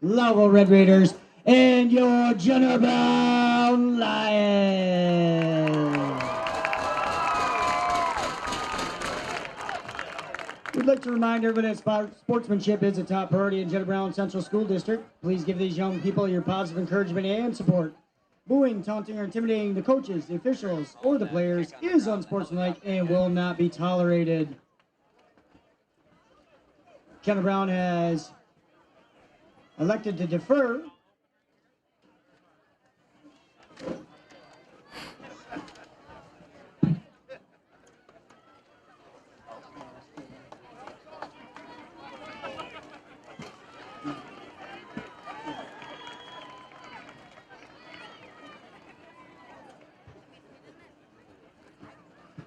Lowville Red Raiders and your Jenner Brown Lions. We'd like to remind everybody that sportsmanship is a top priority in Jenner Brown Central School District. Please give these young people your positive encouragement and support. Booing, taunting, or intimidating the coaches, the officials, or the players is unsportsmanlike and will not be tolerated. Jenner Brown has elected to defer.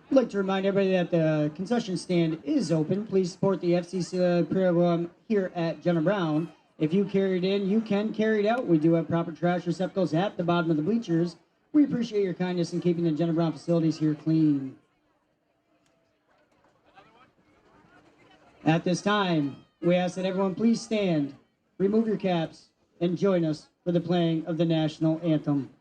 I'd like to remind everybody that the concession stand is open. Please support the FCC program here at Jenner Brown. If you carry it in, you can carry it out. We do have proper trash receptacles at the bottom of the bleachers. We appreciate your kindness in keeping the Jenner Brown facilities here clean. At this time, we ask that everyone please stand, remove your caps, and join us for the playing of the national anthem.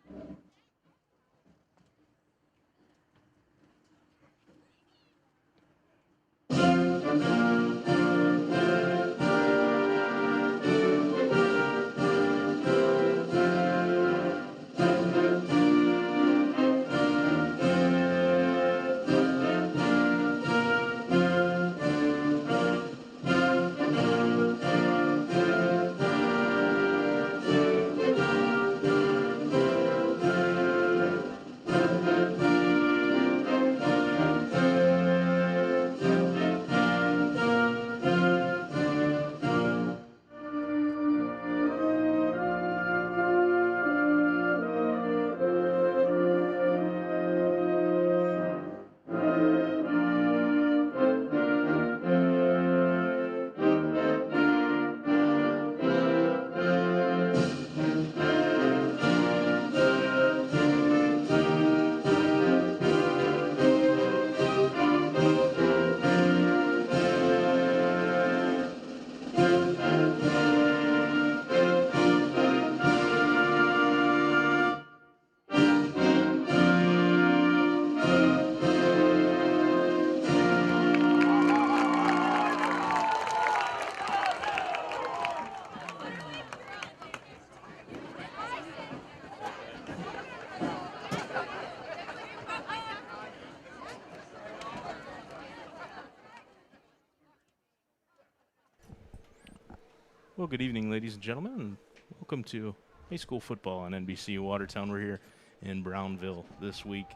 Well, good evening, ladies and gentlemen, and welcome to high school football on NBC Watertown. We're here in Brownville this week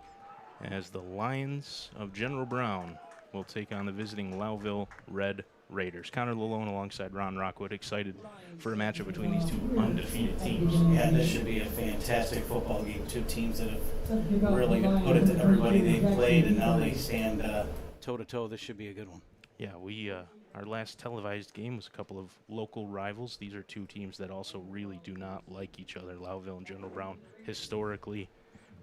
as the Lions of General Brown will take on the visiting Lowville Red Raiders. Connor Lalone alongside Ron Rockwood, excited for a matchup between these two undefeated teams. Yeah, this should be a fantastic football game. Two teams that have really put it to everybody they've played, and now they stand toe-to-toe. This should be a good one. Yeah, our last televised game was a couple of local rivals. These are two teams that also really do not like each other. Lowville and General Brown, historically,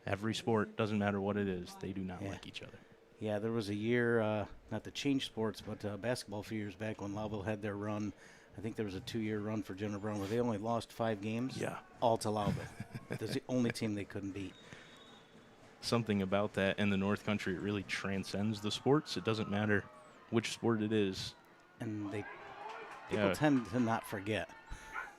every sport, doesn't matter what it is, they do not like each other. Yeah, there was a year, not to change sports, but basketball a few years back when Lowville had their run. I think there was a 2-year run for General Brown where they only lost 5 games. Yeah. All to Lowville. That's the only team they couldn't beat. Something about that in the North Country, it really transcends the sports. It doesn't matter which sport it is. And people tend to not forget.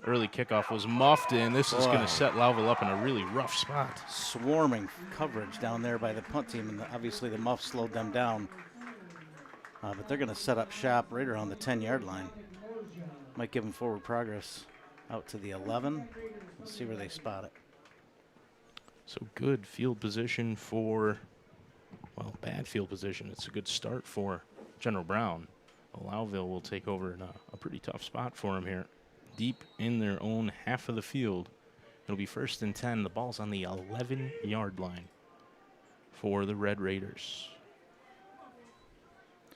Early kickoff was muffed in. This is going to set Lowville up in a really rough spot. Swarming coverage down there by the punt team, and obviously the muff slowed them down. But they're going to set up shop right around the 10-yard line. Might give them forward progress out to the 11. Let's see where they spot it. So good field position for, well, bad field position. It's a good start for General Brown. Lowville will take over in a pretty tough spot for them here. Deep in their own half of the field. It'll be 1st and 10. The ball's on the 11-yard line for the Red Raiders.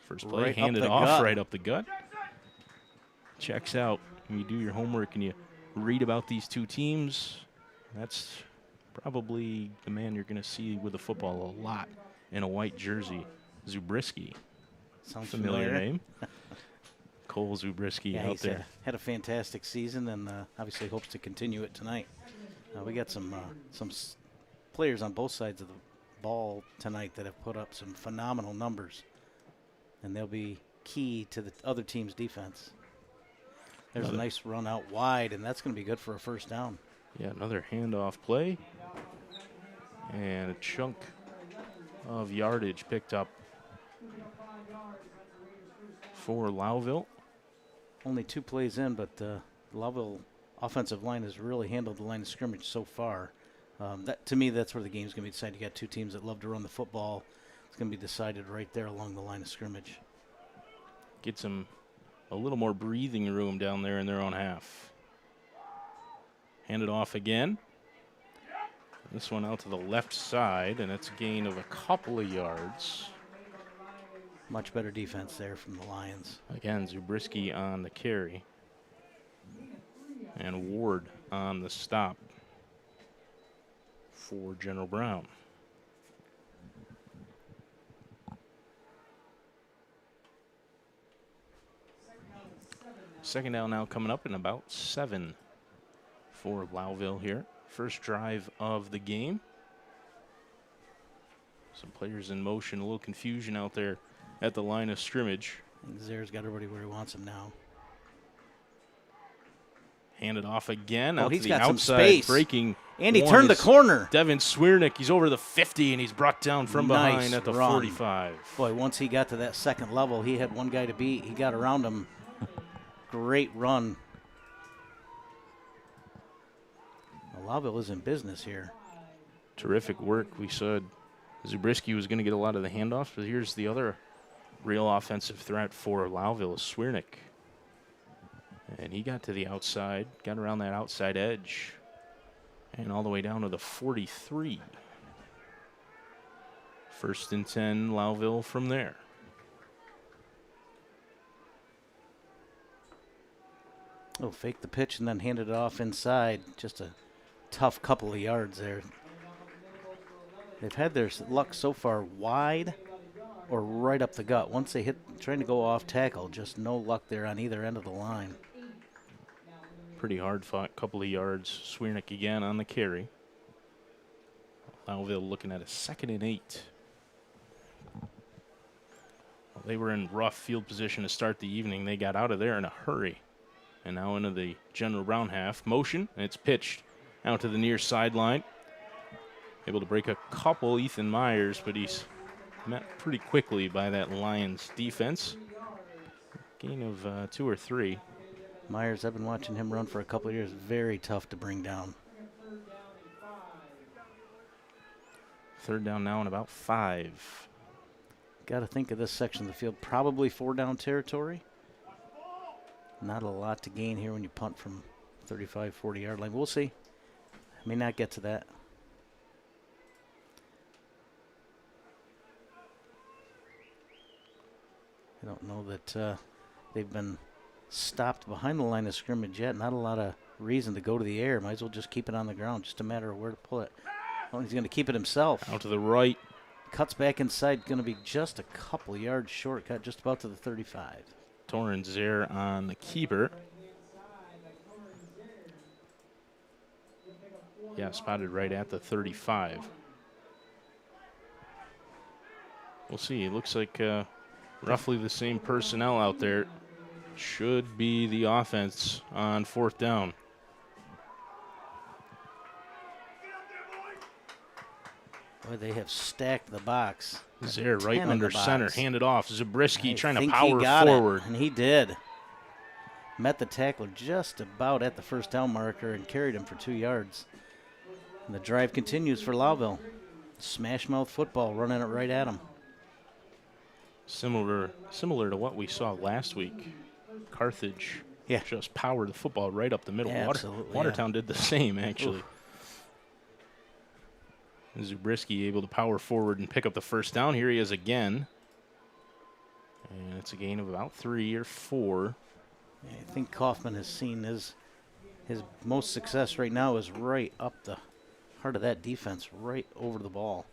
First play, Right handed up the off gut. right up the gut. Checks out. When you do your homework and you read about these two teams, that's probably the man you're going to see with the football a lot in a white jersey. Zabriskie. Sounds Familiar name. Cole Zabriskie Yeah, out he's there. had a fantastic season, and obviously hopes to continue it tonight. We got some players on both sides of the ball tonight that have put up some phenomenal numbers, and they'll be key to the other team's defense. There's a nice run out wide, and that's going to be good for a first down. Yeah, another handoff play. And a chunk of yardage picked up for Lowville. Only 2 plays in, but the Lowville offensive line has really handled the line of scrimmage so far. To me, that's where the game's going to be decided. You got 2 teams that love to run the football. It's going to be decided right there along the line of scrimmage. Gets them a little more breathing room down there in their own half. Hand it off again. This one out to the left side, and it's a gain of a couple of yards. Much better defense there from the Lions. Again, Zabriskie on the carry. And Ward on the stop for General Brown. Second down now coming up in about 7 for Lowville here. First drive of the game. Some players in motion, a little confusion out there at the line of scrimmage. Zare's got everybody where he wants him now. Hand it off again out to he's the got some outside, space. breaking. And he turned the corner. Devin Swiernick, he's over the 50, and he's brought down from behind at the run. 45. Boy, once he got to that second level, he had one guy to beat. He got around him. Great run. Lowville is in business here. Terrific work. We said Zabriskie was going to get a lot of the handoffs, but here's the other real offensive threat for Lowville, is Swiernick. And he got to the outside, got around that outside edge, and all the way down to the 43. First and 10, Lowville from there. Oh, fake the pitch and then handed it off inside. Just a tough couple of yards there. They've had their luck so far wide or right up the gut. Once they hit trying to go off tackle, just no luck there on either end of the line. Pretty hard fought, couple of yards. Swiernick again on the carry. Lowville looking at a 2nd and 8. Well, they were in rough field position to start the evening. They got out of there in a hurry. And now into the General Brown half. Motion, and it's pitched out to the near sideline. Able to break a couple, Ethan Myers, but he's met pretty quickly by that Lions defense. Gain of 2 or 3. Myers, I've been watching him run for a couple of years. Very tough to bring down. Third down now and about 5. Got to think of this section of the field. Probably 4-down territory. Not a lot to gain here when you punt from 35, 40-yard line. We'll see. May not get to that. I don't know that they've been stopped behind the line of scrimmage yet. Not a lot of reason to go to the air. Might as well just keep it on the ground. Just a matter of where to pull it. Oh, he's going to keep it himself. Out to the right. Cuts back inside. Going to be just a couple yards short. Got just about to the 35. Torrens there on the keeper. Yeah, spotted right at the 35. We'll see. It looks like roughly the same personnel out there. Should be the offense on 4th down. Boy, they have stacked the box. Zare right under center. Handed off. Zabriskie trying to he power got forward. It, and he did. Met the tackler just about at the first down marker and carried him for 2 yards. And the drive continues for Lowville. Smash mouth football, running it right at him. Similar to what we saw last week. Carthage just powered the football right up the middle. Yeah, absolutely, Watertown did the same, actually. Oof. Zabriskie able to power forward and pick up the first down. Here he is again. And it's a gain of about 3 or 4. Yeah, I think Kaufman has seen his most success right now is right up the heart of that defense, right over the ball.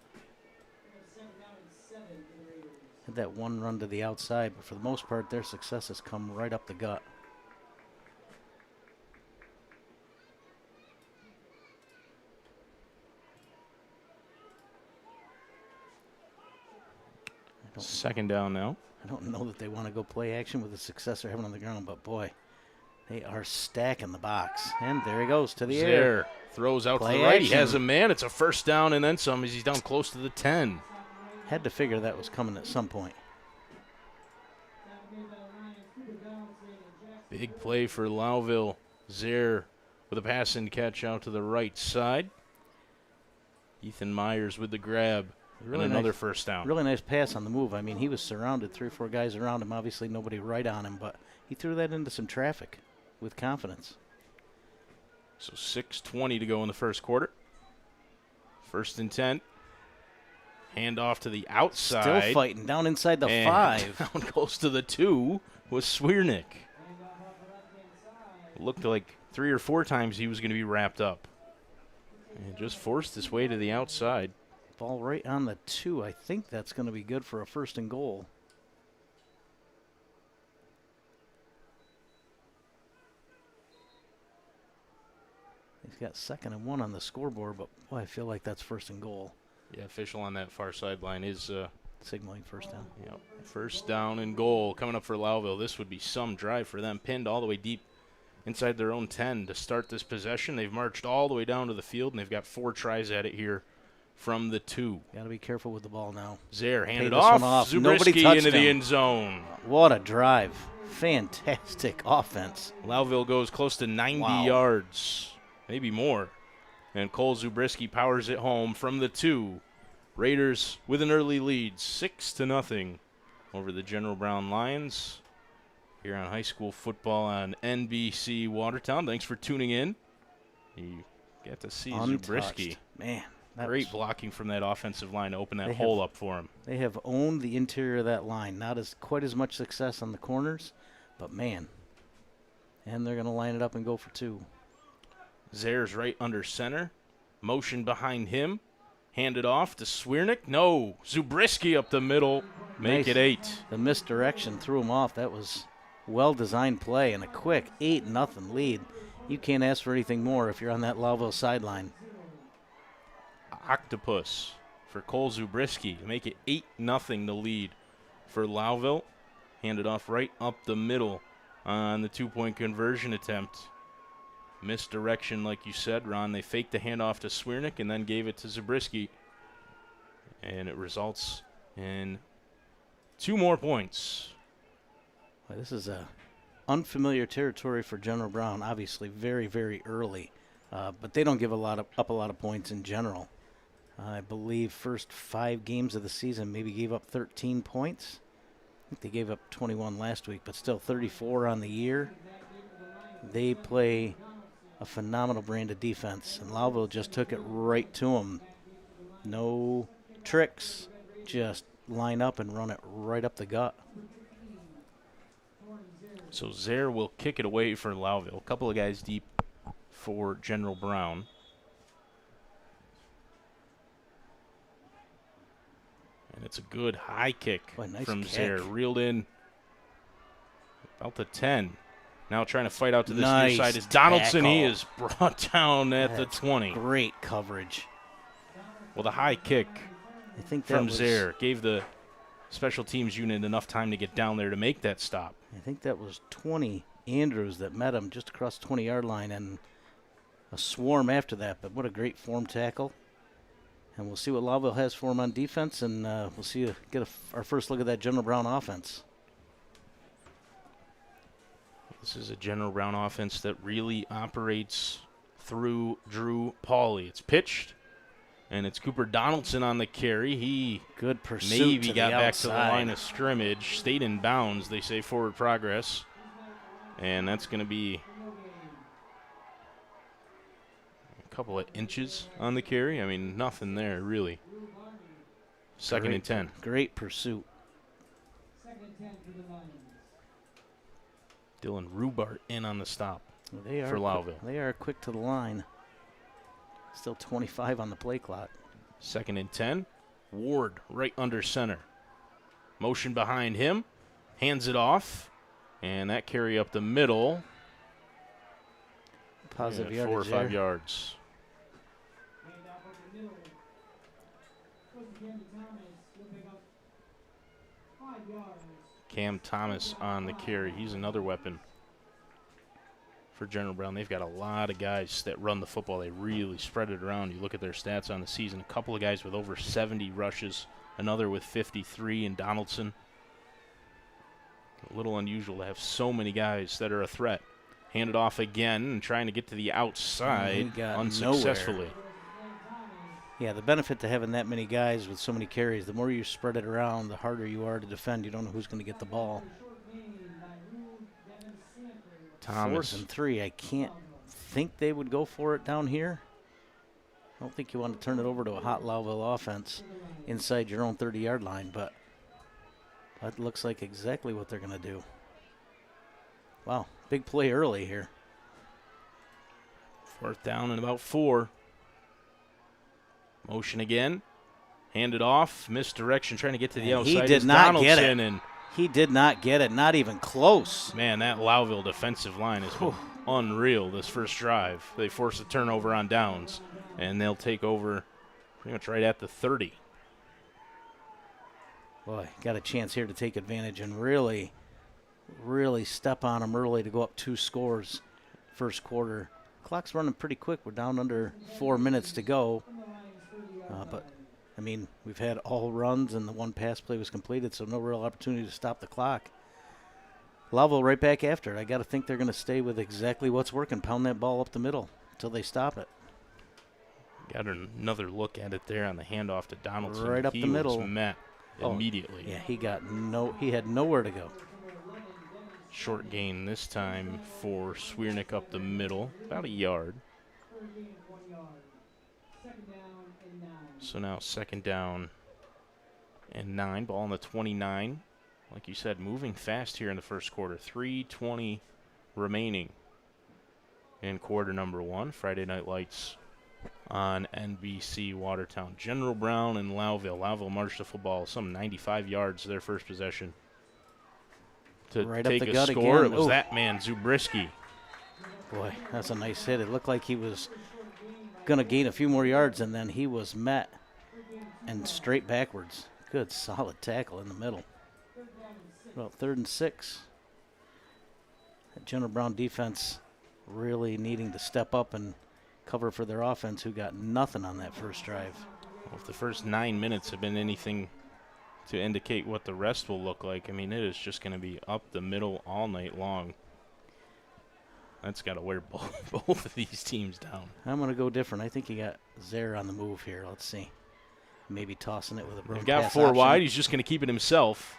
Had that one run to the outside, but for the most part, their success has come right up the gut. Second down now. I don't know that they want to go play action with the success they're having on the ground, but boy, they are stacking the box. And there he goes to the air. Zaire throws out to Play the right. action. He has a man. It's a first down and then some as he's down close to the 10. Had to figure that was coming at some point. Big play for Lowville. Zaire with a pass and catch out to the right side. Ethan Myers with the grab. Really and another nice, first down. Really nice pass on the move. I mean, he was surrounded, 3 or 4 guys around him. Obviously, nobody right on him, but he threw that into some traffic with confidence. So 6:20 to go in the first quarter. First and 10. Hand off to the outside. Still fighting down inside the and 5. Down close to the 2 was Swiernick. It looked like 3 or 4 times he was going to be wrapped up. And just forced his way to the outside. Ball right on the 2. I think that's going to be good for a first and goal. He's got 2nd and 1 on the scoreboard, but boy, I feel like that's first and goal. Yeah, official on that far sideline is Signaling first down. yep, first down and goal coming up for Lowville. This would be some drive for them, pinned all the way deep inside their own 10 to start this possession. They've marched all the way down to the field, and they've got 4 tries at it here from the 2. Got to be careful with the ball now. Zaire Pay handed this off. one off. Nobody Zabriskie touched into the him. end zone. What a drive. Fantastic offense. Lowville goes close to 90 Wow. yards, maybe more. And Cole Zabriskie powers it home from the 2. Raiders with an early lead, 6-0 over the General Brown Lions here on high school football on NBC Watertown. Thanks for tuning in. You get to see Zabriskie. Untouched. Man. that Great was- blocking from that offensive line to open that They hole have- up for him. They have owned the interior of that line. Not as quite as much success on the corners, but man. And they're going to line it up and go for 2. Zaire's right under center. Motion behind him. Handed off to Swiernick. No. Zabriskie up the middle. Make Nice. it 8. The misdirection threw him off. That was well-designed play and a quick 8-0 lead. You can't ask for anything more if you're on that Lowville sideline. Octopus for Cole Zabriskie to make it 8-0 the lead for Lowville. Handed off right up the middle on the 2-point conversion attempt. Misdirection, like you said, Ron. They faked the handoff to Swiernick and then gave it to Zabriskie. And it results in 2 more points. Well, this is a unfamiliar territory for General Brown. Obviously, very, very early, but they don't give up a lot of points in general. I believe first 5 games of the season maybe gave up 13 points. I think they gave up 21 last week, but still 34 on the year. They play a phenomenal brand of defense, and Lowville just took it right to them. No tricks, just line up and run it right up the gut. So Zaire will kick it away for Lowville. A couple of guys deep for General Brown. And it's a good high kick Boy, nice from kick. Zaire. Reeled in about the 10. Now trying to fight out to this Nice near side is Donaldson. He tackle. is brought down at the That's 20. Great coverage. Well, the high kick I think that from was, Zaire gave the special teams unit enough time to get down there to make that stop. I think that was 20 Andrews that met him just across the 20-yard line, and a swarm after that. But what a great form tackle. And we'll see what Lowville has for him on defense, and we'll see our first look at that General Brown offense. This is a General Brown offense that really operates through Drew Pauly. It's pitched, and it's Cooper Donaldson on the carry. He Good pursuit maybe to got the back to the outside. line of scrimmage, stayed in bounds. They say forward progress, and that's going to be a couple of inches on the carry. I mean, nothing there, really. Second and 10. Great pursuit. Dylan Rubart in on the stop. They are For Lowville. They are quick to the line. Still 25 on the play clock. Second and 10. Ward right under center. Motion behind him. Hands it off. And that carry up the middle. Positive Yeah, 4 or yardage 5 there. yards. Cam Thomas on the carry. He's another weapon for General Brown. They've got a lot of guys that run the football. They really spread it around. You look at their stats on the season. A couple of guys with over 70 rushes. Another with 53 in Donaldson. A little unusual to have so many guys that are a threat. Hand it off again and trying to get to the outside unsuccessfully. Nowhere. Yeah, the benefit to having that many guys with so many carries, the more you spread it around, the harder you are to defend. You don't know who's going to get the ball. Thomas. 4th and 3. I can't think they would go for it down here. I don't think you want to turn it over to a hot Lowville offense inside your own 30-yard line, but that looks like exactly what they're going to do. Wow, big play early here. 4th down and about 4. Motion again. Hand it off. Misdirection trying to get to the outside. He did not get it. And He did not get it, not even close. man, that Lowville defensive line is unreal this first drive. They force a turnover on downs, and they'll take over pretty much right at the 30. Boy, got a chance here to take advantage and really step on them early to go up 2 scores first quarter. Clock's running pretty quick. We're down under 4 minutes to go. But, I mean, we've had all runs and the one pass play was completed, so no real opportunity to stop the clock. Lowville right back after it. I got to think they're going to stay with exactly what's working, pound that ball up the middle until they stop it. Got another look at it there on the handoff to Donaldson. Right up he the middle. Was met immediately. Yeah, he had nowhere to go. Short gain this time for Swiernick up the middle, about a yard. So now 2nd down and 9. Ball on the 29. Like you said, moving fast here in the first quarter. 3:20 remaining in quarter number 1. Friday Night Lights on NBC Watertown. General Brown and Lowville. Lowville marched the football some 95 yards their first possession. To Right take up the a gut score, again. it was Ooh. that man, Zubriski. Boy, that's a nice hit. It looked like he was going to gain a few more yards, and then he was met and straight backwards. Good, solid tackle in the middle. About 3rd and 6. That General Brown defense really needing to step up and cover for their offense, who got nothing on that first drive. Well, if the first 9 minutes have been anything to indicate what the rest will look like, I mean, it is just going to be up the middle all night long. That's got to wear both of these teams down. I'm going to go different. I think you got Zare on the move here. Let's see. Maybe tossing it with a broad They've got pass 4 option. wide. He's just going to keep it himself.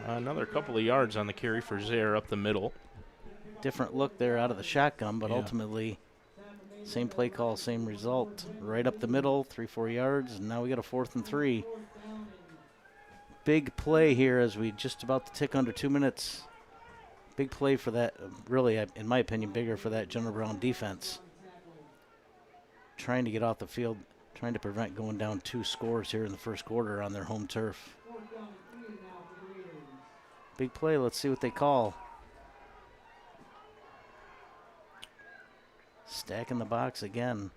Another couple of yards on the carry for Zare up the middle. Different look there out of the shotgun, but Yeah. ultimately same play call, same result. Right up the middle, 3-4 yards, and now we got a 4th and 3. Big play here as we just about to tick under 2 minutes. Big play for that, really, in my opinion, bigger for that General Brown defense. Trying to get off the field, trying to prevent going down 2 scores here in the first quarter on their home turf. Big play, let's see what they call. Stacking the box again.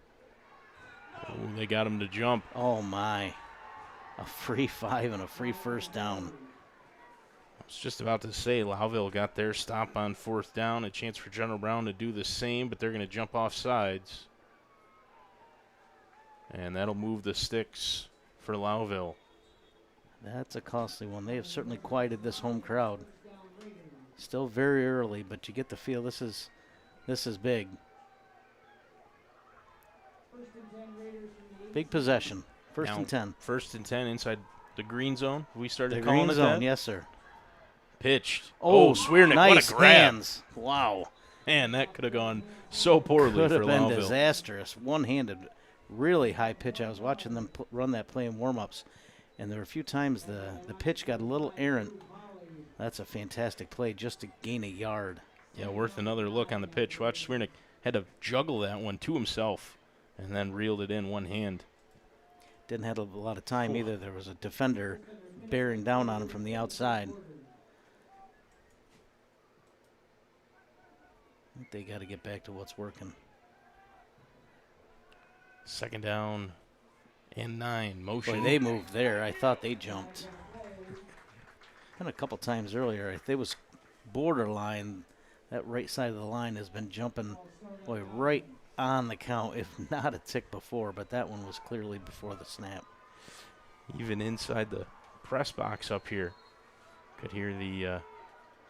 Oh, they got him to jump. Oh, my. A free 5 and a free first down. I was just about to say, Lowville got their stop on 4th down. A chance for General Brown to do the same, but they're going to jump off sides. And that'll move the sticks for Lowville. That's a costly one. They have certainly quieted this home crowd. Still very early, but you get the feel this is big. Big possession. First Now, and 10. 1st and 10 inside the green zone. We started The calling green it zone, that? yes, sir. Pitched. Oh, Swiernick, nice what a grab. hands. Wow. Man, that could have gone so poorly Could for have been Lowville. disastrous. One-handed, really high pitch. I was watching them run that play in warm-ups, and there were a few times the pitch got a little errant. That's a fantastic play just to gain a yard. Yeah, worth another look on the pitch. Watch Swiernick had to juggle that one to himself and then reeled it in one hand. Didn't have a lot of time either. There was a defender bearing down on him from the outside. I think they got to get back to what's working. 2nd down and 9. Motion. Boy, they moved there. I thought they jumped. And a couple times earlier, it was borderline. That right side of the line has been jumping, boy, right on the count, if not a tick before, but that one was clearly before the snap. Even inside the press box up here, could hear the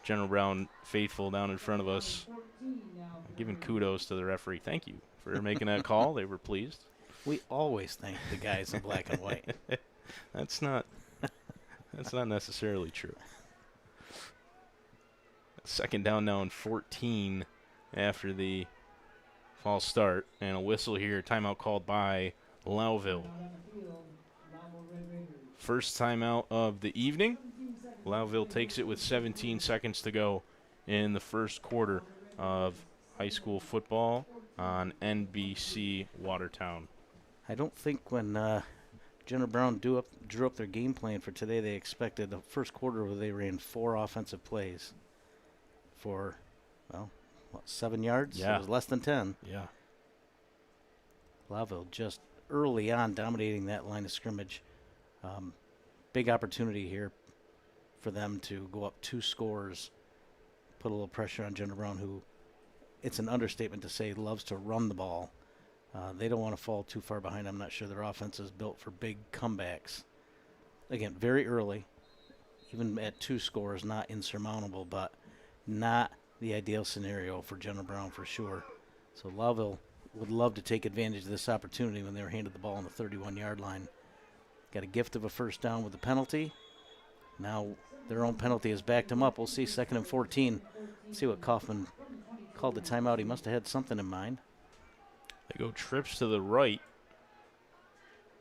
General Brown faithful down in front of us giving kudos to the referee. Thank you for making that call. They were pleased. We always thank the guys in black and white. That's not necessarily true. 2nd down now and 14 after the false start, and a whistle here. Timeout called by Lowville. First timeout of the evening. Lowville takes it with 17 seconds to go in the first quarter of high school football on NBC Watertown. I don't think when General Brown drew up their game plan for today, they expected the first quarter where they ran 4 offensive plays for, 7 yards? Yeah. It was less than 10. Yeah. Lowville just early on dominating that line of scrimmage. Big opportunity here for them to go up 2 scores, put a little pressure on General Brown, who, it's an understatement to say, loves to run the ball. They don't want to fall too far behind. I'm not sure their offense is built for big comebacks. Again, very early, even at 2 scores, not insurmountable, but not the ideal scenario for General Brown for sure. So Lowville would love to take advantage of this opportunity when they were handed the ball on the 31-yard line. Got a gift of a first down with the penalty. Now their own penalty has backed them up. We'll see 2nd and 14. See what Kaufman called the timeout. He must have had something in mind. They go trips to the right,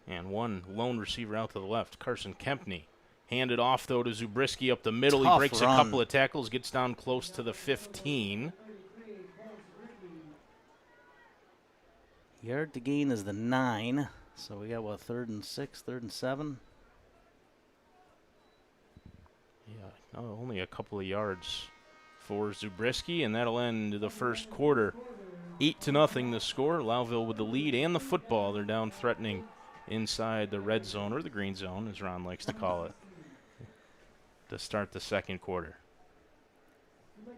and one lone receiver out to the left, Carson Kempney. Handed off, though, to Zubriski up the middle. Tough He breaks run. a couple of tackles, gets down close to the 15. Yard to gain is the 9. So we got, 3rd and 6, 3rd and 7? Yeah, no, only a couple of yards for Zubriski, and that'll end the first quarter. 8-0 the score. Lowville with the lead and the football. They're down threatening inside the red zone, or the green zone, as Ron likes to call it, to start the second quarter.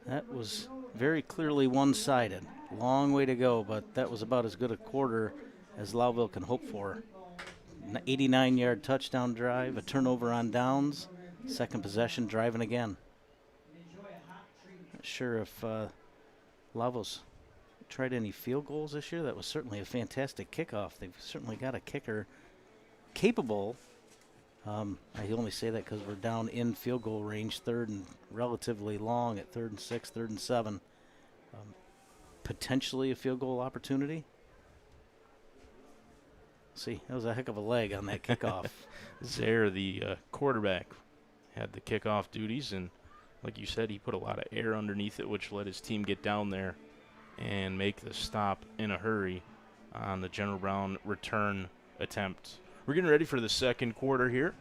That was very clearly one-sided. Long way to go, but that was about as good a quarter as Lowville can hope for. 89-yard touchdown drive, a turnover on downs, second possession, driving again. Not sure if Lowville's tried any field goals this year. That was certainly a fantastic kickoff. They've certainly got a kicker capable. I only say that because we're down in field goal range, 3rd and relatively long at 3rd and 6, 3rd and 7. Potentially a field goal opportunity. See, that was a heck of a leg on that kickoff. Zaire, the quarterback, had the kickoff duties, and like you said, he put a lot of air underneath it, which let his team get down there and make the stop in a hurry on the General Brown return attempt. We're getting ready for the second quarter here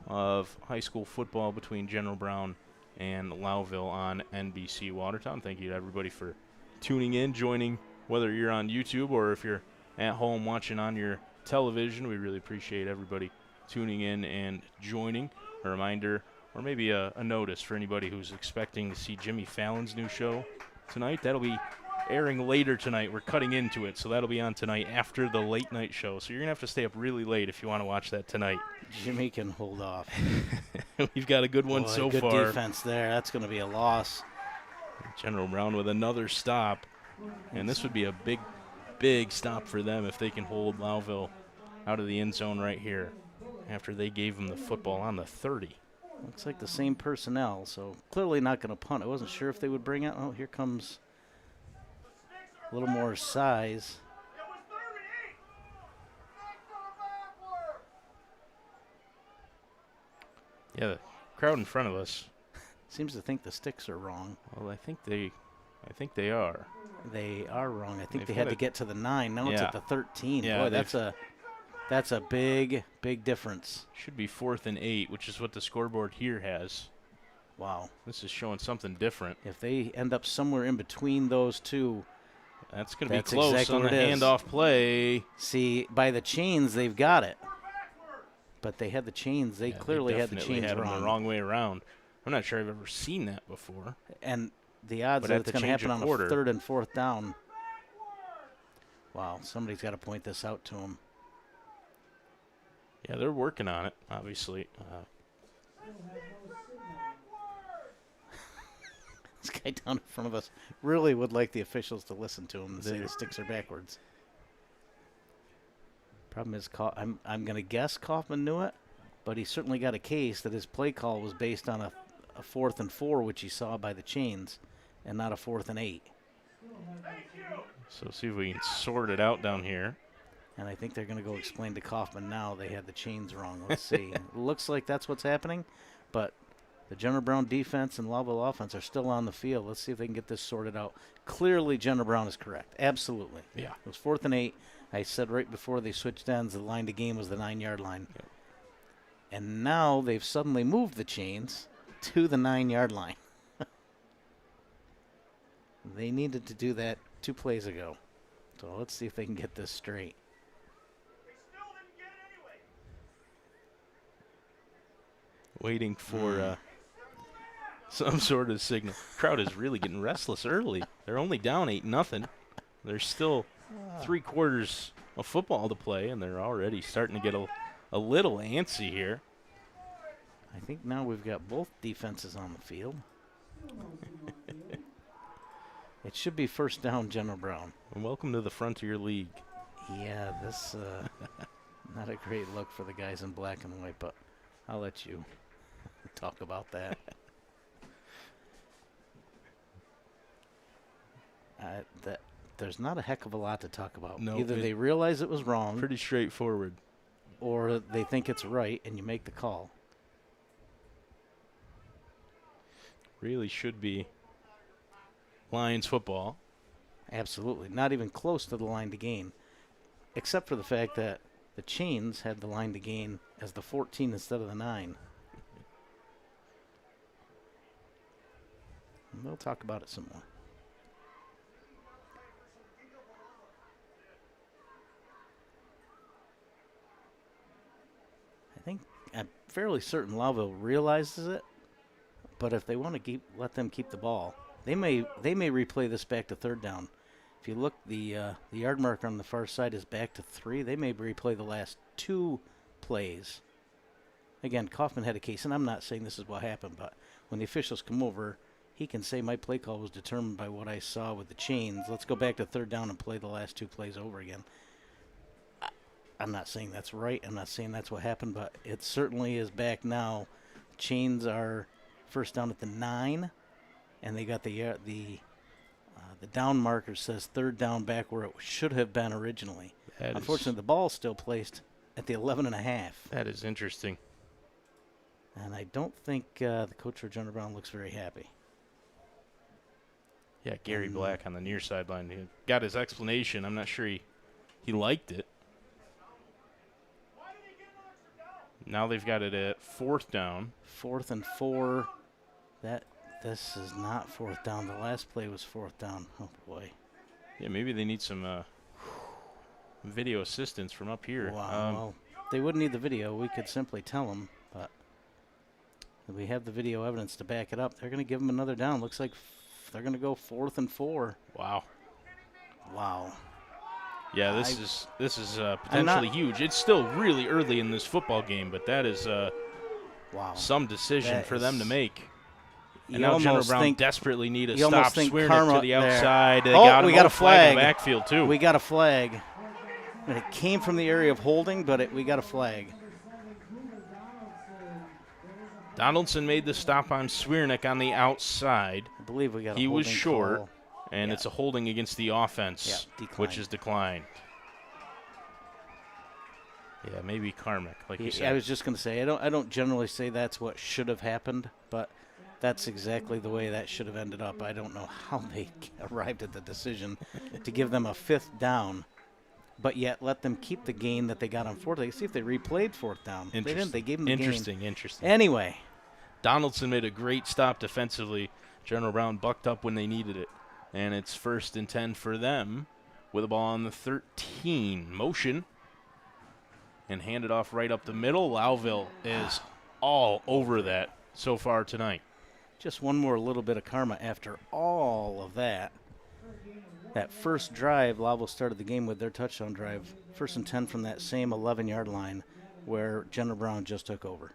of high school football between General Brown and Lowville on NBC Watertown. Thank you to everybody for tuning in, joining, whether you're on YouTube or if you're at home watching on your television. We really appreciate everybody tuning in and joining. A reminder, or maybe a notice for anybody who's expecting to see Jimmy Fallon's new show tonight. That'll be airing later tonight. We're cutting into it, so that'll be on tonight after the late night show. So you're going to have to stay up really late if you want to watch that tonight. Jimmy can hold off. We've got a good one so good far. Good defense there. That's going to be a loss. General Brown with another stop, and this would be a big, big stop for them if they can hold Lowville out of the end zone right here after they gave them the football on the 30. Looks like the same personnel, so clearly not going to punt. I wasn't sure if they would bring out. Oh, here comes a little more size. Yeah, the crowd in front of us seems to think the sticks are wrong. Well, I think they are. They are wrong. I think They've they had got to get to the 9. Now it's Yeah. at the 13. Yeah, Boy, that's a That's a big, big difference. Should be 4th and 8, which is what the scoreboard here has. Wow. This is showing something different. If they end up somewhere in between those two, That's going to be that's close exactly on the what it is. handoff play. See, by the chains, they've got it. But they had the chains. They Yeah, clearly had the definitely chains had them wrong. the wrong way around. I'm not sure I've ever seen that before. And the odds But that at it's the going to change happen of on quarter. a 3rd and 4th down. Wow, somebody's got to point this out to them. Yeah, they're working on it, obviously. This guy down in front of us really would like the officials to listen to him and say the sticks are backwards. Problem is, I'm going to guess Kaufman knew it, but he certainly got a case that his play call was based on a 4th and 4, which he saw by the chains, and not a 4th and 8. So see if we can sort it out down here. And I think they're going to go explain to Kaufman now they had the chains wrong. Let's see. It looks like that's what's happening, but the Jenner Brown defense and Lowville offense are still on the field. Let's see if they can get this sorted out. Clearly, Jenner Brown is correct. Absolutely. Yeah. It was 4th and 8. I said right before they switched ends, the line to game was the 9-yard line. Yep. And now they've suddenly moved the chains to the 9-yard line. They needed to do that 2 plays ago. So let's see if they can get this straight. Waiting for some sort of signal. Crowd is really getting restless early. They're only down 8-0. There's still 3 quarters of football to play, and they're already starting to get a little antsy here. I think now we've got both defenses on the field. It should be 1st down, General Brown. And welcome to the Frontier League. Yeah, this not a great look for the guys in black and white, but I'll let you talk about that. There's not a heck of a lot to talk about. No, Either they realize it was wrong, Pretty straightforward. or they think it's right, and you make the call. Really should be Lions football. Absolutely. Not even close to the line to gain, except for the fact that the chains had the line to gain as the 14 instead of the 9. And we'll talk about it some more. I'm fairly certain Lowville realizes it, but if they want to let them keep the ball, they may replay this back to 3rd down. If you look, the yard marker on the far side is back to 3. They may replay the last 2 plays. Again, Kaufman had a case, and I'm not saying this is what happened, but when the officials come over, he can say my play call was determined by what I saw with the chains. Let's go back to 3rd down and play the last 2 plays over again. I'm not saying that's right. I'm not saying that's what happened, but it certainly is back now. Chains are 1st down at the 9, and they got the down marker says 3rd down back where it should have been originally. Unfortunately, the ball's still placed at the 11.5. That is interesting. And I don't think the coach for Jenner Brown looks very happy. Yeah, Gary Black on the near sideline. He got his explanation. I'm not sure he liked it. Now they've got it at 4th down. 4th and 4. This is not 4th down. The last play was 4th down. Oh, boy. Yeah, maybe they need some video assistance from up here. Wow. Well, they wouldn't need the video. We could simply tell them, but we have the video evidence to back it up. They're going to give them another down. Looks like they're going to go 4th and 4. Wow. Wow. Yeah, this is potentially huge. It's still really early in this football game, but that is wow. some decision for them to make. And You now General almost Brown think- desperately need to you almost stop think Swearnick karma to the there. outside. They Oh, got we him. got a in flag. the backfield, too. We got a flag. And it came from the area of holding, but we got a flag. Donaldson made the stop on Swearnick on the outside. I believe we got a He was holding short, call. and Yeah. it's a holding against the offense, Yeah, declined. which is declined. Yeah, maybe karmic, like you said. I was just going to say, I don't generally say that's what should have happened, but that's exactly the way that should have ended up. I don't know how they arrived at the decision to give them a 5th down but yet let them keep the gain that they got on fourth. See if they replayed fourth down. They didn't. They gave them the gain. Interesting. Anyway. Donaldson made a great stop defensively. General Brown bucked up when they needed it. And it's 1st and 10 for them with a ball on the 13. Motion. And hand it off right up the middle. Lowville is all over that so far tonight. Just one more little bit of karma after all of that. That first drive, Lowville started the game with their touchdown drive. 1st and 10 from that same 11-yard line where General Brown just took over.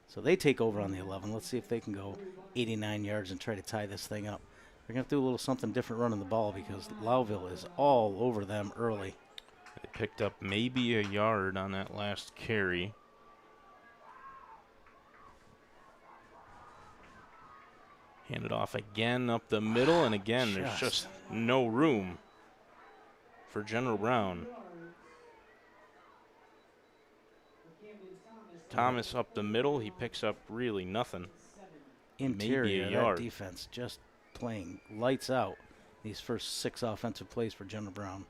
So they take over on the 11. Let's see if they can go 89 yards and try to tie this thing up. They're going to have to do a little something different running the ball because Lowville is all over them early. They picked up maybe a yard on that last carry. Hand it off again up the middle, and again, there's just no room for General Brown. Thomas up the middle, he picks up really nothing. Interior, that defense just playing lights out these first 6 offensive plays for General Brown.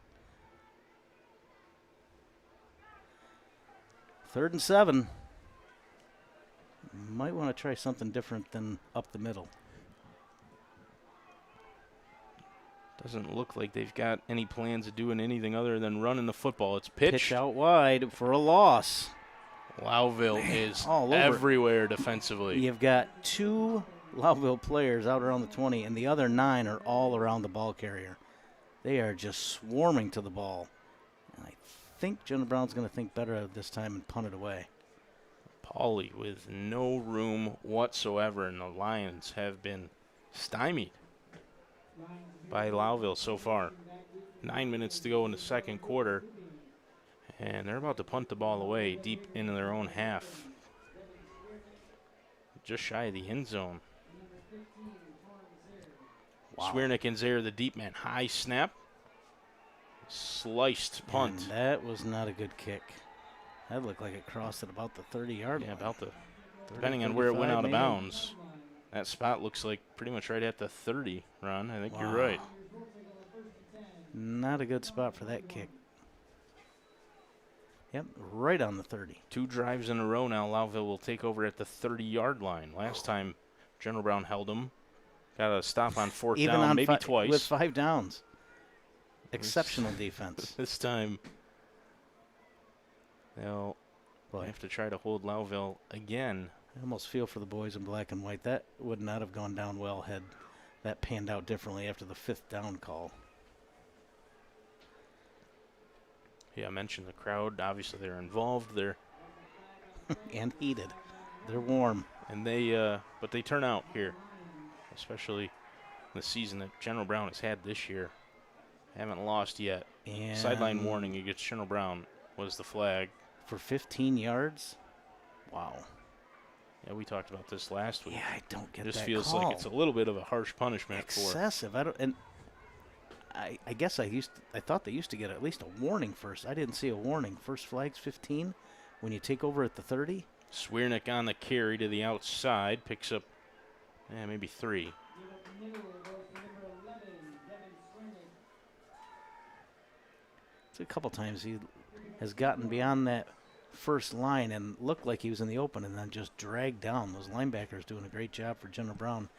3rd and 7. Might want to try something different than up the middle. Doesn't look like they've got any plans of doing anything other than running the football. It's pitch out wide for a loss. Lowville is everywhere defensively. You've got 2 Lowville players out around the 20, and the other 9 are all around the ball carrier. They are just swarming to the ball. And I think General Brown's going to think better of this time and punt it away. Pauly with no room whatsoever, and the Lions have been stymied by Lowville so far. 9 minutes to go in the second quarter, and they're about to punt the ball away deep into their own half. Just shy of the end zone. Wow. Swiernick and Zaire, the deep man. High snap. Sliced punt. And that was not a good kick. That looked like it crossed at about the 30-yard line. Yeah, about the, depending on where it went out of bounds. That spot looks like pretty much right at the 30, Ron. I think you're right. Not a good spot for that kick. Yep, right on the 30. 2 drives in a row now. Lowville will take over at the 30-yard line. Last time, General Brown held them. Got a stop on 4th down, maybe twice. With 5 downs. Exceptional defense. This time, they'll have to try to hold Lowville again. I almost feel for the boys in black and white. That would not have gone down well had that panned out differently after the 5th down call. Yeah, I mentioned the crowd. Obviously, they're involved. They're and heated. They're warm. And but they turn out here, especially the season that General Brown has had this year. Haven't lost yet. And sideline warning against General Brown was the flag. For 15 yards? Wow. Yeah, we talked about this last week. Yeah, I don't get that This feels call. like it's a little bit of a harsh punishment. Excessive. I guess I thought they used to get at least a warning first. I didn't see a warning. First flag's 15 when you take over at the 30. Swiernick on the carry to the outside. Picks up maybe 3. It's a couple times he has gotten beyond that first line and looked like he was in the open and then just dragged down. Those linebackers doing a great job for General Brown.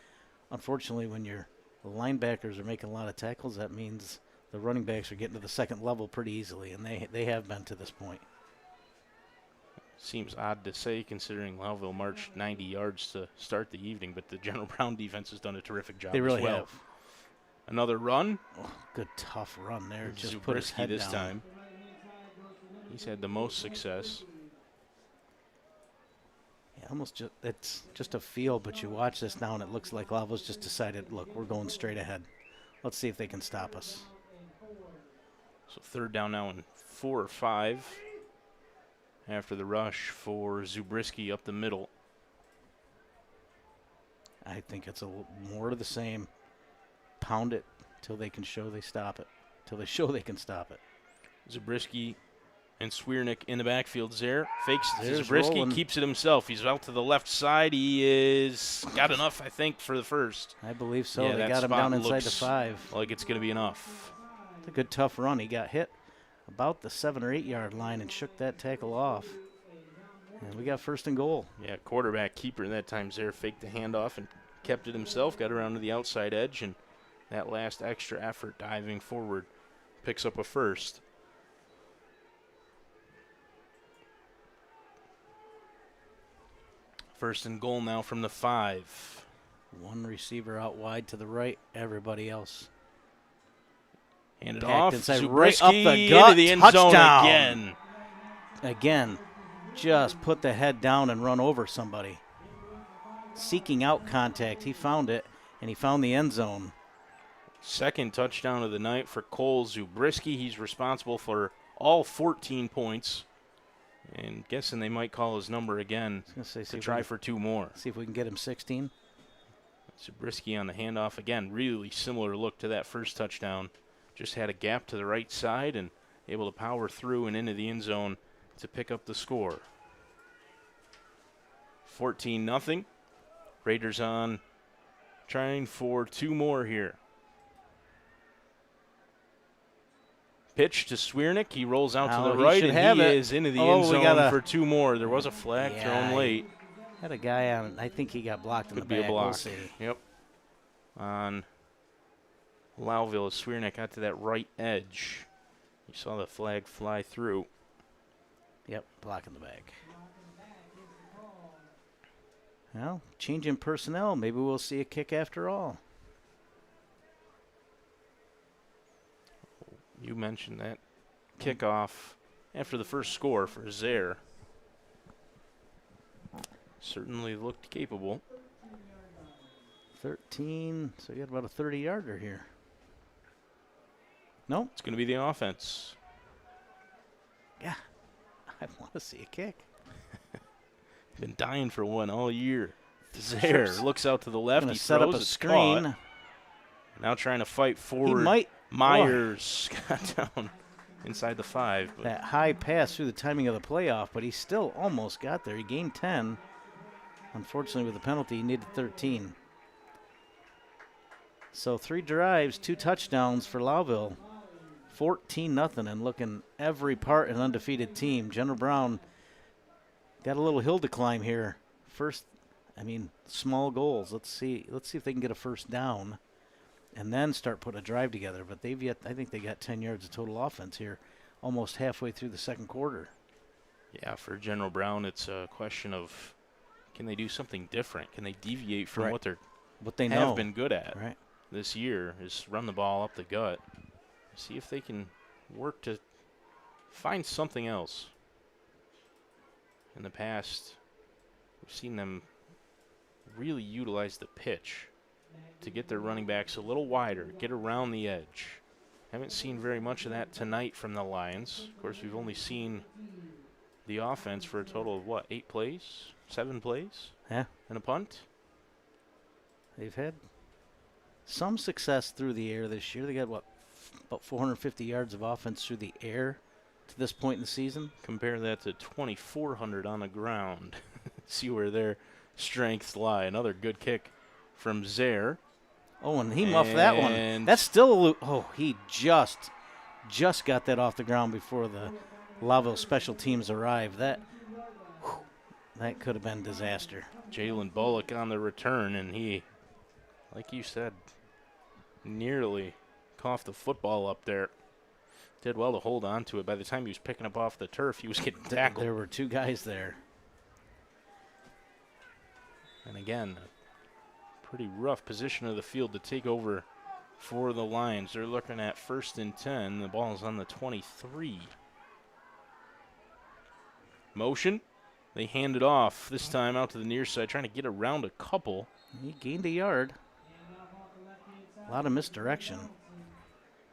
Unfortunately, when your linebackers are making a lot of tackles, that means the running backs are getting to the second level pretty easily, and they have been to this point. Seems odd to say considering Lowville marched 90 yards to start the evening, but the General Brown defense has done a terrific job. They really as well. have. Another run. Oh, good tough run there. Just Zabriskie put his head this down. time. He's had the most success. Yeah, it's just a feel, but you watch this now and it looks like Lowville's just decided, look, we're going straight ahead. Let's see if they can stop us. So 3rd down now and 4 or 5 after the rush for Zabriskie up the middle. I think it's a little more of the same. Pound it till they can show they stop it. Till they show they can stop it. Zabriskie and Swiernick in the backfield. Zaire fakes Zaire's Zabriskie, rolling. keeps it himself. He's out to the left side. He is got enough, I think, for the first. I believe so. Yeah, They that got him spot down inside the looks 5. like it's going to be enough. It's a good tough run. He got hit about the 7 or 8 yard line and shook that tackle off. And we got 1st and goal. Yeah, quarterback keeper that time there faked the handoff and kept it himself, got around to the outside edge, and that last extra effort diving forward picks up a 1st. First and goal now from the 5. One receiver out wide to the right, everybody else. Hand it Packed off, inside, Zabriskie right up the gut, into the end zone touchdown. again. Again, just put the head down and run over somebody. Seeking out contact, he found it, and he found the end zone. Second touchdown of the night for Cole Zabriskie. He's responsible for all 14 points. And guessing they might call his number again to try for 2 more. See if we can get him 16. Zabriskie on the handoff again. Really similar look to that first touchdown. Just had a gap to the right side and able to power through and into the end zone to pick up the score. 14-0. Raiders on, trying for 2 more here. Pitch to Swiernick. He rolls out to the right, and he is into the end zone for 2 more. There was a flag thrown late. Had a guy on. I think he got blocked in the back. Could be a block. We'll see. Yep. On Lowville, Swiernick got to that right edge. You saw the flag fly through. Yep, block in the back. Well, changing personnel. Maybe we'll see a kick after all. You mentioned that kickoff after the first score for Zaire. Certainly looked capable. 13, so you got about a 30-yarder here. No? It's going to be the offense. Yeah, I want to see a kick. Been dying for one all year. Zaire looks out to the left. He set throws up a it screen. Caught. Now trying to fight forward. He might. Myers got down inside the 5. But that high pass through the timing of the playoff, but he still almost got there. He gained 10. Unfortunately, with the penalty, he needed 13. So 3 drives, 2 touchdowns for Lowville. 14-0 and looking every part an undefeated team. General Brown got a little hill to climb here. First, small goals. Let's see if they can get a first down and then start putting a drive together. But I think they got 10 yards of total offense here almost halfway through the second quarter. Yeah, for General Brown, it's a question of can they do something different? Can they deviate from what they have been good at this year is run the ball up the gut. See if they can work to find something else. In the past, we've seen them really utilize the pitch to get their running backs a little wider, get around the edge. Haven't seen very much of that tonight from the Lions. Of course, we've only seen the offense for a total of, 8 plays? 7 plays? Yeah. And a punt? They've had some success through the air this year. They got, about 450 yards of offense through the air to this point in the season. Compare that to 2,400 on the ground. See where their strengths lie. Another good kick from Zaire. Oh, and he muffed that one. That's still a loop. Oh, he just got that off the ground before the Lowville special teams arrived. That could have been disaster. Jalen Bullock on the return, and he, like you said, nearly coughed the football up there. Did well to hold on to it. By the time he was picking up off the turf, he was getting tackled. There were 2 guys there. And again, a pretty rough position of the field to take over for the Lions. They're looking at 1st and 10. The ball's on the 23. Motion. They hand it off, this time out to the near side, trying to get around a couple. He gained a yard. A lot of misdirection.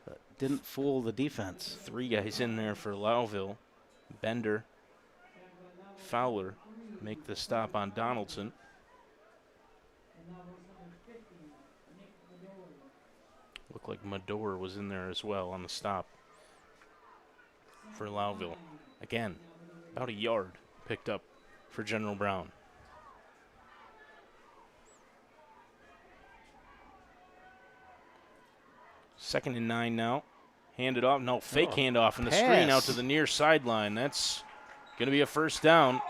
But didn't fool the defense. 3 guys in there for Lowville. Bender, Fowler make the stop on Donaldson. Looked like Mador was in there as well on the stop for Lowville. Again, about a yard picked up for General Brown. Second and 9 now. hand it off. No, fake handoff and the pass. screen out to the near sideline. That's going to be a first down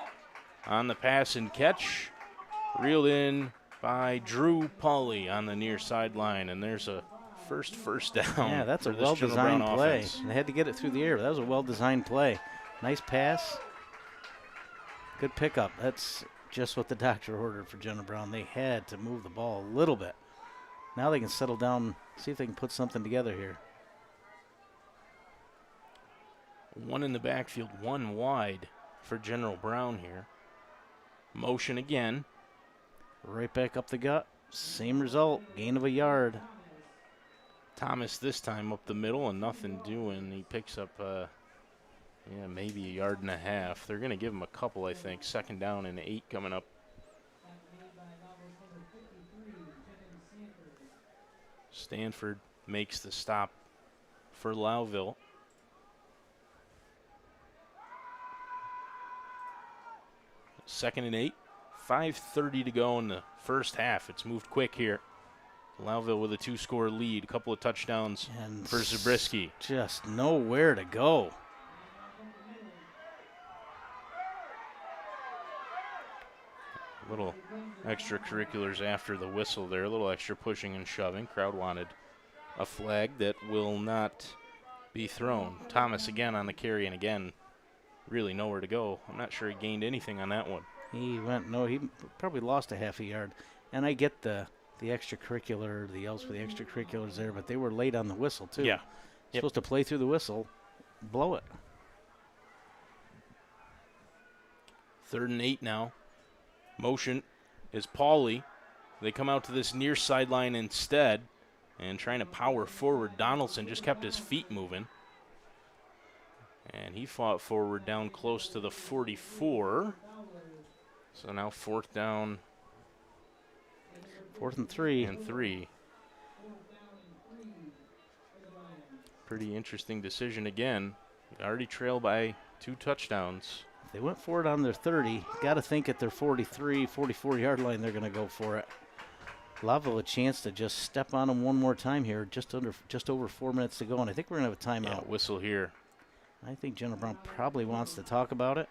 on the pass and catch. Reeled in by Drew Pauly on the near sideline, and there's a first down. Yeah, that's a for this General well-designed Brown play. offense. They had to get it through the air. That was a well-designed play. Nice pass. Good pickup. That's just what the doctor ordered for General Brown. They had to move the ball a little bit. Now they can settle down, see if they can put something together here. One in the backfield, one wide for General Brown here. Motion again. Right back up the gut. Same result. Gain of a yard. Thomas this time up the middle and nothing doing. He picks up, maybe a yard and a half. They're going to give him a couple, I think. Second down and 8 coming up. Stanford makes the stop for Lowville. Second and 8. 5:30 to go in the first half. It's moved quick here. Lowville with a 2-score lead. A couple of touchdowns And for Zabriskie. Just nowhere to go. Little extracurriculars after the whistle there. A little extra pushing and shoving. Crowd wanted a flag that will not be thrown. Thomas again on the carry, and again, really nowhere to go. I'm not sure he gained anything on that one. He probably lost a half a yard. And I get the extracurricular, the yells for the extracurriculars there, but they were late on the whistle, too. Yeah. Yep. Supposed to play through the whistle, blow it. 3rd and 8 now. Motion is Pauly. They come out to this near sideline instead and trying to power forward. Donaldson just kept his feet moving. And he fought forward down close to the 44. So now 4th down 4th and 3. and 3. Pretty interesting decision again. Already trailed by 2 touchdowns. They went for it on their 30. Got to think at their 43, 44-yard line they're going to go for it. Lowville a chance to just step on them one more time here. Just over 4 minutes to go, and I think we're going to have a timeout. Yeah, whistle here. I think General Brown probably wants to talk about it.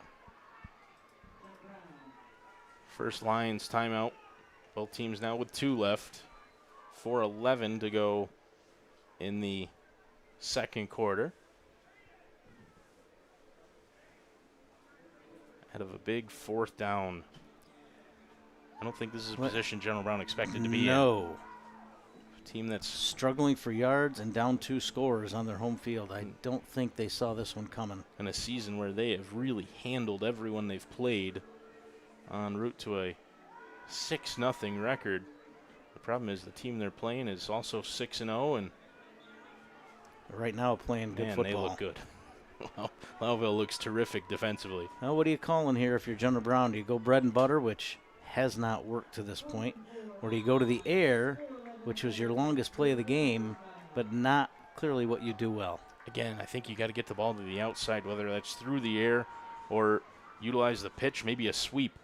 First Lions timeout. Both teams now with 2 left. 4:11 to go in the second quarter. Ahead of a big 4th down. I don't think this is a position General Brown expected to be in. No. A team that's Struggling for yards and down 2 scores on their home field. I don't think they saw this one coming. in a season where they have really handled everyone they've played en route to a 6-0 record. The problem is the team they're playing is also 6-0, and Right now playing good football. they look good. Lowville looks terrific defensively. Now, what are you calling here if you're General Brown? Do you go bread and butter, which has not worked to this point, or do you go to the air, which was your longest play of the game, but not clearly what you do well? Again, I think you got to get the ball to the outside, whether that's through the air or utilize the pitch, maybe a sweep.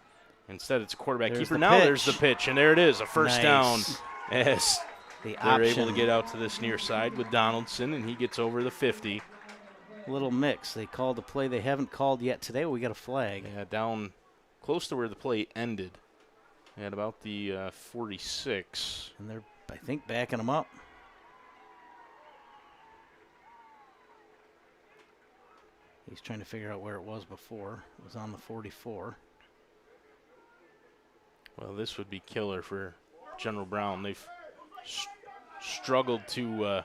Instead, it's a quarterback There's keeper. the Now pitch. there's the pitch, and there it is, a first down. Nice. Yes, The they're able option, to get out to this near side with Donaldson, and he gets over the 50. little mix. They called a play they haven't called yet today. We got a flag. Yeah, down close to where the play ended at about the 46. And they're, I think, backing them up. He's trying to figure out where it was before. It was on the 44. Well, this would be killer for General Brown. They've struggled to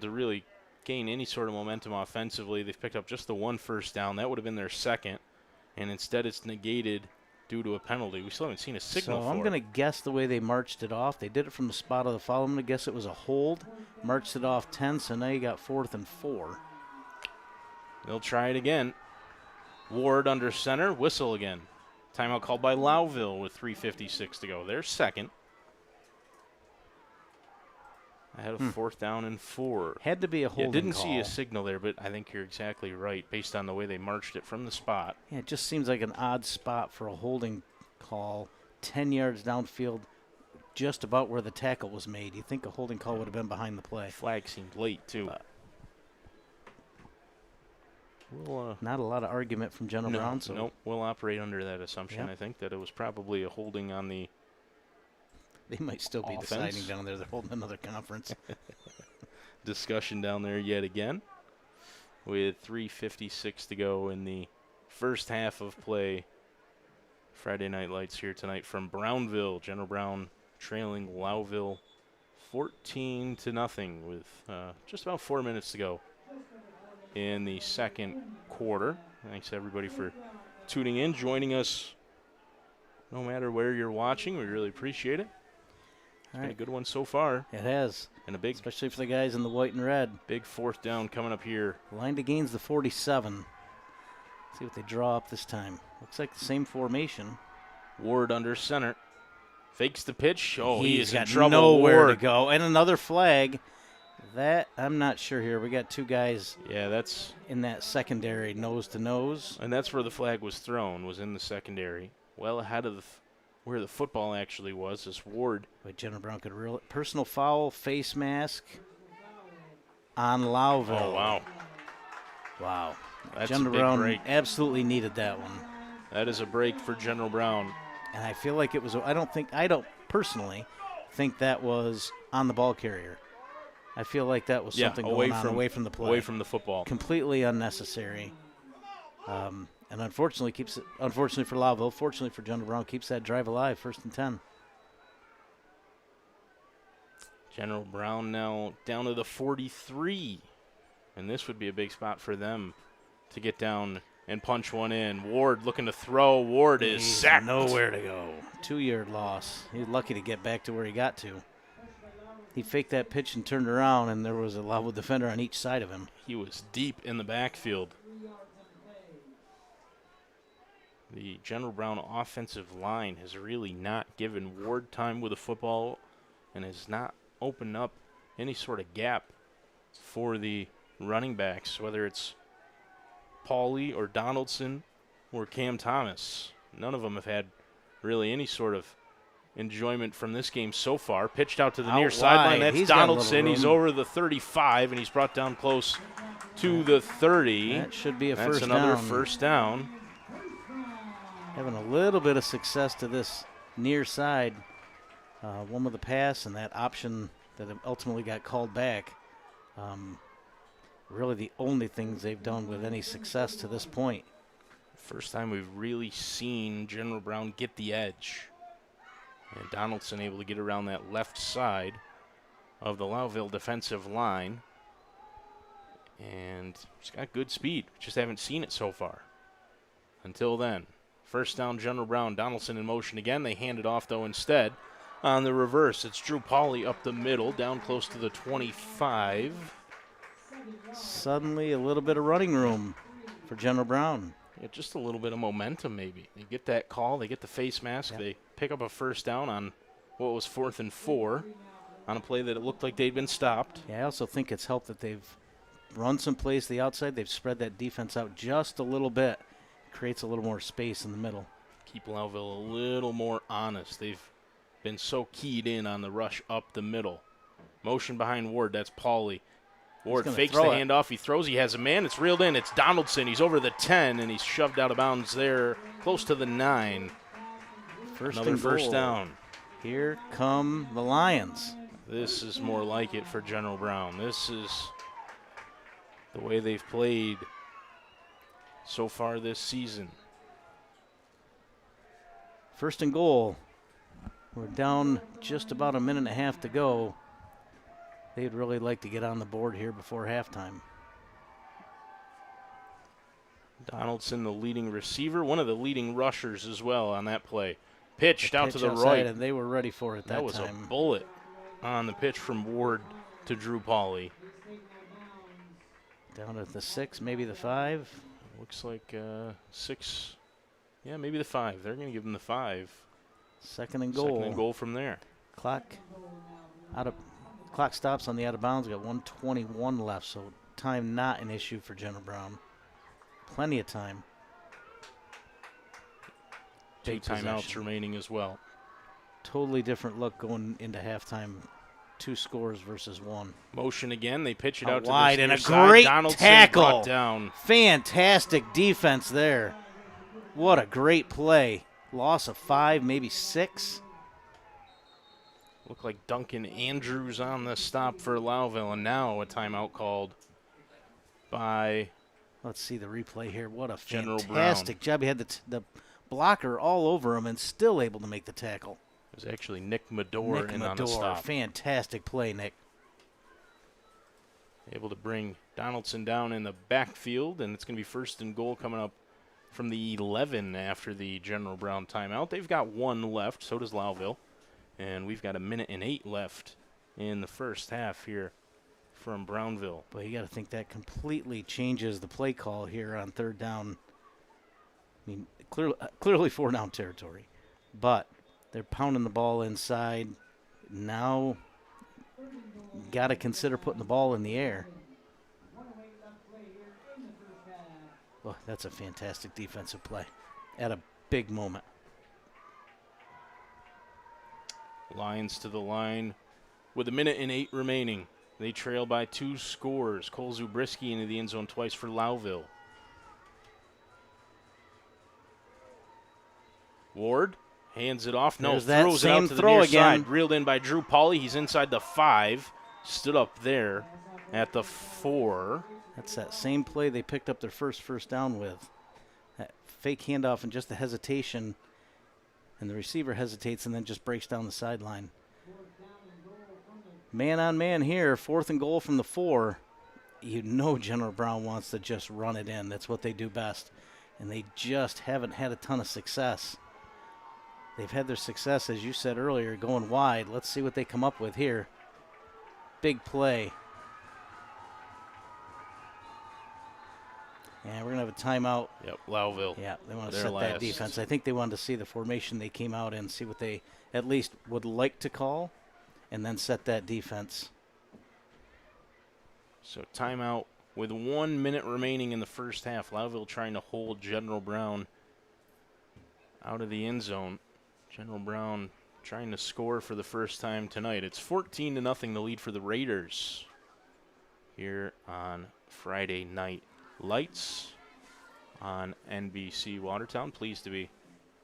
really gain any sort of momentum offensively. They've picked up just the 1 first down. That would have been their second, and instead it's negated due to a penalty. We still haven't seen a signal So for I'm it. going to guess the way they marched it off. They did it from the spot of the foul. I'm going to guess it was a hold. Marched it off 10, so now you got 4th and 4. They'll try it again. Ward under center, whistle again. Timeout called by Lowville with 3:56 to go. They're second. Ahead of 4th down and 4. Had to be a holding Didn't call. see a signal there, but I think you're exactly right based on the way they marched it from the spot. Yeah, it just seems like an odd spot for a holding call. 10 yards downfield, just about where the tackle was made. You think a holding call would have been behind the play. Flag seemed late, too. We'll, not a lot of argument from General Brown. So no, we'll operate under that assumption. Yep. I think that it was probably a holding on the They might still be offense. deciding down there. They're holding another conference. Discussion down there yet again with 3:56 to go in the first half of play. Friday Night Lights here tonight from Brownville. General Brown trailing Lowville 14-0 with just about 4 minutes to go in the second quarter. Thanks everybody for tuning in, joining us no matter where you're watching. We really appreciate it. It's been a good one so far. It has. And a big, especially for the guys in the white and red. Big fourth down coming up here. Line to gain's the 47. See what they draw up this time. Looks like the same formation. Ward under center. Fakes the pitch. Oh, he is in got trouble. Nowhere Ward to go. And another flag. That, I'm not sure here. We got two guys that's in that secondary, nose to nose. And that's where the flag was thrown, was in the secondary. Well ahead of where the football actually was, this Ward. But General Brown could reel it. Personal foul, face mask on Lowville. Oh, wow. Wow. That's General a big Brown break. absolutely needed that one. That is a break for General Brown. And I feel like it was, I don't personally think that was on the ball carrier. I feel like that was something away from the play. Away from the football. Completely unnecessary. And unfortunately for Lowville, fortunately for General Brown, keeps that drive alive, 1st and 10. General Brown now down to the 43. And this would be a big spot for them to get down and punch one in. Ward looking to throw. Ward is sacked. Nowhere to go. 2-yard loss. He's lucky to get back to where he got to. He faked that pitch and turned around, and there was a Lowville defender on each side of him. He was deep in the backfield. The General Brown offensive line has really not given Ward time with the football and has not opened up any sort of gap for the running backs, whether it's Pauly or Donaldson or Cam Thomas. None of them have had really any sort of enjoyment from this game so far. Pitched out to the near sideline. That's Donaldson. He's over the 35, and he's brought down close to the 30. That should be a first down. That's another first down. Having a little bit of success to this near side. One with the pass and that option that ultimately got called back. Really the only things they've done with any success to this point. First time we've really seen General Brown get the edge. And Donaldson able to get around that left side of the Lowville defensive line. And he's got good speed. Just haven't seen it so far. Until then. First down, General Brown. Donaldson in motion again. They hand it off, though, instead. On the reverse, it's Drew Pauly up the middle, down close to the 25. Suddenly a little bit of running room for General Brown. Yeah, just a little bit of momentum, maybe. They get that call. They get the face mask. Yep. They pick up a first down on what was 4th and 4 on a play that it looked like they'd been stopped. Yeah, I also think it's helped that they've run some plays to the outside. They've spread that defense out just a little bit. Creates a little more space in the middle. Keep Lowville a little more honest. They've been so keyed in on the rush up the middle. Motion behind Ward. That's Pauly. Ward fakes the handoff. He throws. He has a man. It's reeled in. It's Donaldson. He's over the 10, and he's shoved out of bounds there, close to the 9. Another first down. Here come the Lions. This is more like it for General Brown. This is the way they've played so far this season. First and goal. We're down just about a minute and a half to go. They'd really like to get on the board here before halftime. Donaldson, the leading receiver, one of the leading rushers as well on that play. Pitched out to the outside, right. And they were ready for it that was time. A bullet on the pitch from Ward to Drew Pauly. Down at the 6, maybe the 5. Looks like 6. Yeah, maybe the 5. They're going to give them the 5. Second and goal. Second and goal from there. Clock stops on the out of bounds. Got 1:21 left, so time not an issue for General Brown. Plenty of time. 2 timeouts remaining as well. Totally different look going into halftime. 2 scores versus 1. Motion again. They pitch it Out out to wide the and near a side. great Donaldson tackle. brought down. Fantastic defense there. What a great play. Loss of 5, maybe 6. Looked like Duncan Andrews on the stop for Lowville, and now a timeout called by Let's see the replay here. What a General fantastic job. He had the blocker all over him and still able to make the tackle. It was actually Nick Medor in on the stop. Fantastic play, Nick. Able to bring Donaldson down in the backfield, and it's going to be 1st and goal coming up from the 11 after the General Brown timeout. They've got 1 left, so does Lowville, and we've got 1:08 left in the first half here from Brownville. But you got to think that completely changes the play call here on 3rd down. I mean, clearly 4-down territory, but they're pounding the ball inside. Now, got to consider putting the ball in the air. Well, that's a fantastic defensive play at a big moment. Lions to the line with 1:08 remaining. They trail by 2 scores. Cole Zubriski into the end zone twice for Lowville. Ward hands it off. No, There's that throws it out same to the throw near again. side. Reeled in by Drew Pauly. He's inside the 5. Stood up there at the 4. That's that same play they picked up their first down with. That fake handoff and just the hesitation. And the receiver hesitates and then just breaks down the sideline. Man on man here, 4th and goal from the 4. You know General Brown wants to just run it in. That's what they do best. And they just haven't had a ton of success. They've had their success, as you said earlier, going wide. Let's see what they come up with here. Big play. And we're going to have a timeout. Yep, Lowville. Yeah, they want to Their set that last. defense. I think they wanted to see the formation they came out in, see what they at least would like to call, and then set that defense. So timeout with 1 minute remaining in the first half. Lowville trying to hold General Brown out of the end zone. General Brown trying to score for the first time tonight. It's 14-0 the lead for the Raiders here on Friday Night Lights on NBC Watertown. Pleased to be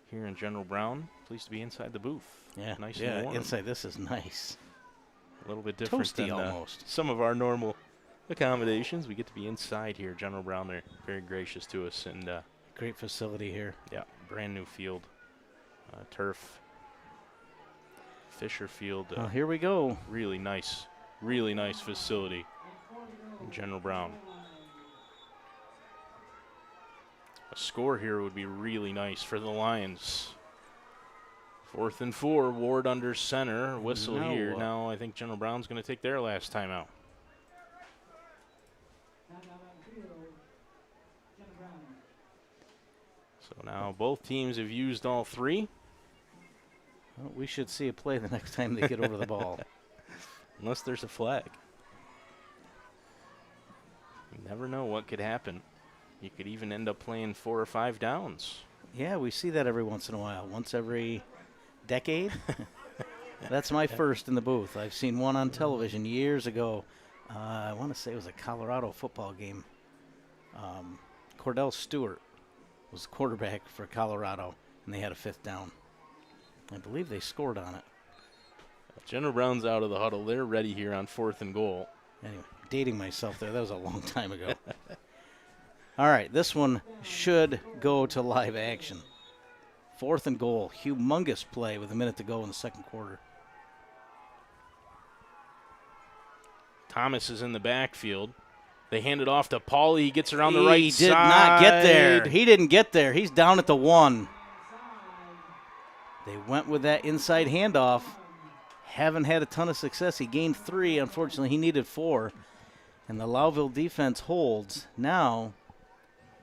here in General Brown. Pleased to be inside the booth. Yeah, nice and warm. inside this is nice. A little bit different Toasty than almost. some of our normal accommodations. We get to be inside here. General Brown, they're very gracious to us, and Great facility here. yeah, brand new field, turf, Fisher Field. Well, here we go. Really nice facility in General Brown. A score here would be really nice for the Lions. 4th and 4, Ward under center, whistle No. here. Now I think General Brown's going to take their last timeout. So now both teams have used all 3. Well, we should see a play the next time they get over the ball. Unless there's a flag. You never know what could happen. You could even end up playing 4 or 5 downs. Yeah, we see that every once in a while. Once every decade. That's my first in the booth. I've seen one on television years ago. I want to say it was a Colorado football game. Cordell Stewart was the quarterback for Colorado, and they had a 5th down. I believe they scored on it. General Brown's out of the huddle. They're ready here on 4th and goal. Anyway, dating myself there. That was a long time ago. All right, this one should go to live action. 4th and goal. Humongous play with a minute to go in the second quarter. Thomas is in the backfield. They hand it off to Pauly. He gets around the right He side. did not get there. He didn't get there. He's down at the 1. They went with that inside handoff. Haven't had a ton of success. He gained 3. Unfortunately, he needed 4. And the Lowville defense holds. Now,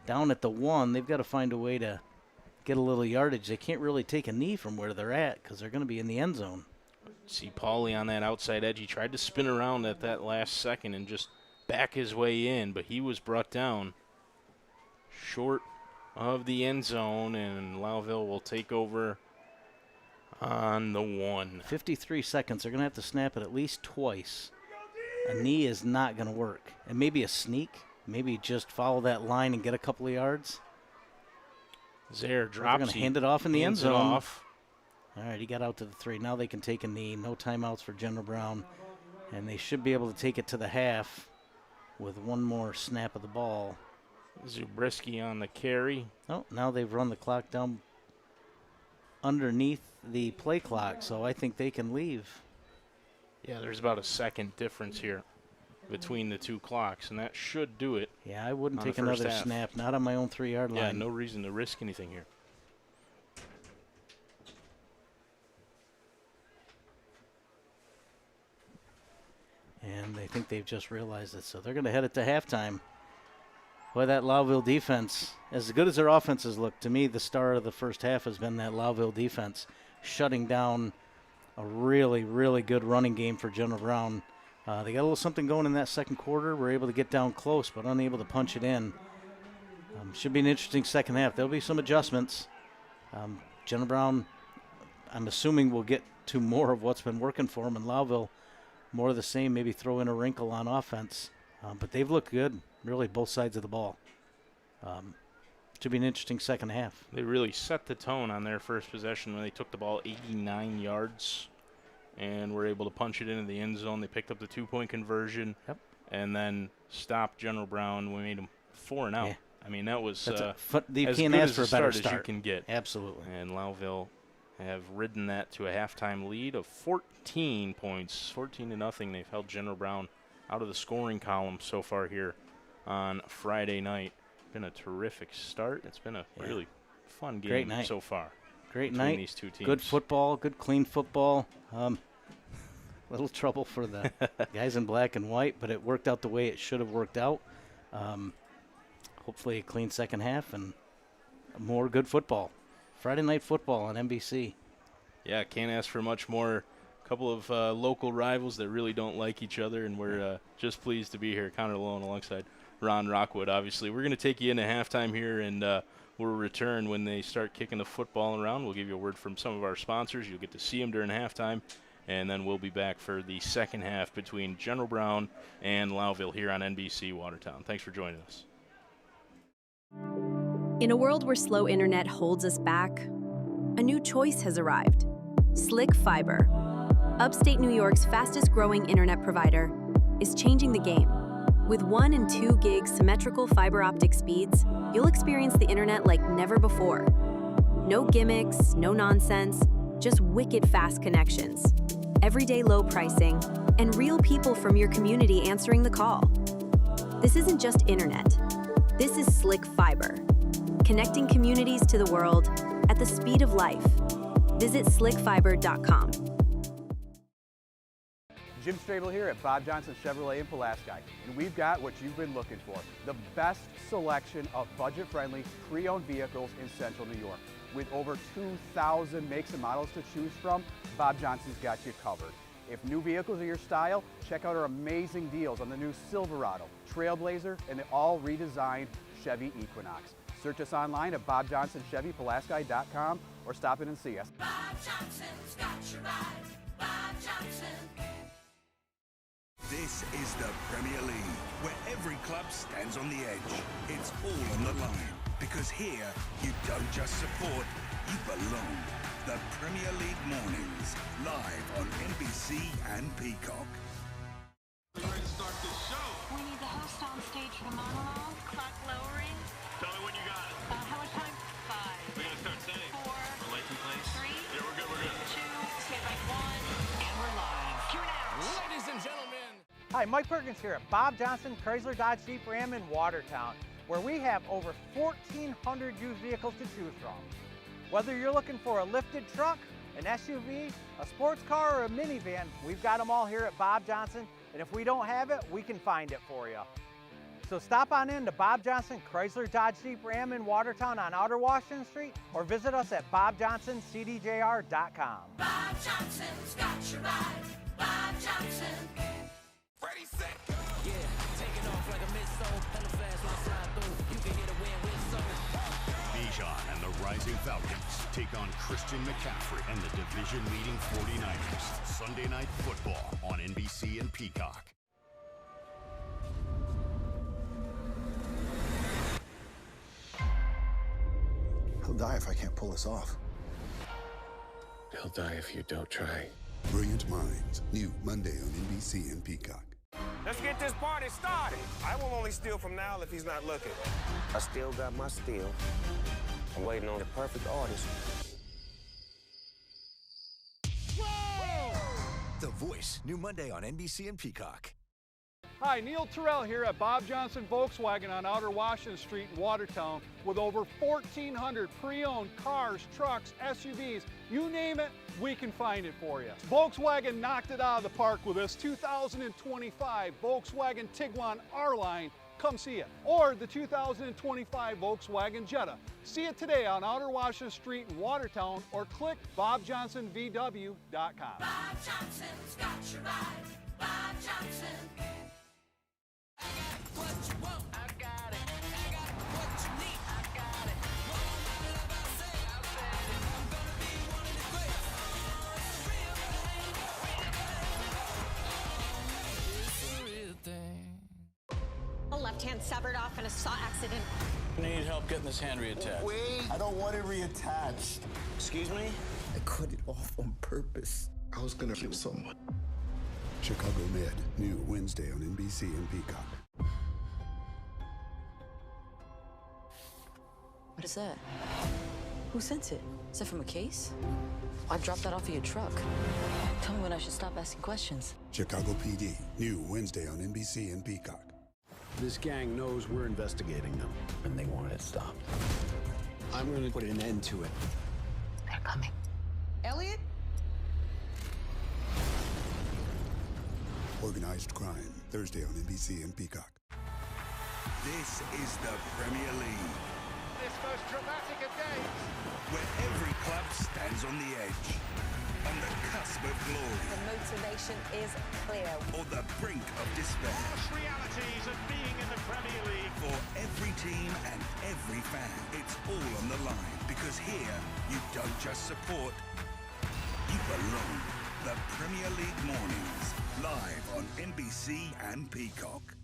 down at the 1, they've got to find a way to get a little yardage. They can't really take a knee from where they're at because they're going to be in the end zone. See Pauly on that outside edge. He tried to spin around at that last second and just back his way in, but he was brought down short of the end zone, and Lowville will take over On the 1. 53 seconds. They're going to have to snap it at least twice. A knee is not going to work. And maybe a sneak. Maybe just follow that line and get a couple of yards. Zaire They're drops. going to hand it off in the end hands it zone. off. All right, he got out to the 3. Now they can take a knee. No timeouts for General Brown. And they should be able to take it to the half with one more snap of the ball. Zabriskie on the carry. Oh, now they've run the clock down underneath the play clock, so I think they can leave. Yeah, there's about a second difference here between the two clocks, and that should do it. Yeah, I wouldn't on take the first another half. snap, not on my own 3-yard line. Yeah, no reason to risk anything here. And they think they've just realized it, so they're going to head it to halftime. Boy, that Lowville defense, as good as their offenses look, to me, the star of the first half has been that Lowville defense, shutting down a really, really good running game for General Brown. They got a little something going in that second quarter. We're able to get down close, but unable to punch it in. Should be an interesting second half. There'll be some adjustments. General Brown, I'm assuming, will get to more of what's been working for him, and Lowville, more of the same, maybe throw in a wrinkle on offense. But they've looked good, really, both sides of the ball. Should be an interesting second half. They really set the tone on their first possession when they took the ball 89 yards and were able to punch it into the end zone. They picked up the 2-point conversion and then stopped General Brown. We made them 4 and out. Yeah. I mean, that was you as can't good ask as for a a better start as you start. can get. Absolutely. And Lowville have ridden that to a halftime lead of 14 points, 14-0. They've held General Brown out of the scoring column so far here on Friday night. Been a terrific start. It's been a really fun game so far. Great between night. These two teams. Good football, good clean football. Little trouble for the guys in black and white, but it worked out the way it should have worked out. Hopefully a clean second half and more good football. Friday night football on NBC. Yeah, can't ask for much more. A couple of local rivals that really don't like each other, and we're just pleased to be here. Connor Lowen alongside Ron Rockwood, obviously. We're going to take you into halftime here, and we'll return when they start kicking the football around. We'll give you a word from some of our sponsors. You'll get to see them during halftime, and then we'll be back for the second half between General Brown and Lowville here on NBC Watertown. Thanks for joining us. In a world where slow internet holds us back, a new choice has arrived. Slick Fiber, upstate New York's fastest growing internet provider, is changing the game. With 1 and 2 gig symmetrical fiber optic speeds, you'll experience the internet like never before. No gimmicks, no nonsense, just wicked fast connections, everyday low pricing, and real people from your community answering the call. This isn't just internet. This is Slick Fiber, connecting communities to the world at the speed of life. Visit slickfiber.com. Jim Strabel here at Bob Johnson Chevrolet in Pulaski, and we've got what you've been looking for, the best selection of budget-friendly, pre-owned vehicles in Central New York. With over 2,000 makes and models to choose from, Bob Johnson's got you covered. If new vehicles are your style, check out our amazing deals on the new Silverado, Trailblazer, and the all-redesigned Chevy Equinox. Search us online at BobJohnsonChevyPulaski.com or stop in and see us. Bob Johnson's got you right. Bob Johnson. This is the Premier League, where every club stands on the edge. It's all on the line, because here you don't just support, you belong. The Premier League mornings, live on NBC and Peacock. Ready to start this show. We need the host on stage for the monologue. Clock lowering. Tell me when you got it. How much time? 5. We're gonna start saying. 4. The lights in place. 3. Yeah, we're good, we're good. 2. Stand by 1. And we're live. Cue now. Ladies and gentlemen. Hi, Mike Perkins here at Bob Johnson Chrysler Dodge Jeep Ram in Watertown, where we have over 1,400 used vehicles to choose from. Whether you're looking for a lifted truck, an SUV, a sports car, or a minivan, we've got them all here at Bob Johnson, and if we don't have it, we can find it for you. So stop on in to Bob Johnson Chrysler Dodge Jeep Ram in Watertown on Outer Washington Street, or visit us at BobJohnsonCDJR.com. Bob Johnson's got you right. Bob Johnson. Ready, set, go. Yeah, taking off like a missile. Hella fast when I slide through. You can hear the wind whistle. Be Bijan and the Rising Falcons take on Christian McCaffrey and the division-leading 49ers. Sunday Night Football on NBC and Peacock. He'll die if I can't pull this off. He'll die if you don't try. Brilliant Minds, new Monday on NBC and Peacock. Let's get this party started. I will only steal from Niall if he's not looking. I still got my steal. I'm waiting on the perfect artist. Whoa! The Voice, new Monday on NBC and Peacock. Hi, Neil Terrell here at Bob Johnson Volkswagen on Outer Washington Street in Watertown with over 1,400 pre-owned cars, trucks, SUVs, you name it, we can find it for you. Volkswagen knocked it out of the park with this 2025 Volkswagen Tiguan R-Line. Come see it. Or the 2025 Volkswagen Jetta. See it today on Outer Washington Street in Watertown or click BobJohnsonVW.com. Bob Johnson's got your ride. Bob Johnson. Left hand severed off in a saw accident. Need help getting this hand reattached. Wait, I don't want it reattached. Excuse me? I cut it off on purpose. I was gonna kill someone. Chicago Med, new Wednesday on NBC and Peacock. What is that? Who sent it? Is that from a case? I dropped that off of your truck. Tell me when I should stop asking questions. Chicago PD, new Wednesday on NBC and Peacock. This gang knows we're investigating them, and they want it stopped. I'm going to put an end to it. They're coming. Elliot? Organized Crime, Thursday on NBC and Peacock. This is the Premier League, This most dramatic of games. where every club stands on the edge, on the cusp of glory, The motivation is clear. or the brink of despair. Harsh realities of being in the Premier League. For every team and every fan, it's all on the line. Because here, you don't just support, you belong. The Premier League Mornings, live on NBC and Peacock.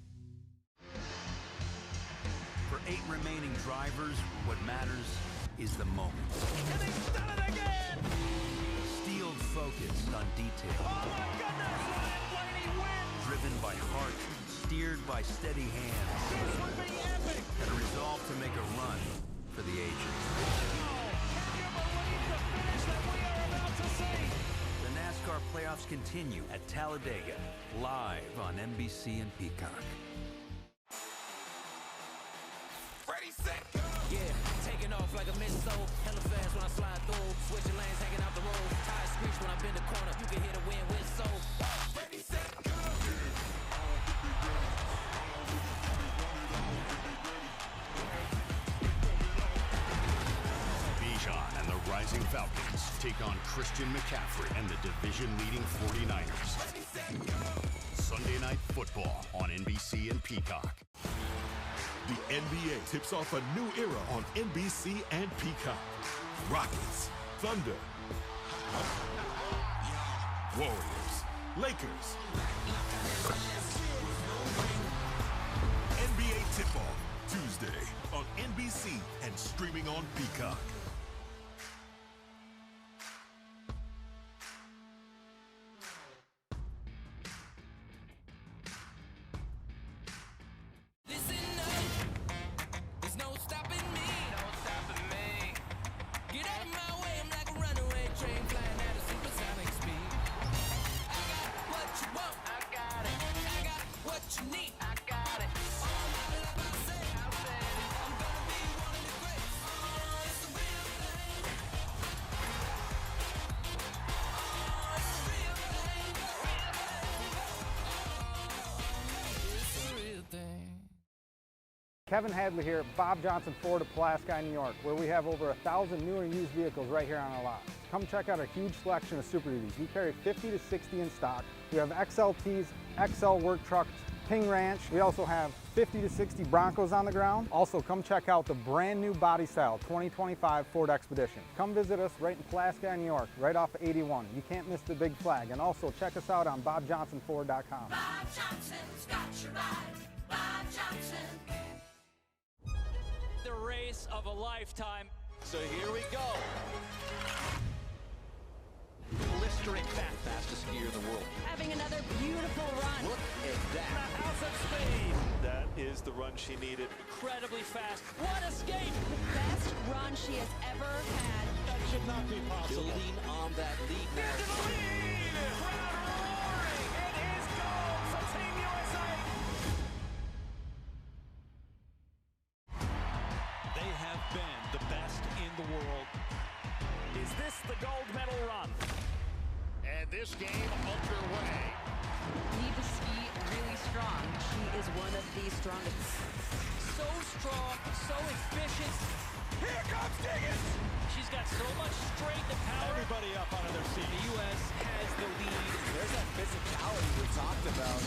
For 8 remaining drivers, what matters is the moment. And he's done it again! Steeled focus on detail. Oh my goodness! Ryan Blaney wins! Driven by heart, steered by steady hands. This would be epic! And a resolve to make a run for the ages. Can you believe the finish that we are about to see? The NASCAR playoffs continue at Talladega, live on NBC and Peacock. Ready, set, go! Yeah, taking off like a missile. Hella fast when I slide through. Switching lanes, hanging out the road. Tires screech when I bend the corner. You can hear the wind whistle. Ready, set, go! Bijan and the Rising Falcons take on Christian McCaffrey and the division-leading 49ers. Ready, set, go! Sunday Night Football on NBC and Peacock. The NBA tips off a new era on NBC and Peacock. Rockets, Thunder, Warriors, Lakers. NBA tip-off, Tuesday on NBC and streaming on Peacock. Kevin Hadley here at Bob Johnson Ford of Pulaski, New York, where we have over 1,000 new and used vehicles right here on our lot. Come check out our huge selection of Super Duties. We carry 50 to 60 in stock. We have XLTs, XL work trucks, King Ranch. We also have 50 to 60 Broncos on the ground. Also, come check out the brand new body style 2025 Ford Expedition. Come visit us right in Pulaski, New York, right off of 81. You can't miss the big flag. And also check us out on BobJohnsonFord.com. Bob Johnson's got you right. Bob Johnson. The race of a lifetime. So here we go. Blistering fastest skier in the world. Having another beautiful run. Look at that. The House of Speed. That is the run she needed. Incredibly fast. What escape! The best run she has ever had. That should not be possible. Building on that lead now. Into the lead! Crowd roaring! It is gold for Team USA! They have been the best in the world. Is this the gold medal run? And this game underway. Need to be really strong. She is one of the strongest. So strong, so efficient. Here comes Diggins. She's got so much strength and power. Everybody up out of their seat. The U.S. has the lead. There's that physicality we talked about.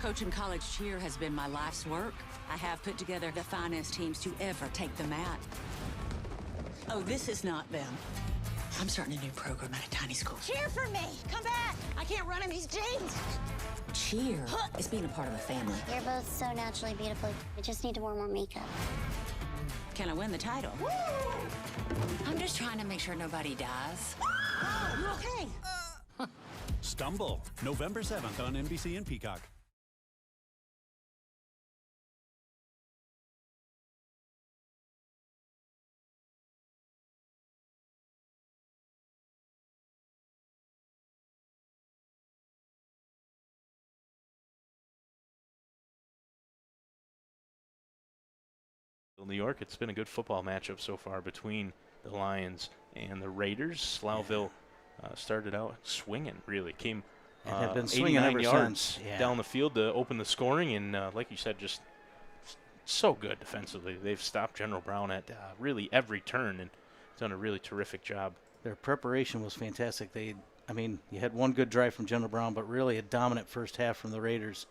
Coaching college cheer has been my life's work. I have put together the finest teams to ever take the mat. Oh, this is not them. I'm starting a new program at a tiny school. Cheer for me. Come back. I can't run in these jeans. Cheer is being a part of a family. You're both so naturally beautiful. You just need to wear more makeup. Can I win the title? Woo! I'm just trying to make sure nobody dies. Oh, you okay? Stumble, November 7th on NBC and Peacock. New York, it's been a good football matchup so far between the Lions and the Raiders. Lowville started out swinging, really. Came have been swinging 89 ever yards since. Yeah. down the field to open the scoring, and like you said, just so good defensively. They've stopped General Brown at really every turn and done a really terrific job. Their preparation was fantastic. You had one good drive from General Brown, but really a dominant first half from the Raiders.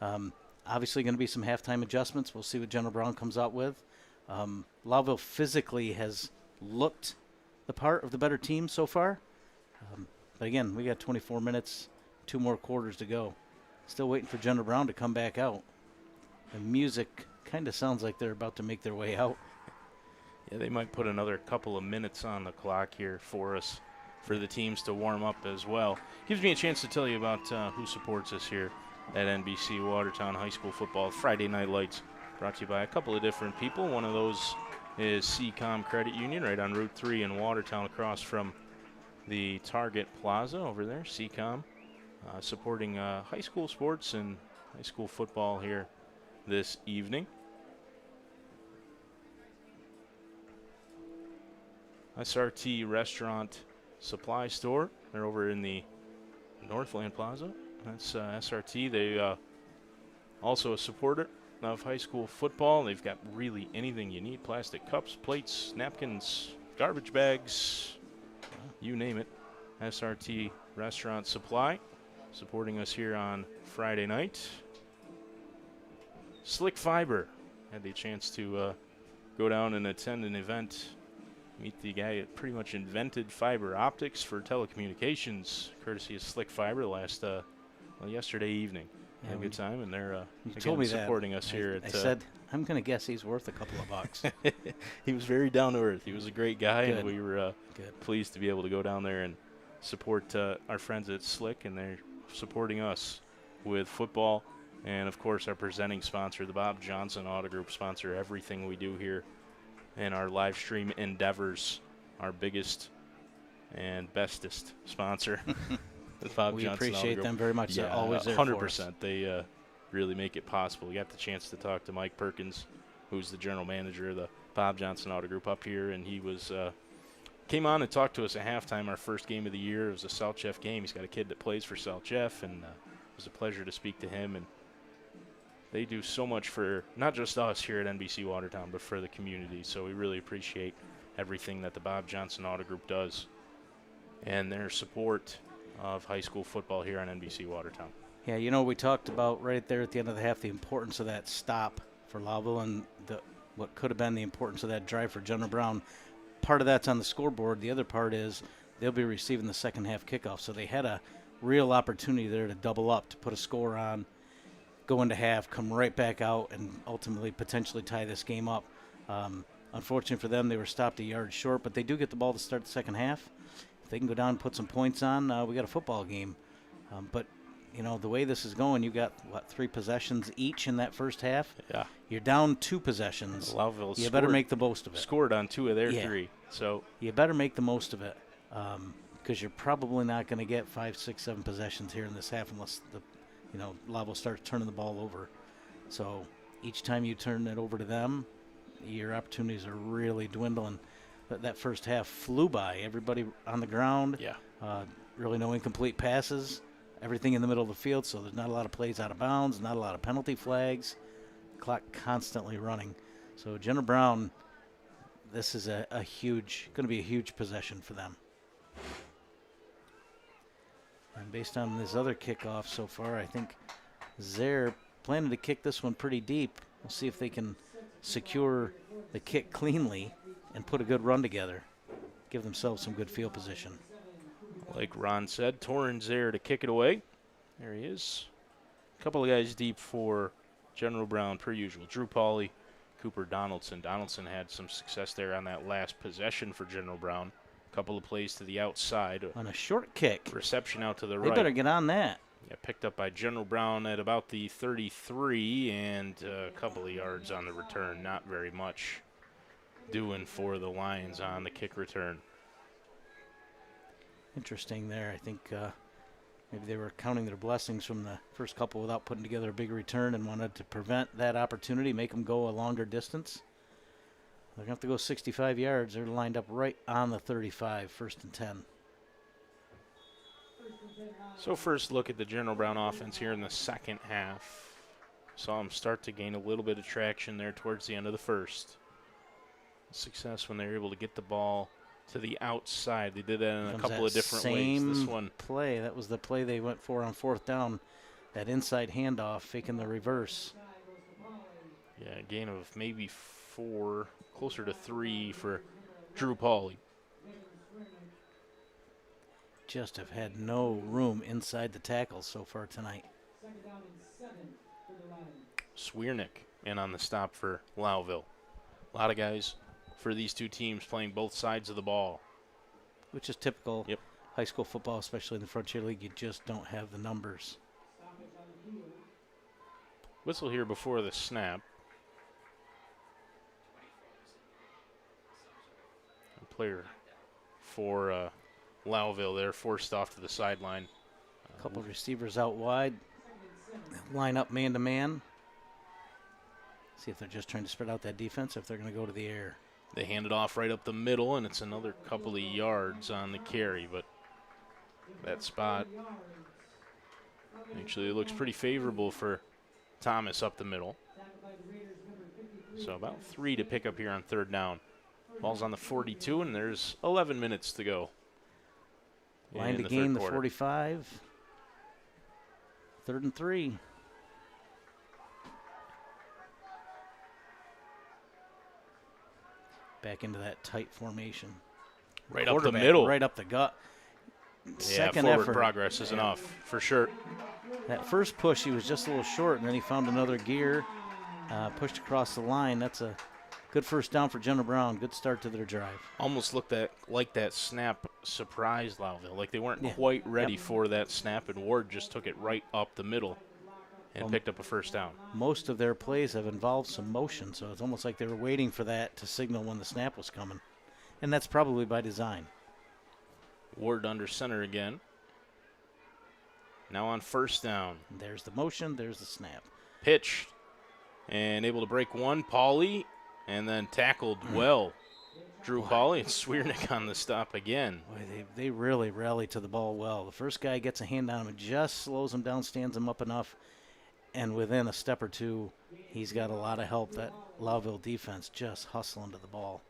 Obviously going to be some halftime adjustments. We'll see what General Brown comes out with. Lowville physically has looked the part of the better team so far. But again, we got 24 minutes, 2 more quarters to go. Still waiting for General Brown to come back out. The music kind of sounds like they're about to make their way out. Yeah, they might put another couple of minutes on the clock here for us, for the teams to warm up as well. Gives me a chance to tell you about who supports us here at NBC Watertown High School Football. Friday Night Lights, brought to you by a couple of different people. One of those is CCOM Credit Union right on Route 3 in Watertown, across from the Target Plaza over there. CCOM supporting high school sports and high school football here this evening. SRT Restaurant Supply Store. They're over in the Northland Plaza. That's SRT. They also a supporter of high school football. They've got really anything you need: plastic cups, plates, napkins, garbage bags, you name it. SRT Restaurant Supply supporting us here on Friday night. Slick Fiber. Had the chance to go down and attend an event, meet the guy that pretty much invented fiber optics for telecommunications, courtesy of Slick Fiber, yesterday evening. Yeah, Had a good time, and they're you again, told me supporting that. us here. I said, I'm going to guess he's worth a couple of bucks. He was very down to earth. He was a great guy, Good. and we were Good. pleased to be able to go down there and support our friends at Slick, and they're supporting us with football. And, of course, our presenting sponsor, the Bob Johnson Auto Group, sponsor everything we do here in our live stream endeavors. Our biggest and bestest sponsor. The Bob We Johnson appreciate Auto Group. them very much. They're Yeah, always there 100%. for us. They really make it possible. We got the chance to talk to Mike Perkins, who's the general manager of the Bob Johnson Auto Group up here, and he was came on and talked to us at halftime, our first game of the year. It was a South Jeff game. He's got a kid that plays for South Jeff, and it was a pleasure to speak to him. And they do so much for not just us here at NBC Watertown, but for the community. So we really appreciate everything that the Bob Johnson Auto Group does and their support of high school football here on NBC Watertown. Yeah, you know, we talked about right there at the end of the half the importance of that stop for Lowville and what could have been the importance of that drive for General Brown. Part of that's on the scoreboard. The other part is they'll be receiving the second half kickoff. So they had a real opportunity there to double up, to put a score on, go into half, come right back out, and ultimately potentially tie this game up. Unfortunately for them, they were stopped a yard short, but they do get the ball to start the second half. If they can go down and put some points on, we got a football game. But, you know, the way this is going, you got, 3 possessions each in that first half? Yeah. You're down 2 possessions. Lowville You better make the most of it. Scored on 2 of their 3. So you better make the most of it, because you're probably not going to get 5, 6, 7 possessions here in this half unless Lowville starts turning the ball over. So each time you turn it over to them, your opportunities are really dwindling. But that first half flew by. Everybody on the ground. Yeah. Really no incomplete passes. Everything in the middle of the field, so there's not a lot of plays out of bounds, not a lot of penalty flags. Clock constantly running. So General Brown, this is going to be a huge possession for them. And based on this other kickoff so far, I think they're planning to kick this one pretty deep. We'll see if they can secure the kick cleanly and put a good run together. Give themselves some good field position. Like Ron said, Torrens there to kick it away. There he is. A couple of guys deep for General Brown, per usual. Drew Pauly, Cooper Donaldson. Donaldson had some success there on that last possession for General Brown. A couple of plays to the outside. On a short kick. Reception out to the They right. better get on that. Yeah, picked up by General Brown at about the 33, and a couple of yards on the return. Not very much doing for the Lions on the kick return. Interesting there. I think maybe they were counting their blessings from the first couple without putting together a big return and wanted to prevent that opportunity, make them go a longer distance. They're going to have to go 65 yards. They're lined up right on the 35, 1st and 10. So first look at the General Brown offense here in the second half. Saw them start to gain a little bit of traction there towards the end of the first. Success when they were able to get the ball to the outside. They did that in a couple of different ways. This one play, that was the play they went for on 4th down. That inside handoff, faking the reverse. Yeah, a gain of maybe 4, closer to 3 for Drew Pauly. Just have had no room inside the tackles so far tonight. Swiernick in on the stop for Lowville. A lot of guys for these two teams playing both sides of the ball. Which is typical high school football, especially in the Frontier League. You just don't have the numbers. Whistle here before the snap. A player for Lowville there, forced off to the sideline. A couple of receivers out wide. Line up man-to-man. See if they're just trying to spread out that defense, if they're going to go to the air. They hand it off right up the middle, and it's another couple of yards on the carry, but that spot actually looks pretty favorable for Thomas up the middle. So about 3 to pick up here on 3rd down. Ball's on the 42, and there's 11 minutes to go. Line to gain the 45. 3rd and 3. Back into that tight formation. Right up the middle. Right up the gut. Yeah, Second forward effort. progress is enough, for sure. That first push, he was just a little short, and then he found another gear, pushed across the line. That's a good first down for General Brown. Good start to their drive. Almost looked like that snap surprised Lowville. Like they weren't quite ready for that snap, and Ward just took it right up the middle and picked up a first down. Most of their plays have involved some motion, so it's almost like they were waiting for that to signal when the snap was coming. And that's probably by design. Ward under center again. Now on 1st down. There's the motion, there's the snap. Pitched and able to break one. Pauly, and then tackled well. Drew Pauly and Swiernick on the stop again. Boy, they really rally to the ball well. The first guy gets a hand on him and just slows him down, stands him up enough, and within a step or two, he's got a lot of help. That Lowville defense just hustling to the ball.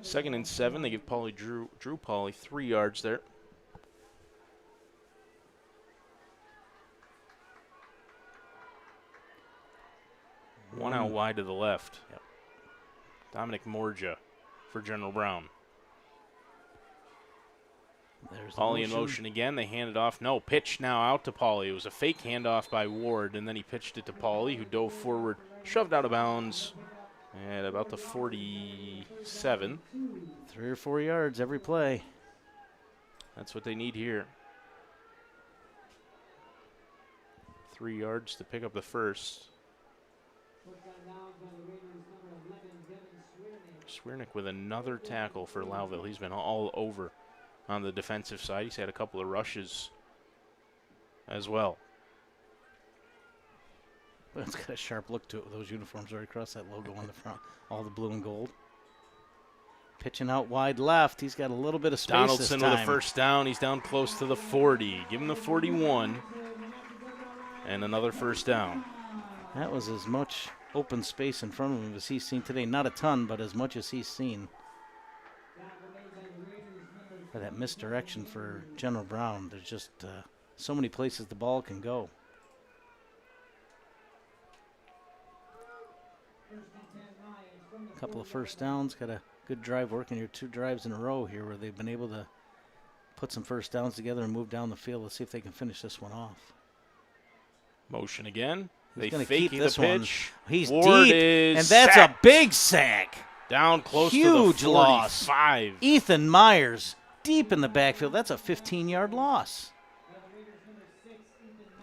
2nd and 7. They give Drew Pauly 3 yards there. One out wide to the left. Yep. Dominic Morgia for General Brown. There's Pauly in motion again. They hand it off. No, pitch now out to Pauly. It was a fake handoff by Ward, and then he pitched it to Pauly, who dove forward, shoved out of bounds at about the 47. 3 or 4 yards every play. That's what they need here. 3 yards to pick up the first. Swiernick with another tackle for Lowville. He's been all over on the defensive side. He's had a couple of rushes as well. But it's got a sharp look to it with those uniforms right across that logo on the front. All the blue and gold. Pitching out wide left. He's got a little bit of space Donaldson this time. with a first down. He's down close to the 40. Give him the 41. And another first down. That was as much open space in front of him as he's seen today. Not a ton, but as much as he's seen. For that misdirection for General Brown, there's just so many places the ball can go. A couple of first downs, got a good drive working here, 2 drives in a row here where they've been able to put some first downs together and move down the field. Let's see if they can finish this one off. Motion again. They gonna fake keep the this one. pitch. He's Ward deep, is and that's sacked. a big sack. Down close Huge to the loss. 45. Ethan Myers deep in the backfield. That's a 15-yard loss.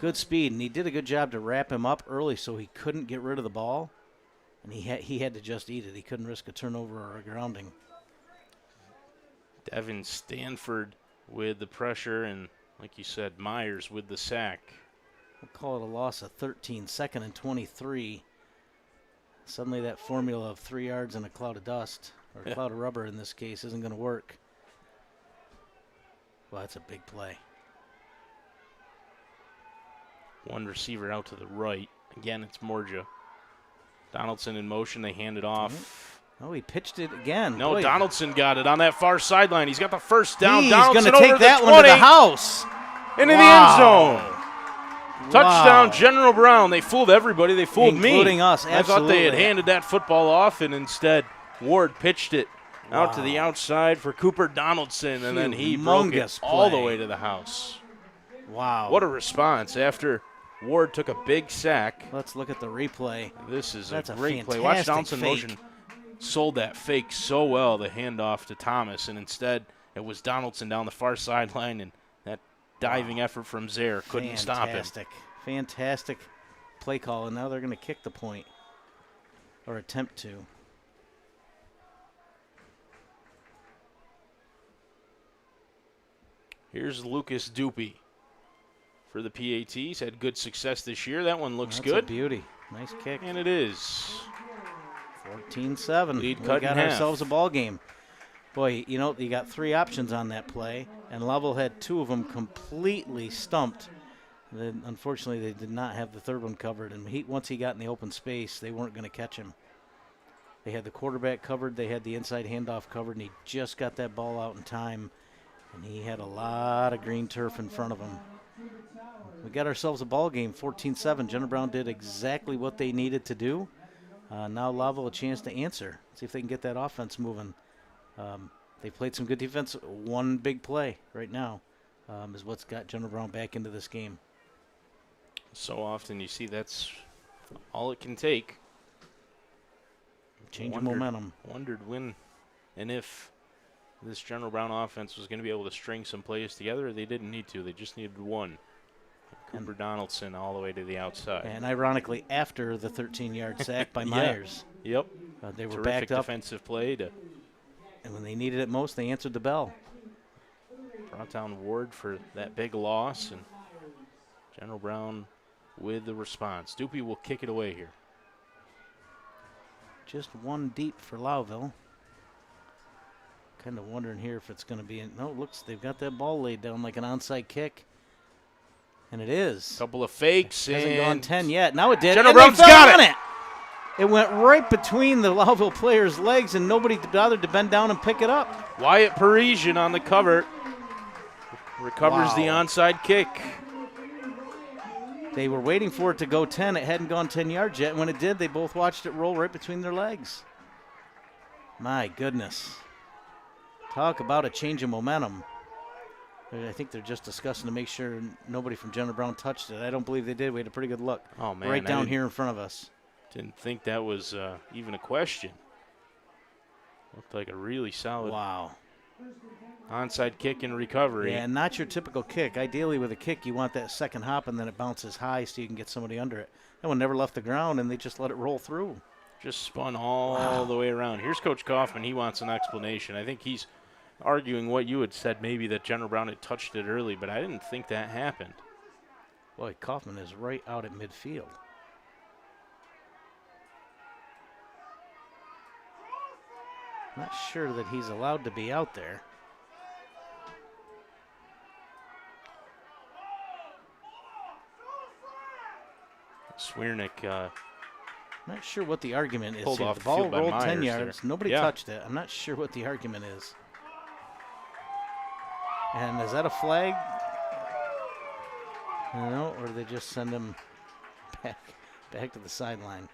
Good speed, and he did a good job to wrap him up early so he couldn't get rid of the ball, and he had to just eat it. He couldn't risk a turnover or a grounding. Devin Stanford with the pressure, and like you said, Myers with the sack. We'll call it a loss of 13, 2nd and 23. Suddenly that formula of 3 yards and a cloud of dust, or a cloud of rubber in this case, isn't going to work. Well, that's a big play. One receiver out to the right. Again, it's Morgia. Donaldson in motion. They hand it off. Oh, he pitched it again. No, Boy. Donaldson got it on that far sideline. He's got the first down. He's Donaldson going to over take that the 20, one to the house. into the end zone. Touchdown, General Brown. They fooled everybody. They fooled me. Including us, I thought they had absolutely. handed that football off, and instead Ward pitched it out to the outside for Cooper Donaldson, and then he broke it Humongous all the play. way to the house. Wow. What a response after Ward took a big sack. Let's look at the replay. This is That's a a great play. Watch fantastic Donaldson fake. motion. Sold that fake so well, the handoff to Thomas, and instead it was Donaldson down the far sideline, and that diving effort from Zaire couldn't stop him. Fantastic play call, and now they're going to kick the point, or attempt to. Here's Lucas Dupe for the PATs. Had good success this year. That one looks That's good. a beauty. Nice kick. And it is. 14-7. Lead We cut in got half. ourselves a ball game. Boy, you know, you got 3 options on that play, and Lowville had 2 of them completely stumped. Then, unfortunately, they did not have the third one covered, and once he got in the open space, they weren't going to catch him. They had the quarterback covered, they had the inside handoff covered, and he just got that ball out in time, and he had a lot of green turf in front of him. We got ourselves a ball game, 14-7. General Brown did exactly what they needed to do. Now Lowville a chance to answer, see if they can get that offense moving. They played some good defense. One big play right now is what's got General Brown back into this game. So often you see that's all it can take. Change of momentum. Wondered when and if this General Brown offense was going to be able to string some plays together. They didn't need to. They just needed one. Cooper Donaldson all the way to the outside. And ironically, after the 13-yard sack by Myers. Yep. They were Terrific backed up. defensive play. And when they needed it most, they answered the bell. Brought down Ward for that big loss. And General Brown with the response. Dupe will kick it away here. Just one deep for Lowville. Kind of wondering here if it's going to be no, it looks they've got that ball laid down like an onside kick. And it is. Couple of fakes. Hasn't and gone 10 yet. Now it did. General and Brown's they fell got on it. It went right between the Lowville players' legs, and nobody bothered to bend down and pick it up. Wyatt Parisian on the cover. Recovers the onside kick. They were waiting for it to go 10. It hadn't gone 10 yards yet. When it did, they both watched it roll right between their legs. My goodness. Talk about a change of momentum. I think they're just discussing to make sure nobody from General Brown touched it. I don't believe they did. We had a pretty good look. Oh, man. Right down here in front of us. Didn't think that was even a question. Looked like a really solid onside kick and recovery. Yeah, not your typical kick. Ideally, with a kick, you want that second hop, and then it bounces high so you can get somebody under it. That one never left the ground, and they just let it roll through. Just spun all the way around. Here's Coach Kaufman. He wants an explanation. I think he's arguing what you had said, maybe that General Brown had touched it early, but I didn't think that happened. Boy, Kaufman is right out at midfield. Not sure that he's allowed to be out there. Swiernick. Not sure what the argument is Pulled here. off The the ball field by rolled Myers 10 yards. there. Nobody touched it. I'm not sure what the argument is. And is that a flag? No, or do they just send him back to the sideline?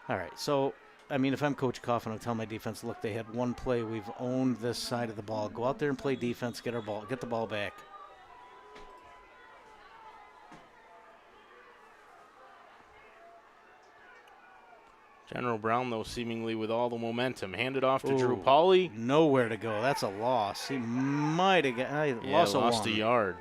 All right, so, I mean, if I'm Coach Kaufman, I'll tell my defense, look, they had one play. We've owned this side of the ball. Go out there and play defense, get the ball back. General Brown, though, seemingly with all the momentum. Handed off to Drew Pauly. Nowhere to go. That's a loss. He might have lost a yard.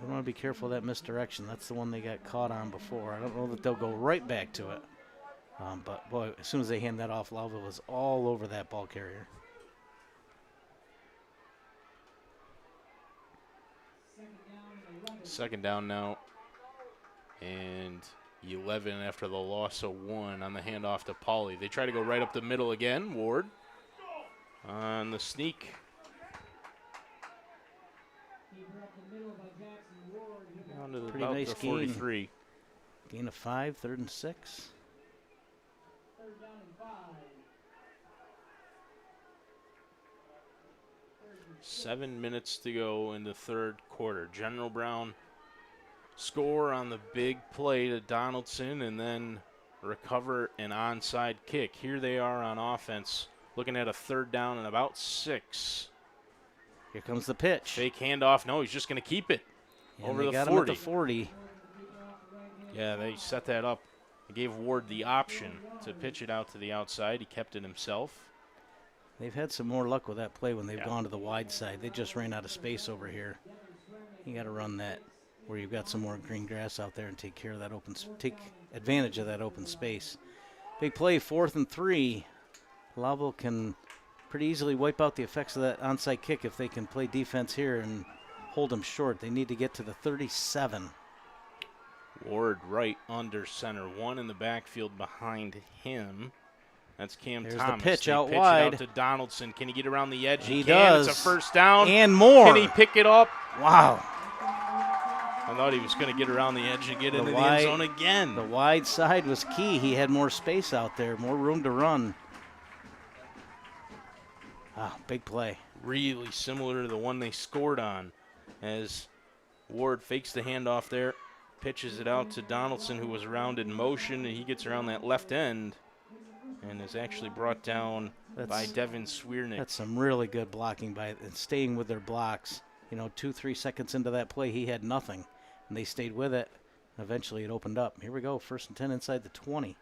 They want to be careful of that misdirection. That's the one they got caught on before. I don't know that they'll go right back to it. But, boy, as soon as they hand that off, Lowville was all over that ball carrier. Second down now. And 11 after the loss of 1 on the handoff to Pauly. They try to go right up the middle again. Ward on the sneak. Down to Pretty nice the 43. Gain of 5, 3rd and 6. Seven minutes to go in the third quarter. General Brown score on the big play to Donaldson and then recover an onside kick. Here they are on offense, looking at a 3rd down and about 6. Here comes the pitch. Fake handoff. No, he's just going to keep it over the 40. Him at the 40. Yeah, they set that up. They gave Ward the option to pitch it out to the outside. He kept it himself. They've had some more luck with that play when they've gone to the wide side. They just ran out of space over here. You got to run that where you've got some more green grass out there and take care of that take advantage of that open space. Big play, 4th and 3. Lowville can pretty easily wipe out the effects of that onside kick if they can play defense here and hold them short. They need to get to the 37. Ward right under center. One in the backfield behind him. That's Cam There's Thomas. The pitch they out pitch wide. It out to Donaldson. Can he get around the edge? He can. does. It's a first down. And more. Can he pick it up? Wow. I thought he was going to get around the edge and get into the end zone again. The wide side was key. He had more space out there, more room to run. Wow, big play. Really similar to the one they scored on as Ward fakes the handoff there, pitches it out to Donaldson, who was around in motion, and he gets around that left end and is actually brought down by Devin Swiernick. That's some really good blocking and staying with their blocks. You know, 2-3 seconds into that play, he had nothing, and they stayed with it. Eventually, it opened up. Here we go, 1st and 10 inside the 20.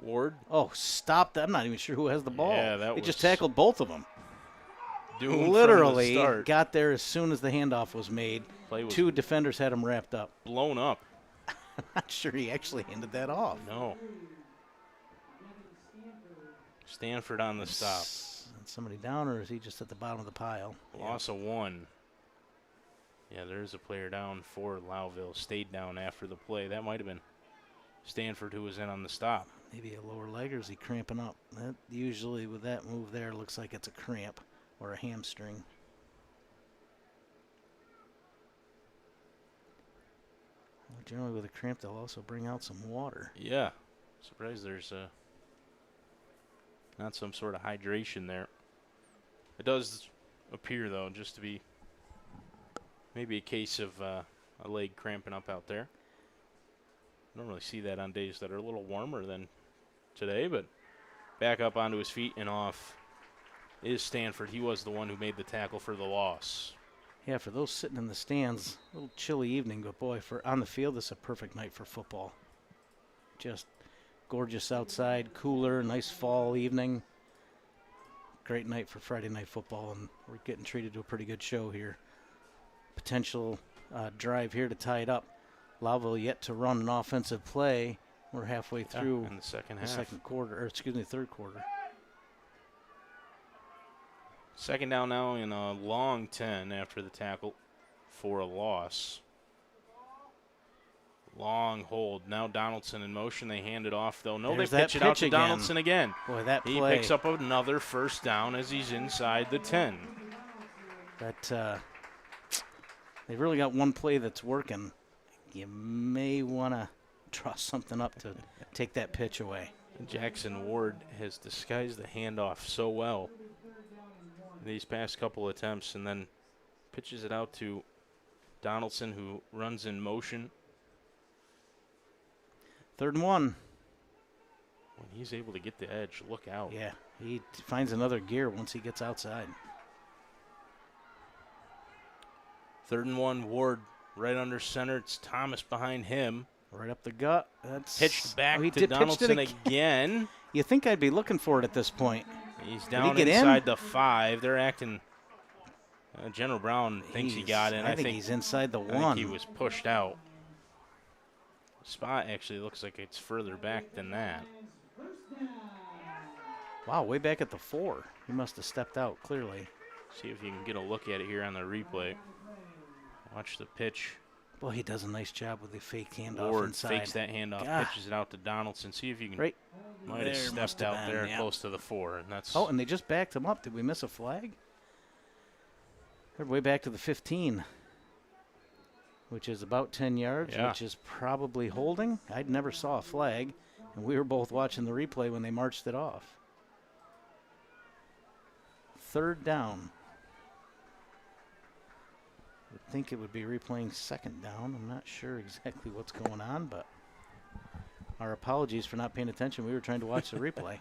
Ward. Oh, stop that. I'm not even sure who has the ball. Yeah, They just tackled both of them. Doomed Literally from the start. Got there as soon as the handoff was made. Two defenders had him wrapped up. Blown up. I'm not sure he actually handed that off. No. Stanford on the stop. Is somebody down, or is he just at the bottom of the pile? Loss of 1. Yeah, there's a player down for Lowville. Stayed down after the play. That might have been Stanford who was in on the stop. Maybe a lower leg, or is he cramping up? That usually with that move there looks like it's a cramp or a hamstring. Generally with a cramp, they'll also bring out some water. Yeah. Surprised there's not some sort of hydration there. It does appear, though, just to be maybe a case of a leg cramping up out there. I don't really see that on days that are a little warmer than today, but back up onto his feet and off is Stanford. He was the one who made the tackle for the loss. Yeah, for those sitting in the stands, a little chilly evening, but boy, for on the field, this is a perfect night for football. Just gorgeous outside, cooler, nice fall evening. Great night for Friday night football, and we're getting treated to a pretty good show here. Potential drive here to tie it up. Lowville yet to run an offensive play. We're halfway through in the second the half. second quarter, or excuse me, third quarter. Second down now in a long 10 after the tackle for a loss. Long hold. Now Donaldson in motion. They hand it off, though. No, There's they pitch it out to Donaldson again. Boy, that he play. picks up another first down as he's inside the 10. That they've really got one play that's working. You may want to draw something up to take that pitch away. Jackson Ward has disguised the handoff so well these past couple attempts, and then pitches it out to Donaldson, who runs in motion. 3rd and 1. When he's able to get the edge, look out. Yeah, he finds another gear once he gets outside. 3rd and 1, Ward right under center. It's Thomas behind him. Right up the gut. That's pitched back to Donaldson again. You think I'd be looking for it at this point. He's down inside the 5. They're acting. General Brown thinks he got in. I think he's inside the 1. I think he was pushed out. Spot actually looks like it's further back than that. Wow, way back at the 4. He must have stepped out clearly. See if you can get a look at it here on the replay. Watch the pitch. Well, he does a nice job with the fake handoff Ward inside. fakes that handoff, pitches it out to Donaldson. See if you can. Might have stepped out there close to the 4, and that's. Oh, and they just backed him up. Did we miss a flag? They're way back to the 15, which is about 10 yards, which is probably holding. I never saw a flag, and we were both watching the replay when they marched it off. 3rd down. I would think it would be replaying 2nd down. I'm not sure exactly what's going on, but our apologies for not paying attention. We were trying to watch the replay.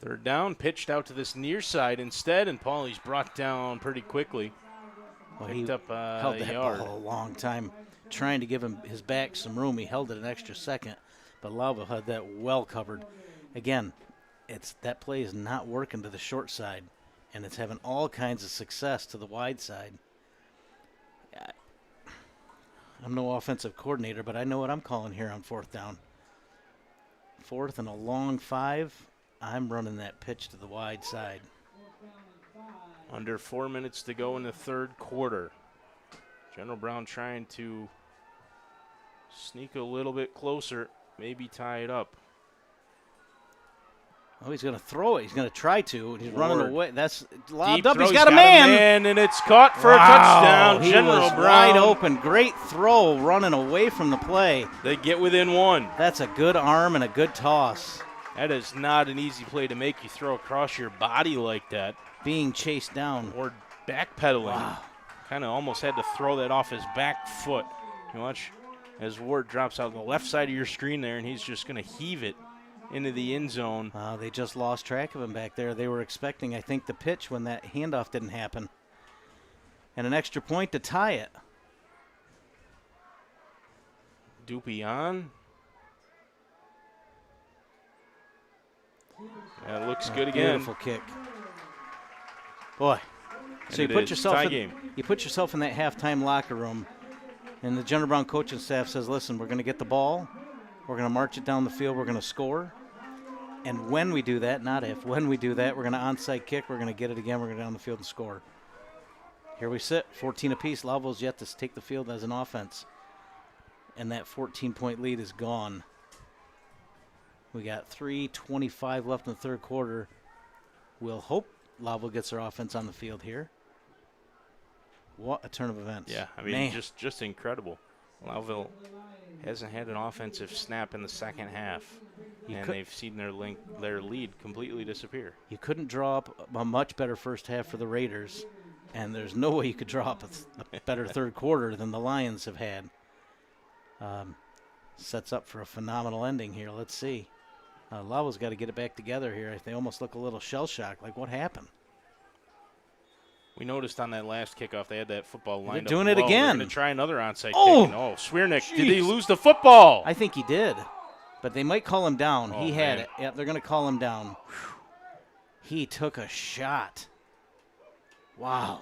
3rd down, pitched out to this near side instead, and Paulie's brought down pretty quickly. Well, Picked he up held a that yard. ball a long time, trying to give him his back some room. He held it an extra second, but Lowville had that well covered. Again, that play is not working to the short side, and it's having all kinds of success to the wide side. I'm no offensive coordinator, but I know what I'm calling here on 4th down. 4th and a long 5. I'm running that pitch to the wide side. Under 4 minutes to go in the 3rd quarter. General Brown trying to sneak a little bit closer, maybe tie it up. Oh, he's going to throw it. He's going to try to. He's running away. That's lobbed Deep up. throw. He's got a man. And it's caught for a touchdown. He General was Brown wide open. Great throw running away from the play. They get within 1. That's a good arm and a good toss. That is not an easy play to make. You throw across your body like that. Being chased down. Or backpedaling. Wow. Kind of almost had to throw that off his back foot. You watch as Ward drops out the left side of your screen there, and he's just going to heave it into the end zone. They just lost track of him back there. They were expecting, I think, the pitch when that handoff didn't happen. And an extra point to tie it. Doopy on. Yeah, it looks good again. Beautiful kick. Boy. So you put yourself in that halftime locker room, and the General Brown coaching staff says, listen, we're going to get the ball. We're going to march it down the field. We're going to score. And when we do that, not if, when we do that, we're going to onside kick. We're going to get it again. We're going to down the field and score. Here we sit, 14 apiece. Lowville's yet to take the field as an offense. And that 14-point lead is gone. We got 3:25 left in the 3rd quarter. We'll hope Lowville gets their offense on the field here. What a turn of events. Yeah, I mean, just incredible. Lowville hasn't had an offensive snap in the second half, they've seen their lead completely disappear. You couldn't draw up a much better first half for the Raiders, and there's no way you could draw up a better third quarter than the Lions have had. Sets up for a phenomenal ending here. Let's see. Lowville's got to get it back together here. They almost look a little shell-shocked, like what happened? We noticed on that last kickoff they had that football lined up. They're doing it again. They're going to try another onside kick. Oh, Swiernick, geez. did he lose the football? I think he did, but they might call him down. Oh, he had man. it. Yeah, they're going to call him down. He took a shot. Wow.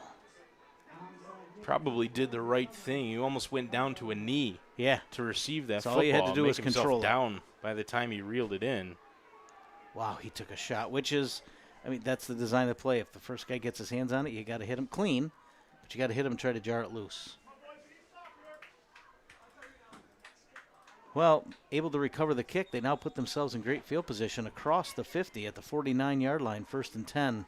Probably did the right thing. He almost went down to a knee. Yeah. To receive that So football. all he had to do make was himself control it. down by the time he reeled it in. Wow, he took a shot, which is, I mean, that's the design of the play. If the first guy gets his hands on it, you got to hit him clean, but you got to hit him and try to jar it loose. Well, able to recover the kick, they now put themselves in great field position across the 50 at the 49-yard line, 1st and 10.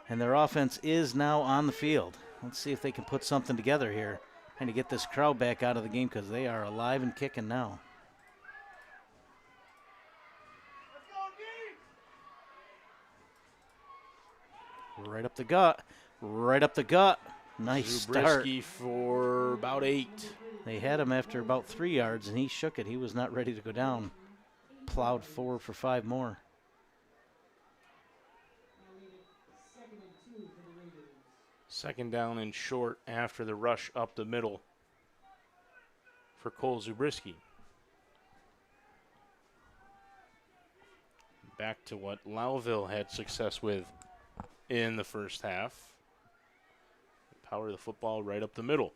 And their offense is now on the field. Let's see if they can put something together here and to get this crowd back out of the game because they are alive and kicking now. Right up the gut. Right up the gut. Nice start. Zabriskie for about 8. They had him after about 3 yards, and he shook it. He was not ready to go down. Plowed forward for 5 more. Second down and short after the rush up the middle for Cole Zabriskie. Back to what Lowville had success with in the first half. Power the football right up the middle.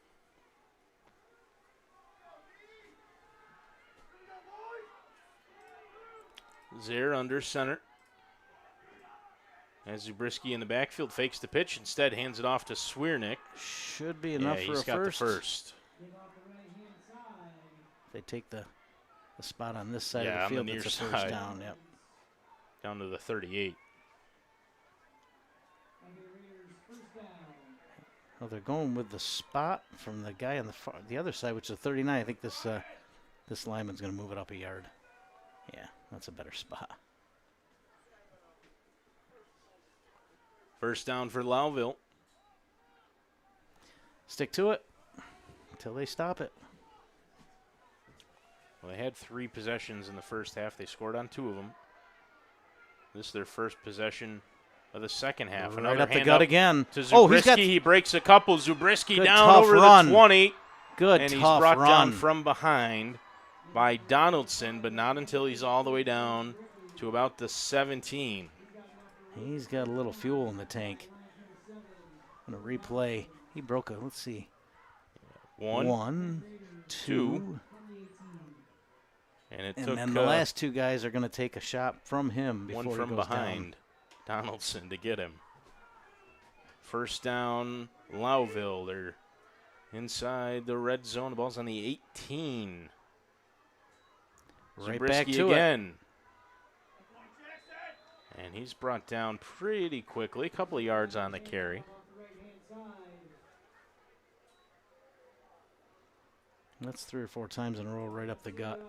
Zaire under center. As Zabriskie in the backfield fakes the pitch, instead hands it off to Swiernick. Should be enough for a he's got first. the first. They take the spot on this side Yeah, of the on field. the near That's a first side. down. Yep. Down to the 38. Well, they're going with the spot from the guy on the other side, which is 39. I think this lineman's going to move it up a yard. Yeah, that's a better spot. First down for Lowville. Stick to it until they stop it. Well, they had 3 possessions in the first half. They scored on 2 of them. This is their first possession of the second half. Right Another up the hand gut again. to Zabriskie. Oh, he's got he breaks a couple. Zabriskie good down tough over run. the 20. Good and tough he's brought run. down from behind by Donaldson, but not until he's all the way down to about the 17. He's got a little fuel in the tank. I'm going to replay. He broke it. Let's see. 1, 2. And then the last 2 guys are going to take a shot from him before one from he goes behind down. Donaldson to get him. First down, Lowville. They're inside the red zone. The ball's on the 18. Right Zabriskie back to again. And he's brought down pretty quickly. A couple of yards on the carry. That's 3 or 4 times in a row right up the gut.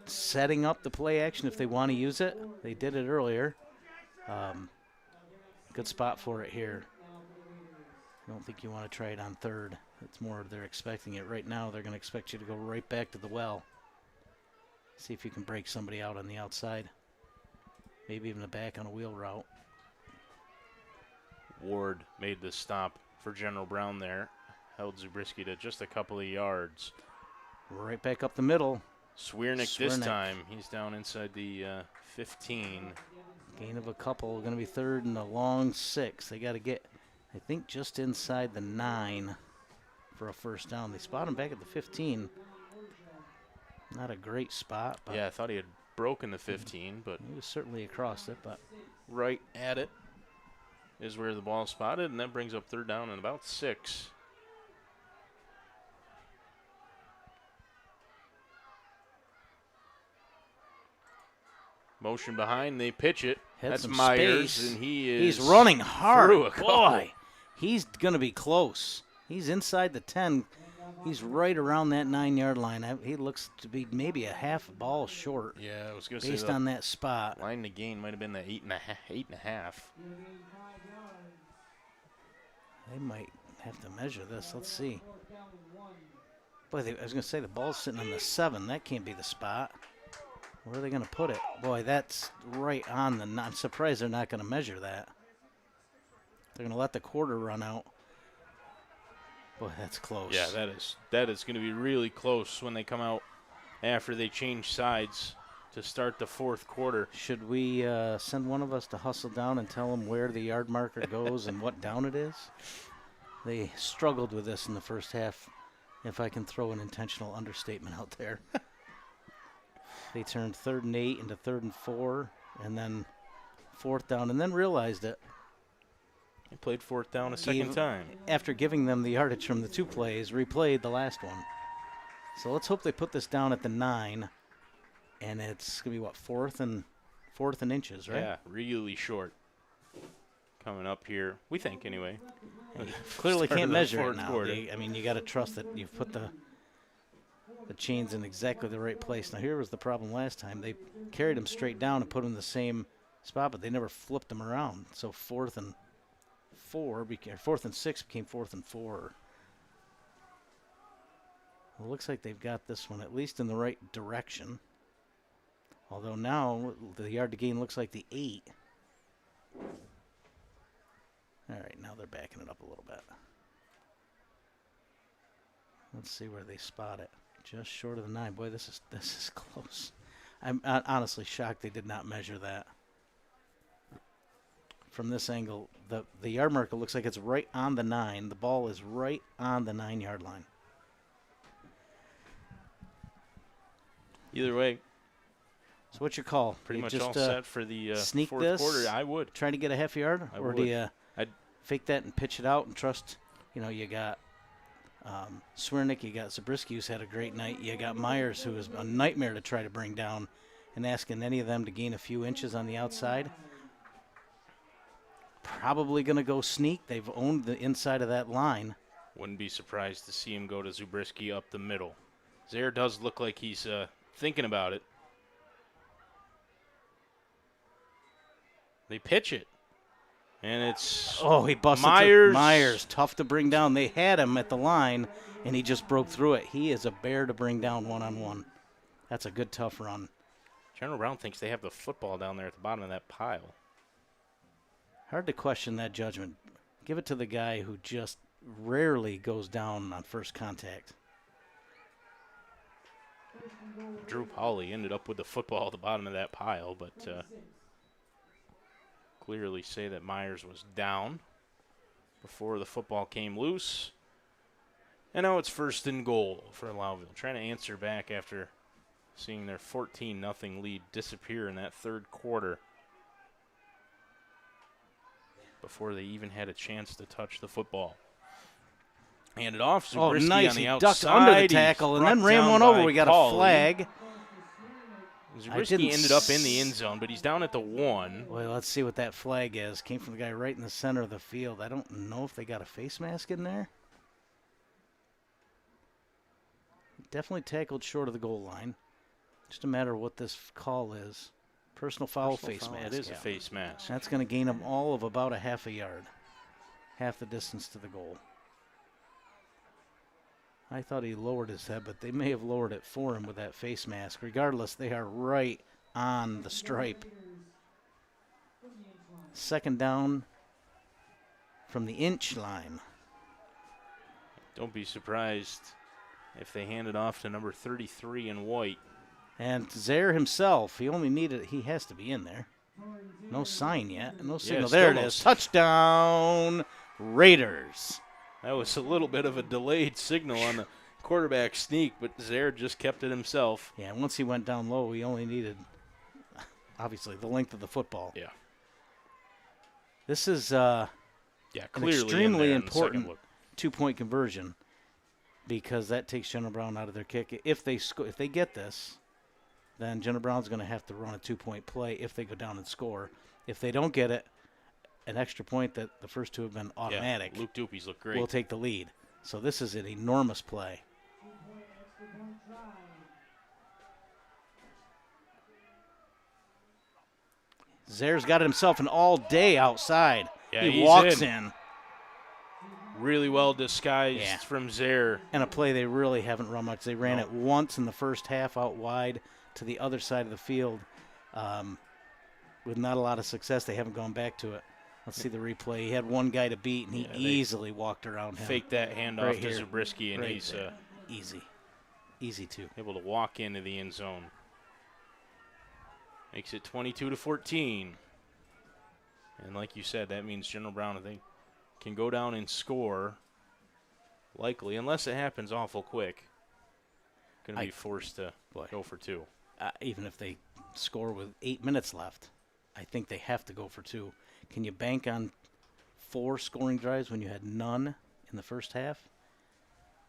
Setting up the play action if they want to use it. They did it earlier. Good spot for it here. I don't think you want to try it on 3rd. It's more they're expecting it. Right now they're going to expect you to go right back to the well. See if you can break somebody out on the outside. Maybe even a back on a wheel route. Ward made the stop for General Brown there. Held Zabriskie to just a couple of yards. Right back up the middle. Swiernick this time. He's down inside the 15. Gain of a couple. Going to be 3rd and a long 6. They got to get, I think, just inside the 9 for a first down. They spot him back at the 15. Not a great spot. But Yeah, I thought he had broken the 15, but he was certainly across it. But right at it is where the ball spotted, and that brings up 3rd down and about 6. Motion behind, they pitch it. Had That's some Myers, space. and he's running hard. through a couple. Boy, He's going to be close. He's inside the 10. He's right around that 9-yard line. He looks to be maybe a half ball short. Yeah, I was going to say based on that spot. Line to gain might have been the 8.5. They might have to measure this. Let's see. Boy, I was going to say the ball's sitting on the 7. That can't be the spot. Where are they going to put it? Boy, that's right on the 9. I'm surprised they're not going to measure that. They're going to let the quarter run out. Boy, that's close. Yeah, that is going to be really close when they come out after they change sides to start the fourth quarter. Should we send one of us to hustle down and tell them where the yard marker goes and what down it is? They struggled with this in the first half, if I can throw an intentional understatement out there. They turned 3rd and 8 into 3rd and 4, and then 4th down, and then realized it. They played 4th down a second time. After giving them the yardage from the 2 plays, replayed the last one. So let's hope they put this down at the 9, and it's going to be, what, 4th and inches, right? Yeah, really short. Coming up here, we think anyway. Clearly can't measure it now. Quarter. I mean, you got to trust that you've put the chains in exactly the right place. Now, here was the problem last time. They carried them straight down and put them in the same spot, but they never flipped them around. So 4th and 6 became 4th and 4. Well, it looks like they've got this one at least in the right direction. Although now the yard to gain looks like the 8. All right, now they're backing it up a little bit. Let's see where they spot it. Just short of the 9. Boy, this is close. I'm honestly shocked they did not measure that. From this angle, the yard marker looks like it's right on the 9. The ball is right on the 9-yard line. Either way. So what's your call? Pretty you much just, all set for the sneak fourth this, quarter. I would. Try to get a half yard? I or would. do you I'd fake that and pitch it out and trust, you got Swirnick, you got Zabriskie, who's had a great night. You got Myers, who is a nightmare to try to bring down, and asking any of them to gain a few inches on the outside. Probably going to go sneak. They've owned the inside of that line. Wouldn't be surprised to see him go to Zabriskie up the middle. Zaire does look like he's thinking about it. They pitch it. And it's he busted Myers. Myers, tough to bring down. They had him at the line, and he just broke through it. He is a bear to bring down one-on-one. That's a good, tough run. General Brown thinks they have the football down there at the bottom of that pile. Hard to question that judgment. Give it to the guy who just rarely goes down on first contact. Drew Pauly ended up with the football at the bottom of that pile, but clearly say that Myers was down before the football came loose. And now it's 1st and goal for Lowville, trying to answer back after seeing their 14-0 lead disappear in that 3rd quarter before they even had a chance to touch the football. Handed off, Zabriskie nice. on the He outside. ducked under the tackle and then ran one over. We got a flag. Zabriskie ended up in the end zone, but he's down at the 1. Well, let's see what that flag is. Came from the guy right in the center of the field. I don't know if they got a face mask in there. Definitely tackled short of the goal line. Just a matter of what this call is. Personal foul, face mask. It is a face mask. That's going to gain them all of about a half a yard. Half the distance to the goal. I thought he lowered his head, but they may have lowered it for him with that face mask. Regardless, they are right on the stripe. 2nd down from the inch line. Don't be surprised if they hand it off to number 33 in white. And Zaire himself, he has to be in there. No sign yet, no signal. There it is. Touchdown, Raiders. That was a little bit of a delayed signal on the quarterback sneak, but Zaire just kept it himself. Yeah, once he went down low, he only needed, obviously, the length of the football. Yeah. This is clearly an extremely important 2-point conversion because that takes General Brown out of their kick. If they get this, then General Brown's going to have to run a 2-point play if they go down and score. If they don't get it, an extra point that the first two have been automatic. Yeah, Luke Dupe's looked great. Will take the lead. So this is an enormous play. Zare's got himself an all day outside. Yeah, he walks in. Really well disguised from Zare. And a play they really haven't run much. They ran it once in the first half out wide to the other side of the field with not a lot of success. They haven't gone back to it. Let's see the replay. He had one guy to beat, and he easily walked around him. Faked that handoff to Zabriskie, and he's easy too. Able to walk into the end zone. Makes it 22-14. And like you said, that means General Brown, I think, can go down and score, likely, unless it happens awful quick. Going to be forced to go for two. Even if they score with 8 minutes left, I think they have to go for two. Can you bank on 4 scoring drives when you had none in the first half?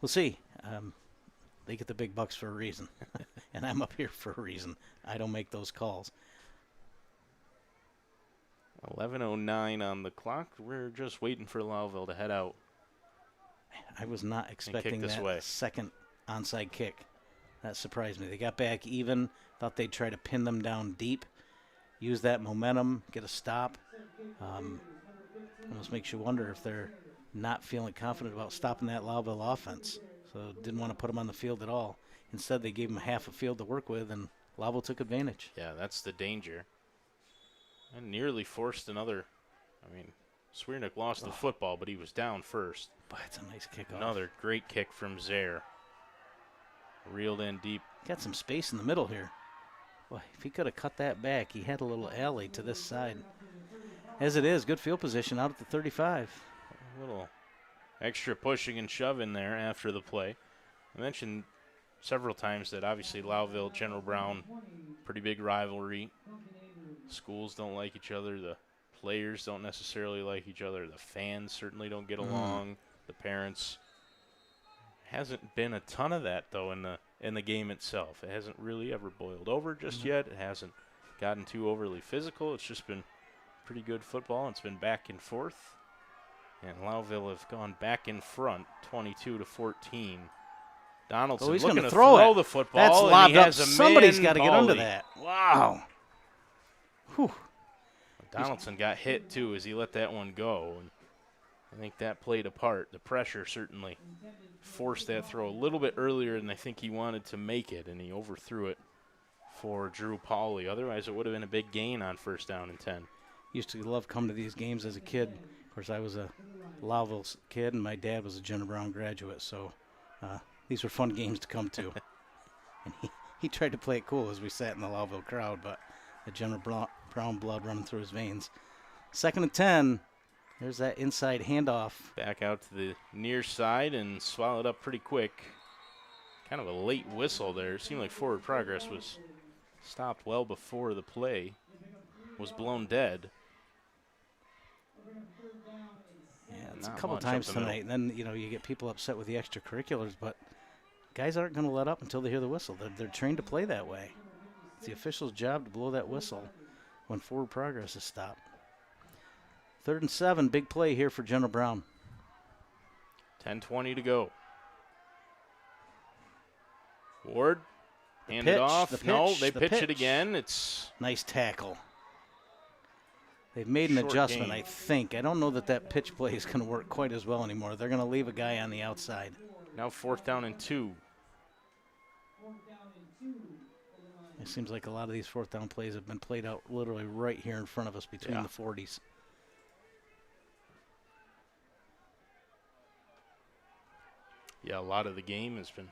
We'll see. They get the big bucks for a reason, and I'm up here for a reason. I don't make those calls. 11:09 on the clock. We're just waiting for Lowville to head out. I was not expecting that second onside kick. That surprised me. They got back even, thought they'd try to pin them down deep, use that momentum, get a stop. Almost makes you wonder if they're not feeling confident about stopping that Lowville offense. So didn't want to put them on the field at all. Instead, they gave them half a field to work with, and Lowville took advantage. Yeah, that's the danger. And nearly forced another. I mean, Swiernick lost the football, but he was down first. But it's a nice kickoff. Another great kick from Zare. Reeled in deep. Got some space in the middle here. Boy, if he could have cut that back, he had a little alley to this side. As it is, good field position out at the 35. A little extra pushing and shoving there after the play. I mentioned several times that obviously Lowville, General Brown, pretty big rivalry. Schools don't like each other. The players don't necessarily like each other. The fans certainly don't get along. The parents. Hasn't been a ton of that, though, in the game itself. It hasn't really ever boiled over just yet. It hasn't gotten too overly physical. It's just been pretty good football. It's been back and forth. And Lowville have gone back in front, 22-14. Donaldson he's looking going to throw the football. That's and lobbed he up. has a Somebody's got to get under volley. that. Wow. Whew. Donaldson got hit, too, as he let that one go. And I think that played a part. The pressure certainly forced that throw a little bit earlier than I think he wanted to make it, and he overthrew it for Drew Pauley. Otherwise, it would have been a big gain on 1st down and 10. Used to love coming to these games as a kid. Of course, I was a Lowville kid, and my dad was a General Brown graduate, so these were fun games to come to. And he tried to play it cool as we sat in the Lowville crowd, but the General Brown blood running through his veins. 2nd and 10. There's that inside handoff. Back out to the near side and swallowed up pretty quick. Kind of a late whistle there. It seemed like forward progress was stopped well before the play was blown dead. Yeah, it's a couple times tonight, and then you get people upset with the extracurriculars, but guys aren't going to let up until they hear the whistle. They're trained to play that way. It's the official's job to blow that whistle when forward progress is stopped. 3rd and 7, big play here for General Brown. 10:20 to go. Ward, hand it off. No, they pitch it again. It's nice tackle. They've made an adjustment, I think. I don't know that pitch play is going to work quite as well anymore. They're going to leave a guy on the outside. Now 4th down and 2. It seems like a lot of these 4th down plays have been played out literally right here in front of us between the 40s. Yeah, a lot of the game has been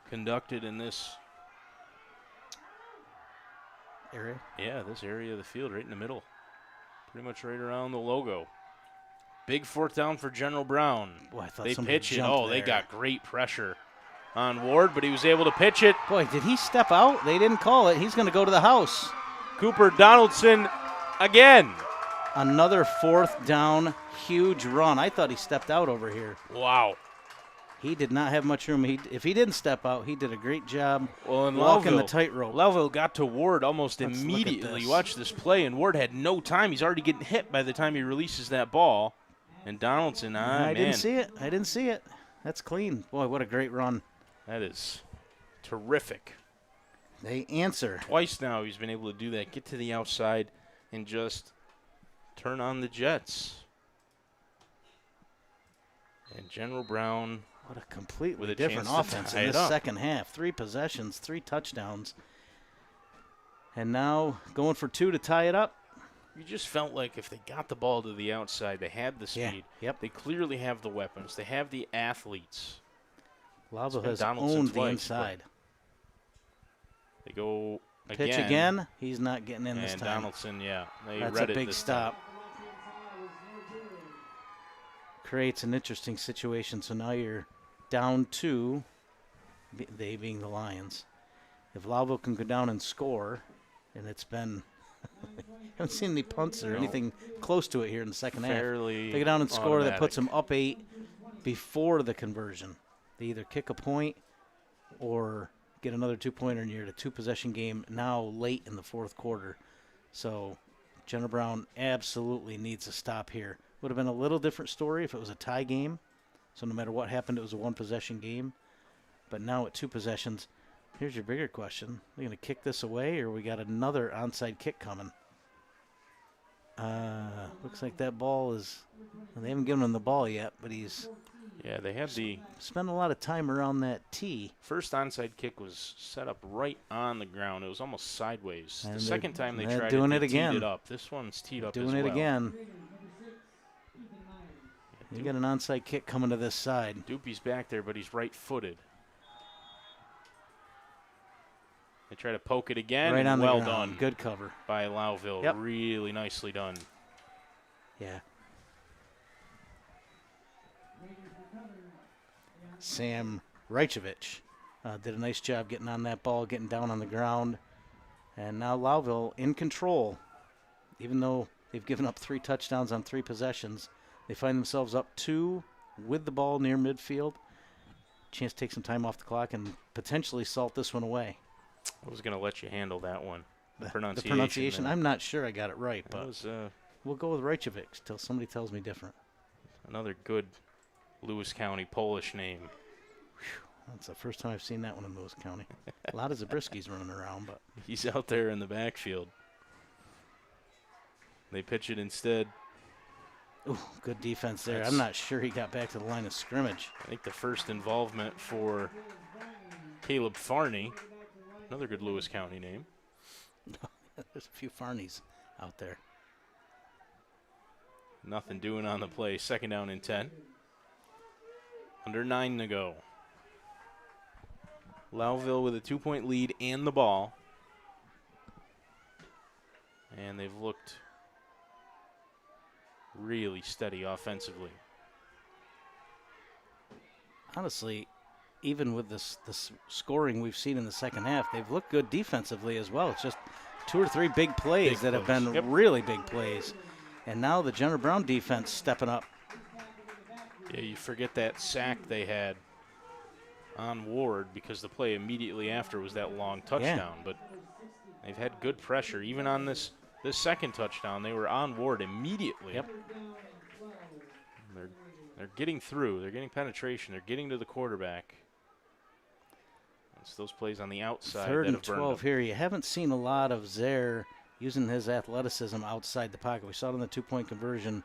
conducted in this area. Yeah, this area of the field right in the middle. Pretty much right around the logo. Big 4th down for General Brown. Boy, I thought they somebody pitch it. jumped Oh, there. they got great pressure on Ward, but he was able to pitch it. Boy, did he step out? They didn't call it. He's going to go to the house. Cooper Donaldson again. Another 4th down, huge run. I thought he stepped out over here. Wow. He did not have much room. If he didn't step out, he did a great job and walking the tightrope. Lowville got to Ward almost Let's immediately. You watch this play, and Ward had no time. He's already getting hit by the time he releases that ball. And Donaldson, I didn't see it. That's clean. Boy, what a great run. That is terrific. They answer. Twice now he's been able to do that, get to the outside, and just turn on the Jets. And General Brown, what a completely with a different chance offense to tie in it this up. second half. 3 possessions, 3 touchdowns. And now going for 2 to tie it up. You just felt like if they got the ball to the outside, they had the speed. Yep. They clearly have the weapons. They have the athletes. Lowville been has Donaldson owned the twice, inside. They go Pitch again. He's not getting in this and time. Donaldson, they That's read a it big this stop. time. Creates an interesting situation. So now you're down 2, they being the Lions. If Lowville can go down and score, and it's been I haven't seen any punts or anything close to it here in the second half. Fairly They go down and score, that puts automatic. them up 8 before the conversion. They either kick a point or get another 2-pointer, and you're at a 2-possession game now late in the fourth quarter. So General Brown absolutely needs a stop here. Would have been a little different story if it was a tie game. So no matter what happened, it was a 1-possession game. But now at 2 possessions, here's your bigger question. Are we going to kick this away, or we got another onside kick coming? Looks like that ball is – they haven't given him the ball yet, but he's – Yeah, they had the spent a lot of time around that tee. first onside kick was set up right on the ground. It was almost sideways. And The they're- second time they they're tried doing it, it they again. teed it up. This one's teed up Doing as it well. again. You got an onside kick coming to this side. Doopy's back there, but he's right-footed. They try to poke it again. Right and on the well ground. done. Good cover. By Lowville. Yep. Really nicely done. Yeah. Sam Rajcevic did a nice job getting on that ball, getting down on the ground. And now Lowville in control. Even though they've given up 3 touchdowns on 3 possessions, they find themselves up 2 with the ball near midfield. Chance to take some time off the clock and potentially salt this one away. I was going to let you handle that one. The The pronunciation. I'm not sure I got it right, but was, we'll go with Rajcevic till somebody tells me different. another good Lewis County Polish name. That's the first time I've seen that one in Lewis County. A lot of Zabriskis running around, but He's out there in the backfield. They pitch it instead. ooh, good defense there. That's- I'm not sure he got back to the line of scrimmage. I think the first involvement for Caleb Farney. Another good Lewis County name. There's a few Farneys out there. Nothing doing on the play. Second down and 10. Under 9 to go. Lowville with a 2-point lead and the ball. And they've looked really steady offensively. Honestly, even with this scoring we've seen in the second half, they've looked good defensively as well. It's just 2 or 3 big plays that have been really big plays. And now the General Brown defense stepping up. Yeah, you forget that sack they had on Ward because the play immediately after was that long touchdown. But they've had good pressure. Even on this second touchdown, they were on Ward immediately. Yep. They're getting through. They're getting penetration. They're getting to the quarterback. It's those plays on the outside 3rd that and have burned 12 them. here. You haven't seen a lot of Zaire using his athleticism outside the pocket. We saw it in the 2-point conversion.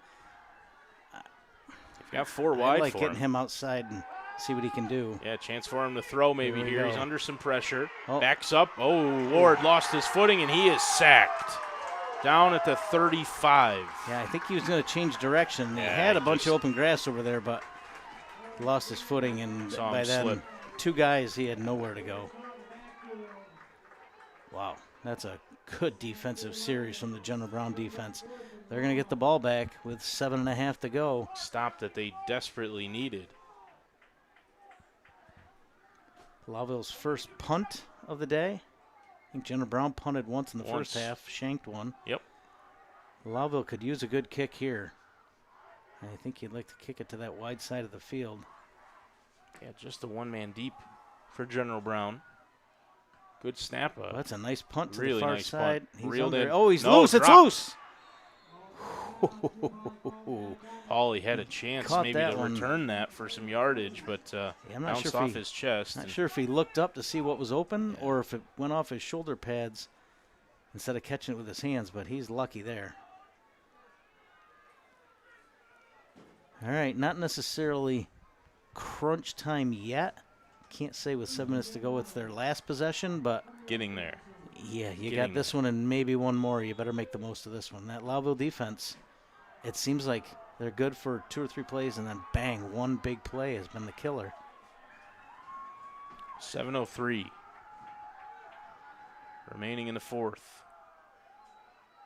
You've got 4 I wide like for getting him. him outside and see what he can do. Yeah, chance for him to throw maybe Here we here. He's go. under some pressure. Oh. Backs up. Oh, Ward lost his footing, and he is sacked. Down at the 35. Yeah, I think he was going to change direction. He had a bunch of open grass over there, but he lost his footing, and Saw him by then, slip. 2 guys, he had nowhere to go. Wow, that's a good defensive series from the General Brown defense. They're going to get the ball back with 7.5 to go. Stop that they desperately needed. Lowville's first punt of the day. I think General Brown punted once in the Once. first half, shanked one. Yep. Lowville could use a good kick here. I think he'd like to kick it to that wide side of the field. Yeah, just a one-man deep for General Brown. Good snap. Well, that's a nice punt to really the far nice side. Punt. He's Reeled under. in. Oh, he's No, loose. dropped. It's loose. Paulie had a chance Caught maybe that to one. return that for some yardage, but I'm not bounced sure off his chest. Not sure if he looked up to see what was open or if it went off his shoulder pads instead of catching it with his hands, but he's lucky there. All right, not necessarily crunch time yet. Can't say with 7 minutes to go it's their last possession, but getting there. Yeah, you got this one and maybe one more. You better make the most of this one. That Lowville defense, it seems like they're good for 2 or 3 plays, and then bang, one big play has been the killer. 7:03 remaining in the fourth.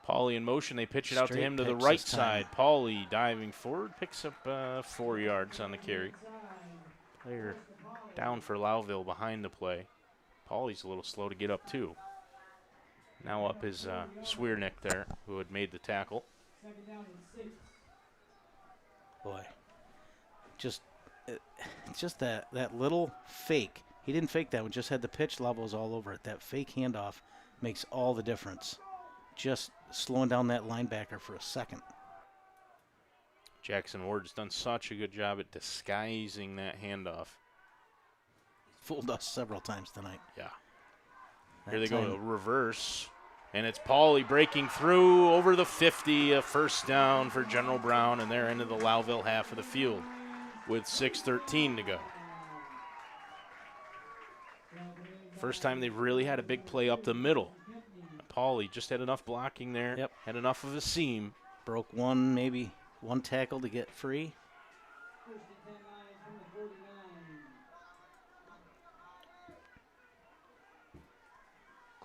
Paulie in motion. They pitch it out to him to the right side. Paulie diving forward, picks up 4 yards on the carry. Player down for Lowville behind the play. Paulie's a little slow to get up too. Now up is Swiernick there, who had made the tackle. Boy, just that little fake. He didn't fake that one, just had the pitch. Lowville's all over it. That fake handoff makes all the difference. Just slowing down that linebacker for a second. Jackson Ward's done such a good job at disguising that handoff. Fooled us several times tonight. Yeah. Here they go to reverse. And it's Paulie breaking through over the 50, a first down for General Brown, and they're into the Lowville half of the field with 6:13 to go. First time they've really had a big play up the middle. Paulie just had enough blocking there, had enough of a seam. Broke maybe one tackle to get free.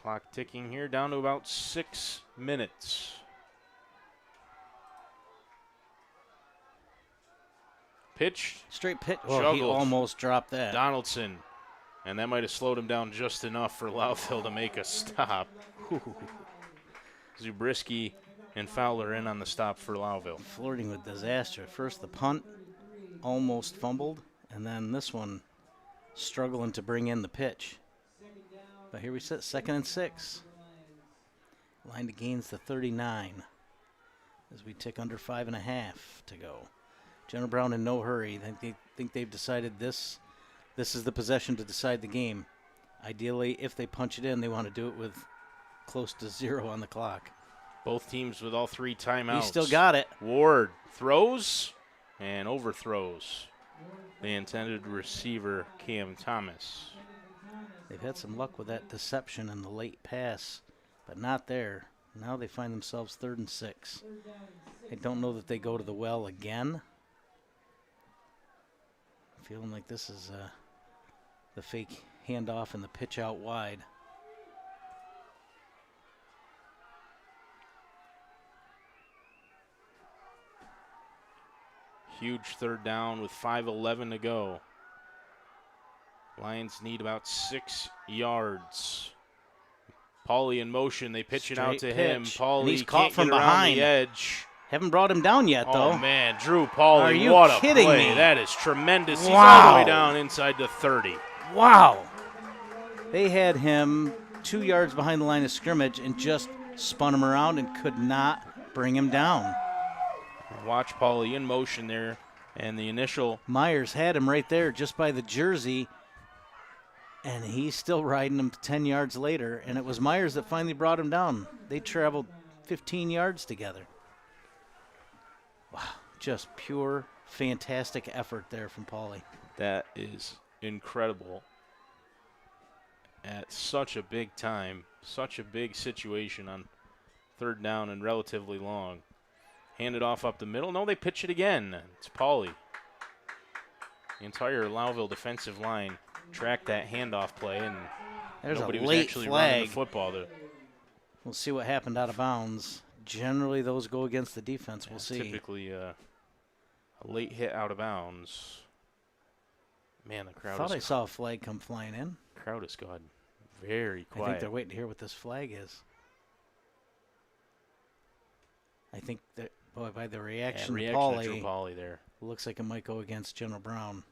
Clock ticking here down to about 6 minutes. Pitch. Straight pitch. Well, he almost dropped that. Donaldson. And that might have slowed him down just enough for Lowville to make a stop. Zabriskie and Fowler in on the stop for Lowville. Flirting with disaster. First the punt, almost fumbled, and then this one struggling to bring in the pitch. But here we sit, 2nd and 6. Line to gains the 39 as we tick under 5.5 to go. General Brown in no hurry. They think they've decided this is the possession to decide the game. Ideally, if they punch it in, they want to do it with close to 0 on the clock. Both teams with all 3 timeouts. He still got it. Ward throws and overthrows the intended receiver, Cam Thomas. They've had some luck with that deception in the late pass, but not there. Now they find themselves 3rd and 6. I don't know that they go to the well again. Feeling like this is the fake handoff and the pitch out wide. Huge 3rd down with 5:11 to go. Lions need about 6 yards. Paulie in motion. They pitch it out to him. Paulie he's caught from behind the edge. Haven't brought him down yet, though. Oh, man. Drew Paulie, Are you what a kidding play. me? That is tremendous. He's Wow. all the way down inside the 30. Wow. They had him 2 yards behind the line of scrimmage and just spun him around and could not bring him down. Watch Paulie in motion there. And the initial. Myers had him right there just by the jersey. And he's still riding him 10 yards later. And it was Myers that finally brought him down. They traveled 15 yards together. Wow. Just pure, fantastic effort there from Paulie. That is incredible. At such a big time, such a big situation on 3rd down and relatively long. Hand it off up the middle. No, they pitch it again. It's Paulie. The entire Lowville defensive line tracked that handoff play, and there's nobody a was late actually flag. running the football. We'll see what happened out of bounds. Generally, those go against the defense. We'll see. Typically, a late hit out of bounds. Man, the crowd. I saw a flag come flying in. Crowd has gone very quiet. I think they're waiting to hear what this flag is. I think that, boy, by the reaction, Drew Paulie Paulie there. looks like it might go against General Brown.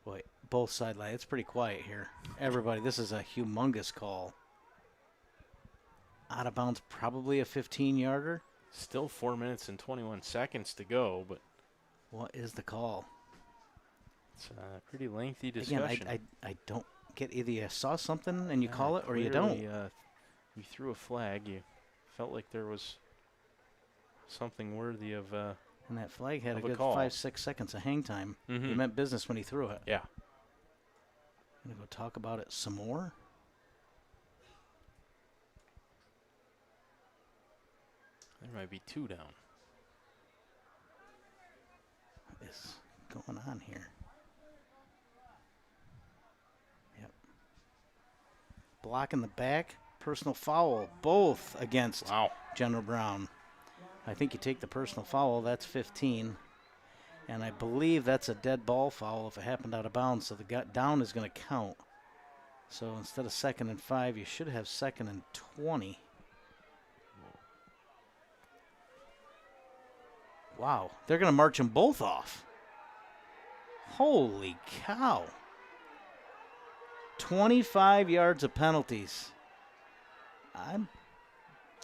Boy, both sidelines. It's pretty quiet here. Everybody, this is a humongous call. Out of bounds, probably a 15-yarder. Still 4 minutes and 21 seconds to go, but what is the call? It's a pretty lengthy discussion. Again, I don't get either you saw something and you call it or you don't. You threw a flag. You felt like there was something worthy of and that flag had a good call. 5-6 seconds of hang time. Mm-hmm. He meant business when he threw it. Yeah. I'm going to go talk about it some more. There might be 2 down. What is going on here? Yep. Block in the back, personal foul, both against General Brown. I think you take the personal foul, that's 15. And I believe that's a dead ball foul if it happened out of bounds, so the down is going to count. So instead of 2nd and 5, you should have 2nd and 20. Wow, they're going to march them both off. Holy cow. 25 yards of penalties.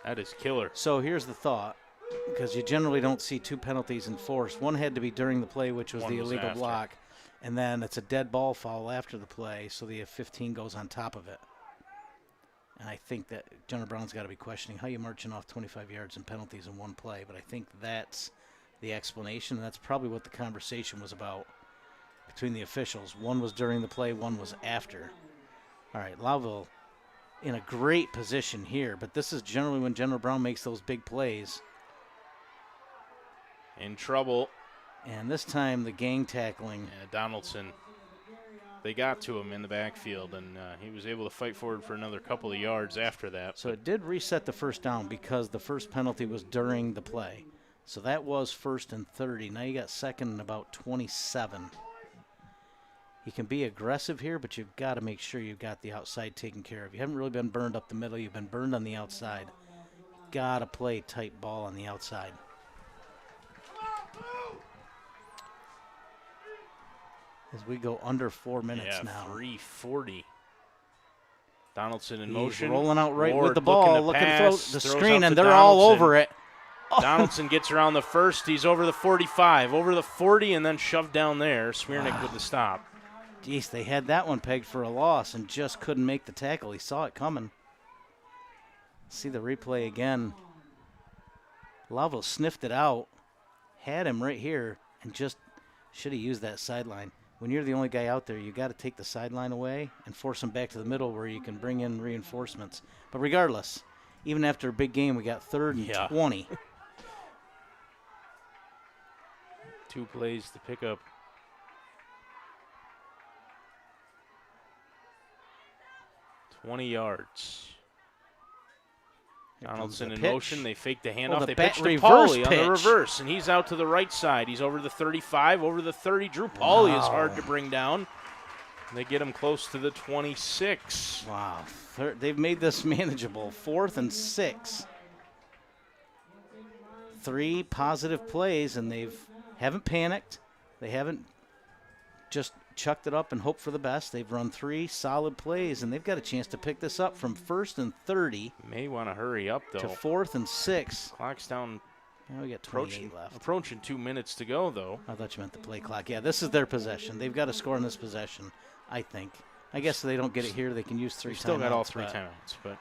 That is killer. So here's the thought, because you generally don't see 2 penalties enforced. One had to be during the play, which was the illegal block, and then it's a dead ball foul after the play, so the 15 goes on top of it. And I think that General Brown's got to be questioning how you marching off 25 yards and penalties in one play, but I think that's the explanation. That's probably what the conversation was about between the officials. One was during the play, one was after. All right, Lowville in a great position here, but this is generally when General Brown makes those big plays. In trouble. And this time the gang tackling. Yeah, Donaldson, they got to him in the backfield, and he was able to fight forward for another couple of yards after that. So it did reset the first down because the first penalty was during the play. So that was 1st and 30. Now you got 2nd and about 27. You can be aggressive here, but you've got to make sure you've got the outside taken care of. You haven't really been burned up the middle. You've been burned on the outside. Got to play tight ball on the outside. As we go under 4 minutes now. 3:40. Donaldson in He's motion. rolling out right Ward with the ball, looking to throw the throws screen, out and to they're all Donaldson. over it. Donaldson gets around the first. He's over the 45, over the 40, and then shoved down there. Smearnick with the stop. Jeez, they had that one pegged for a loss and just couldn't make the tackle. He saw it coming. See the replay again. Lowville sniffed it out, had him right here, and just should have used that sideline. When you're the only guy out there, you got to take the sideline away and force him back to the middle where you can bring in reinforcements. But regardless, even after a big game, we got 3rd and 20. 2 plays to pick up. $20 yards. Donaldson in motion. They fake the handoff. They pitch to Pauly on the reverse, and he's out to the right side. He's over the 35, over the 30. Drew Pauly is hard to bring down. They get him close to the 26. Wow. They've made this manageable. 4th and 6. 3 positive plays, and haven't panicked. They haven't just chucked it up and hoped for the best. They've run 3 solid plays, and they've got a chance to pick this up from 1st and 30. May want to hurry up, though. To 4th and 6. Clock's down. Now we got 28 left. Approaching 2 minutes to go, though. I thought you meant the play clock. Yeah, this is their possession. They've got to score in this possession, I think. I guess if they don't get it here, they can use 3 timeouts. Still got all 3 timeouts, but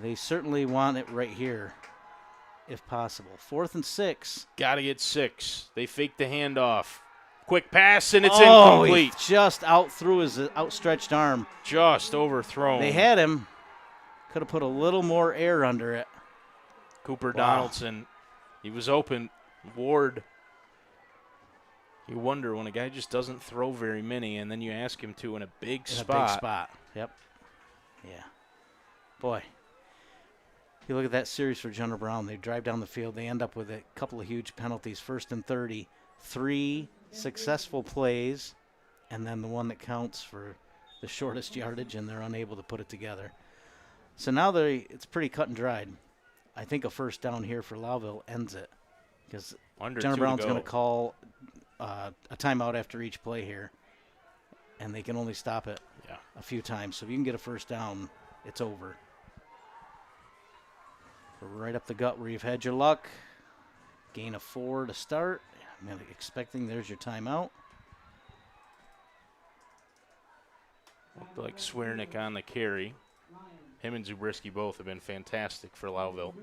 they certainly want it right here, if possible. 4th and 6. Got to get 6. They fake the handoff. Quick pass, and it's incomplete. He just out through his outstretched arm. Just overthrown. They had him. Could have put a little more air under it. Cooper Donaldson, he was open. Ward. You wonder when a guy just doesn't throw very many, and then you ask him to in a big spot. A big spot. Yep. Yeah. Boy. You look at that series for General Brown. They drive down the field. They end up with a couple of huge penalties. 1st and 30. 3 successful plays, and then the one that counts for the shortest yardage, and they're unable to put it together. So now it's pretty cut and dried. I think a 1st down here for Lowville ends it, because General Brown's going to call a timeout after each play here. and they can only stop it a few times. So if you can get a first down, it's over. Right up the gut where you've had your luck. Gain of 4 to start. I'm expecting there's your timeout. Looked like Swearnick on the carry. Him and Zabriskie both have been fantastic for Lowville.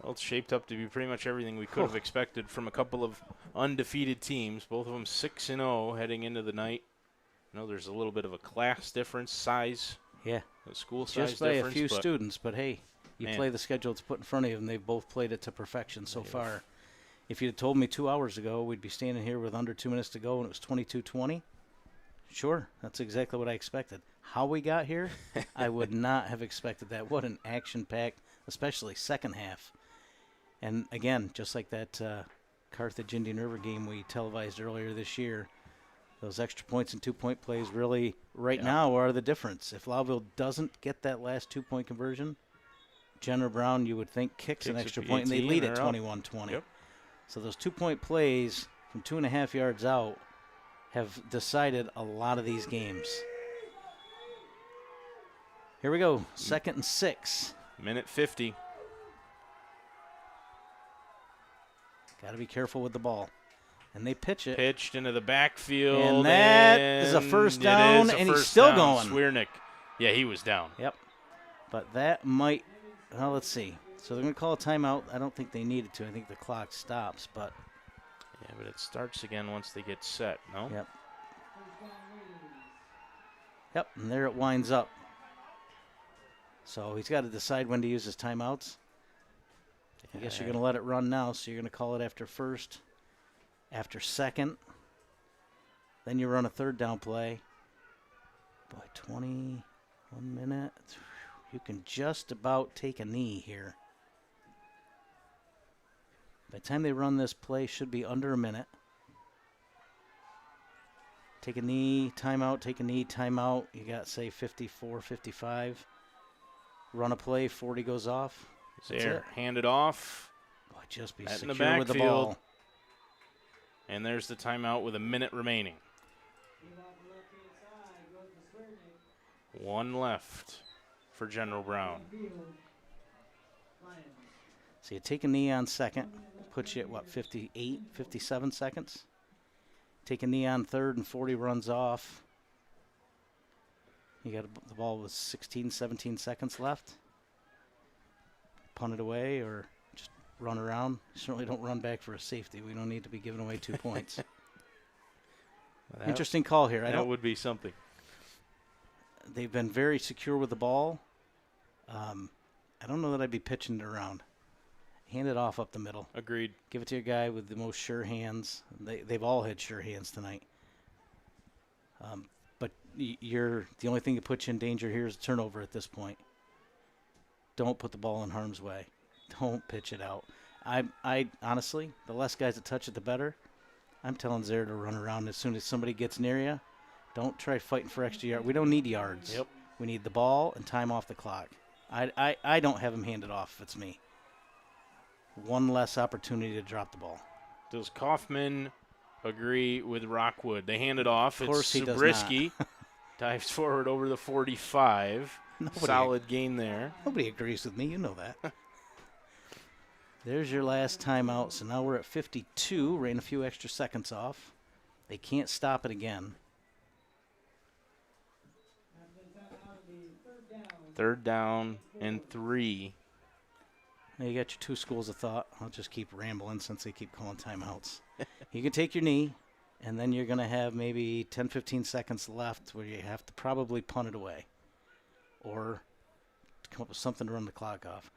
Well, it's shaped up to be pretty much everything we could have expected from a couple of undefeated teams. Both of them 6-0 heading into the night. I know there's a little bit of a class difference, size. Yeah. A school size just by difference. A few students, but hey, you man, play the schedule that's put in front of you, and they've both played it to perfection so far. If you'd told me 2 hours ago we'd be standing here with under 2 minutes to go and it was 22-20, sure, that's exactly what I expected. How we got here, I would not have expected that. What an action-packed, especially second half. And again, just like that Carthage Indian River game we televised earlier this year, those extra points and 2-point plays really right now are the difference. If Lowville doesn't get that last 2-point conversion, General Brown, you would think, kicks an extra point, and they lead at 21-20. Yep. So those 2-point plays from 2.5 yards out have decided a lot of these games. Here we go, 2nd and 6. Minute 50. Got to be careful with the ball. And they pitch it. Pitched into the backfield. And that is a first down, and he's still going. Swearnick. Yeah, he was down. Yep. But that might, well, let's see. So they're going to call a timeout. I don't think they needed to. I think the clock stops, but. Yeah, but it starts again once they get set, no? Yep. Yep, and there it winds up. So he's got to decide when to use his timeouts. I guess you're going to let it run now, so you're going to call it after first, after second. Then you run a third down play. Boy, 21 minutes. You can just about take a knee here. By the time they run this play, should be under a minute. Take a knee, timeout, take a knee, timeout. You got, say, 54, 55. Run a play, 40 goes off. There, hand it off. Boy, just be Net in secure with the ball. And there's the timeout with a minute remaining. 1 left for General Brown. So you take a knee on second, puts you at, what, 58, 57 seconds? Take a knee on third and 40 runs off. You got the ball with 16, 17 seconds left. Punt it away or just run around. Certainly don't run back for a safety. We don't need to be giving away 2 points. Well, interesting call here. That would be something. They've been very secure with the ball. I don't know that I'd be pitching it around. Hand it off up the middle. Agreed. Give it to your guy with the most sure hands. They've all had sure hands tonight. But the only thing that puts you in danger here is a turnover at this point. Don't put the ball in harm's way. Don't pitch it out. I honestly, the less guys that touch it, the better. I'm telling Zaire to run around as soon as somebody gets near you. Don't try fighting for extra yards. We don't need yards. Yep. We need the ball and time off the clock. I don't have him handed off if it's me. One less opportunity to drop the ball. Does Kaufman agree with Rockwood? They hand it off. Of course he does Zabriskie dives forward over the 45. Solid gain there. Nobody agrees with me. You know that. There's your last timeout. So now we're at 52. Ran a few extra seconds off. They can't stop it again. Third down and 3. Now you got your 2 schools of thought. I'll just keep rambling since they keep calling timeouts. You can take your knee, and then you're going to have maybe 10, 15 seconds left where you have to probably punt it away or come up with something to run the clock off.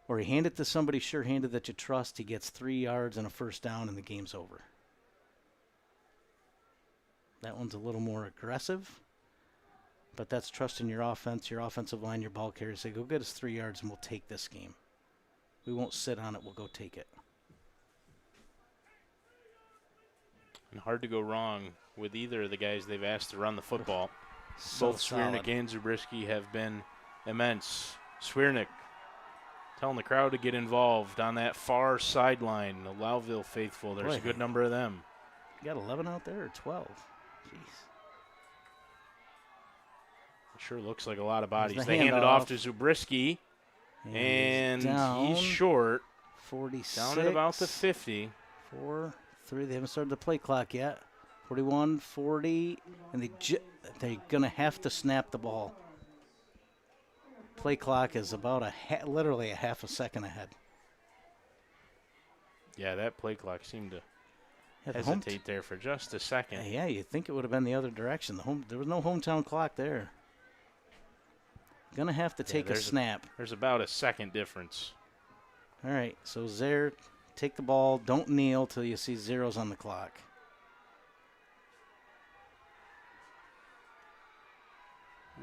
Or you hand it to somebody sure-handed that you trust. He gets 3 yards and a first down, and the game's over. That one's a little more aggressive, but that's trusting your offense, your offensive line, your ball carrier. Say, go get us 3 yards, and we'll take this game. We won't sit on it. We'll go take it. And hard to go wrong with either of the guys they've asked to run the football. So both Swearnick and Zabriskie have been immense. Swearnick telling the crowd to get involved on that far sideline. The Lowville faithful, there's a good number of them. got 11 out there or 12? Jeez. It sure looks like a lot of bodies. The They hand it off to handoff. Zabriskie, and down. he's short. 46. Down at about the 50. 4, 3. They haven't started the play clock yet. 41, 40, and they're going to have to snap the ball. Play clock is about literally a half a second ahead. Yeah, that play clock seemed to the hesitate there for just a second. Yeah, you'd think it would have been the other direction. There was no hometown clock there. Going to have to take a snap. There's about a second difference. All right, so Zaire, take the ball. Don't kneel till you see zeros on the clock.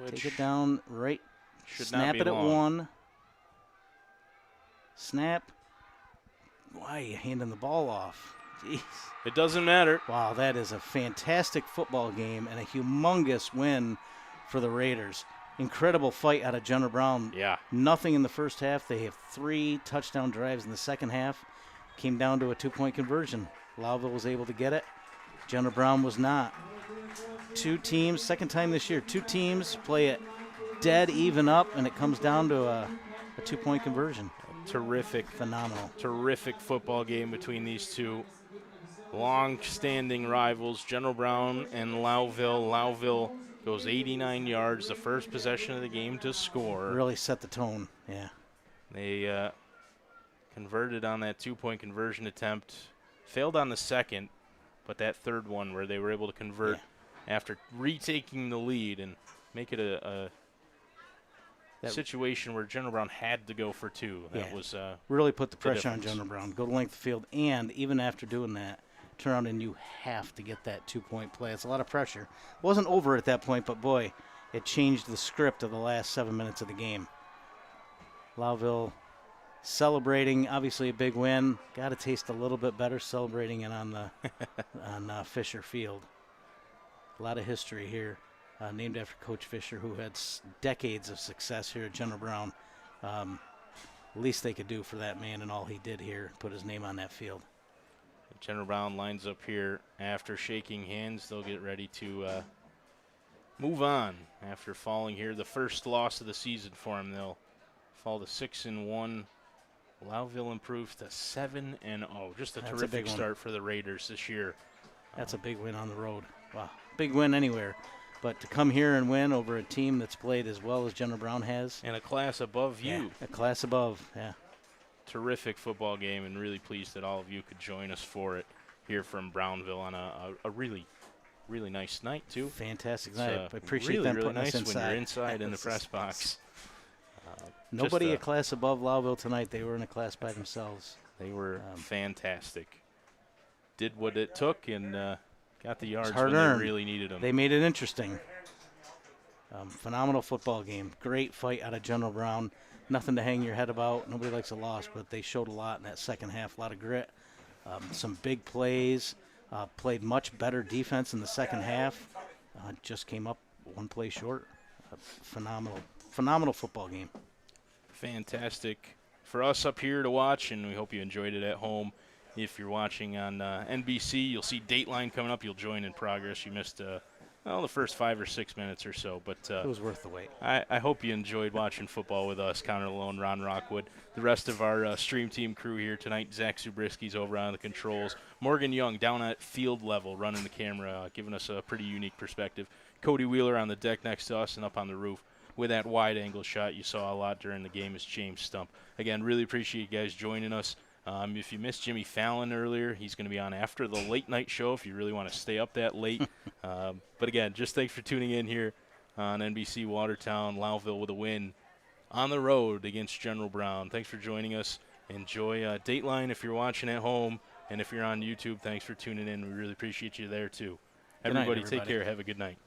Take it down right. Snap it at 1. Snap. Why are you handing the ball off? Jeez. It doesn't matter. Wow, that is a fantastic football game and a humongous win for the Raiders. Incredible fight out of Jenner Brown. Yeah. Nothing in the first half. They have 3 touchdown drives in the second half. Came down to a 2-point conversion. Lowville was able to get it. Jenner Brown was not. 2 teams, second time this year, 2 teams play it dead even up, and it comes down to a 2-point conversion. Terrific. Phenomenal. Terrific football game between these two long-standing rivals, General Brown and Lowville. Lowville goes 89 yards, the first possession of the game to score. Really set the tone, yeah. They converted on that 2-point conversion attempt. Failed on the second, but that third one where they were able to convert after retaking the lead and make it a situation where General Brown had to go for 2. That was really put the pressure difference. on General Brown. Go to length of field, and even after doing that, turn around and you have to get that 2-point play. It's a lot of pressure. It wasn't over at that point, but boy, it changed the script of the last 7 minutes of the game. Lowville celebrating, obviously a big win. Got to taste a little bit better celebrating it on the on Fisher Field. A lot of history here, named after Coach Fisher, who had decades of success here at General Brown. Least they could do for that man and all he did here, put his name on that field. General Brown lines up here after shaking hands. They'll get ready to move on after falling here. The first loss of the season for them. They'll fall to 6-1. Lowville improves to 7-0. Just a terrific start for the Raiders this year. That's a big win on the road. Wow, big win anywhere. But to come here and win over a team that's played as well as General Brown has. And a class above you. A class above, yeah. Terrific football game, and really pleased that all of you could join us for it here from Brownville on a really, really nice night, too. Fantastic night. I appreciate really, them really putting nice us inside. when you're inside in the press box. Nobody a class above Lowville tonight. They were in a class by themselves. They were fantastic. Did what it took and got the yards when hard-earned. they really needed them. They made it interesting. Phenomenal football game. Great fight out of General Brown. Nothing to hang your head about. Nobody likes a loss, but they showed a lot in that second half. A lot of grit. Some big plays. Played much better defense in the second half. Just came up 1 play short. Phenomenal football game. Fantastic for us up here to watch, and we hope you enjoyed it at home. If you're watching on NBC, you'll see Dateline coming up. You'll join in progress. You missed the first 5 or 6 minutes or so, but it was worth the wait. I hope you enjoyed watching football with us. Connor Malone, Ron Rockwood, the rest of our stream team crew here tonight. Zach Zubriski's over on the controls. Morgan Young down at field level running the camera, giving us a pretty unique perspective. Cody Wheeler on the deck next to us and up on the roof with that wide-angle shot you saw a lot during the game is James Stump. Again, really appreciate you guys joining us. If you missed Jimmy Fallon earlier, he's going to be on after the late-night show if you really want to stay up that late. But, again, just thanks for tuning in here on NBC Watertown. Lowville with a win on the road against General Brown. Thanks for joining us. Enjoy Dateline if you're watching at home. And if you're on YouTube, thanks for tuning in. We really appreciate you there, too. Everybody, take care. Have a good night.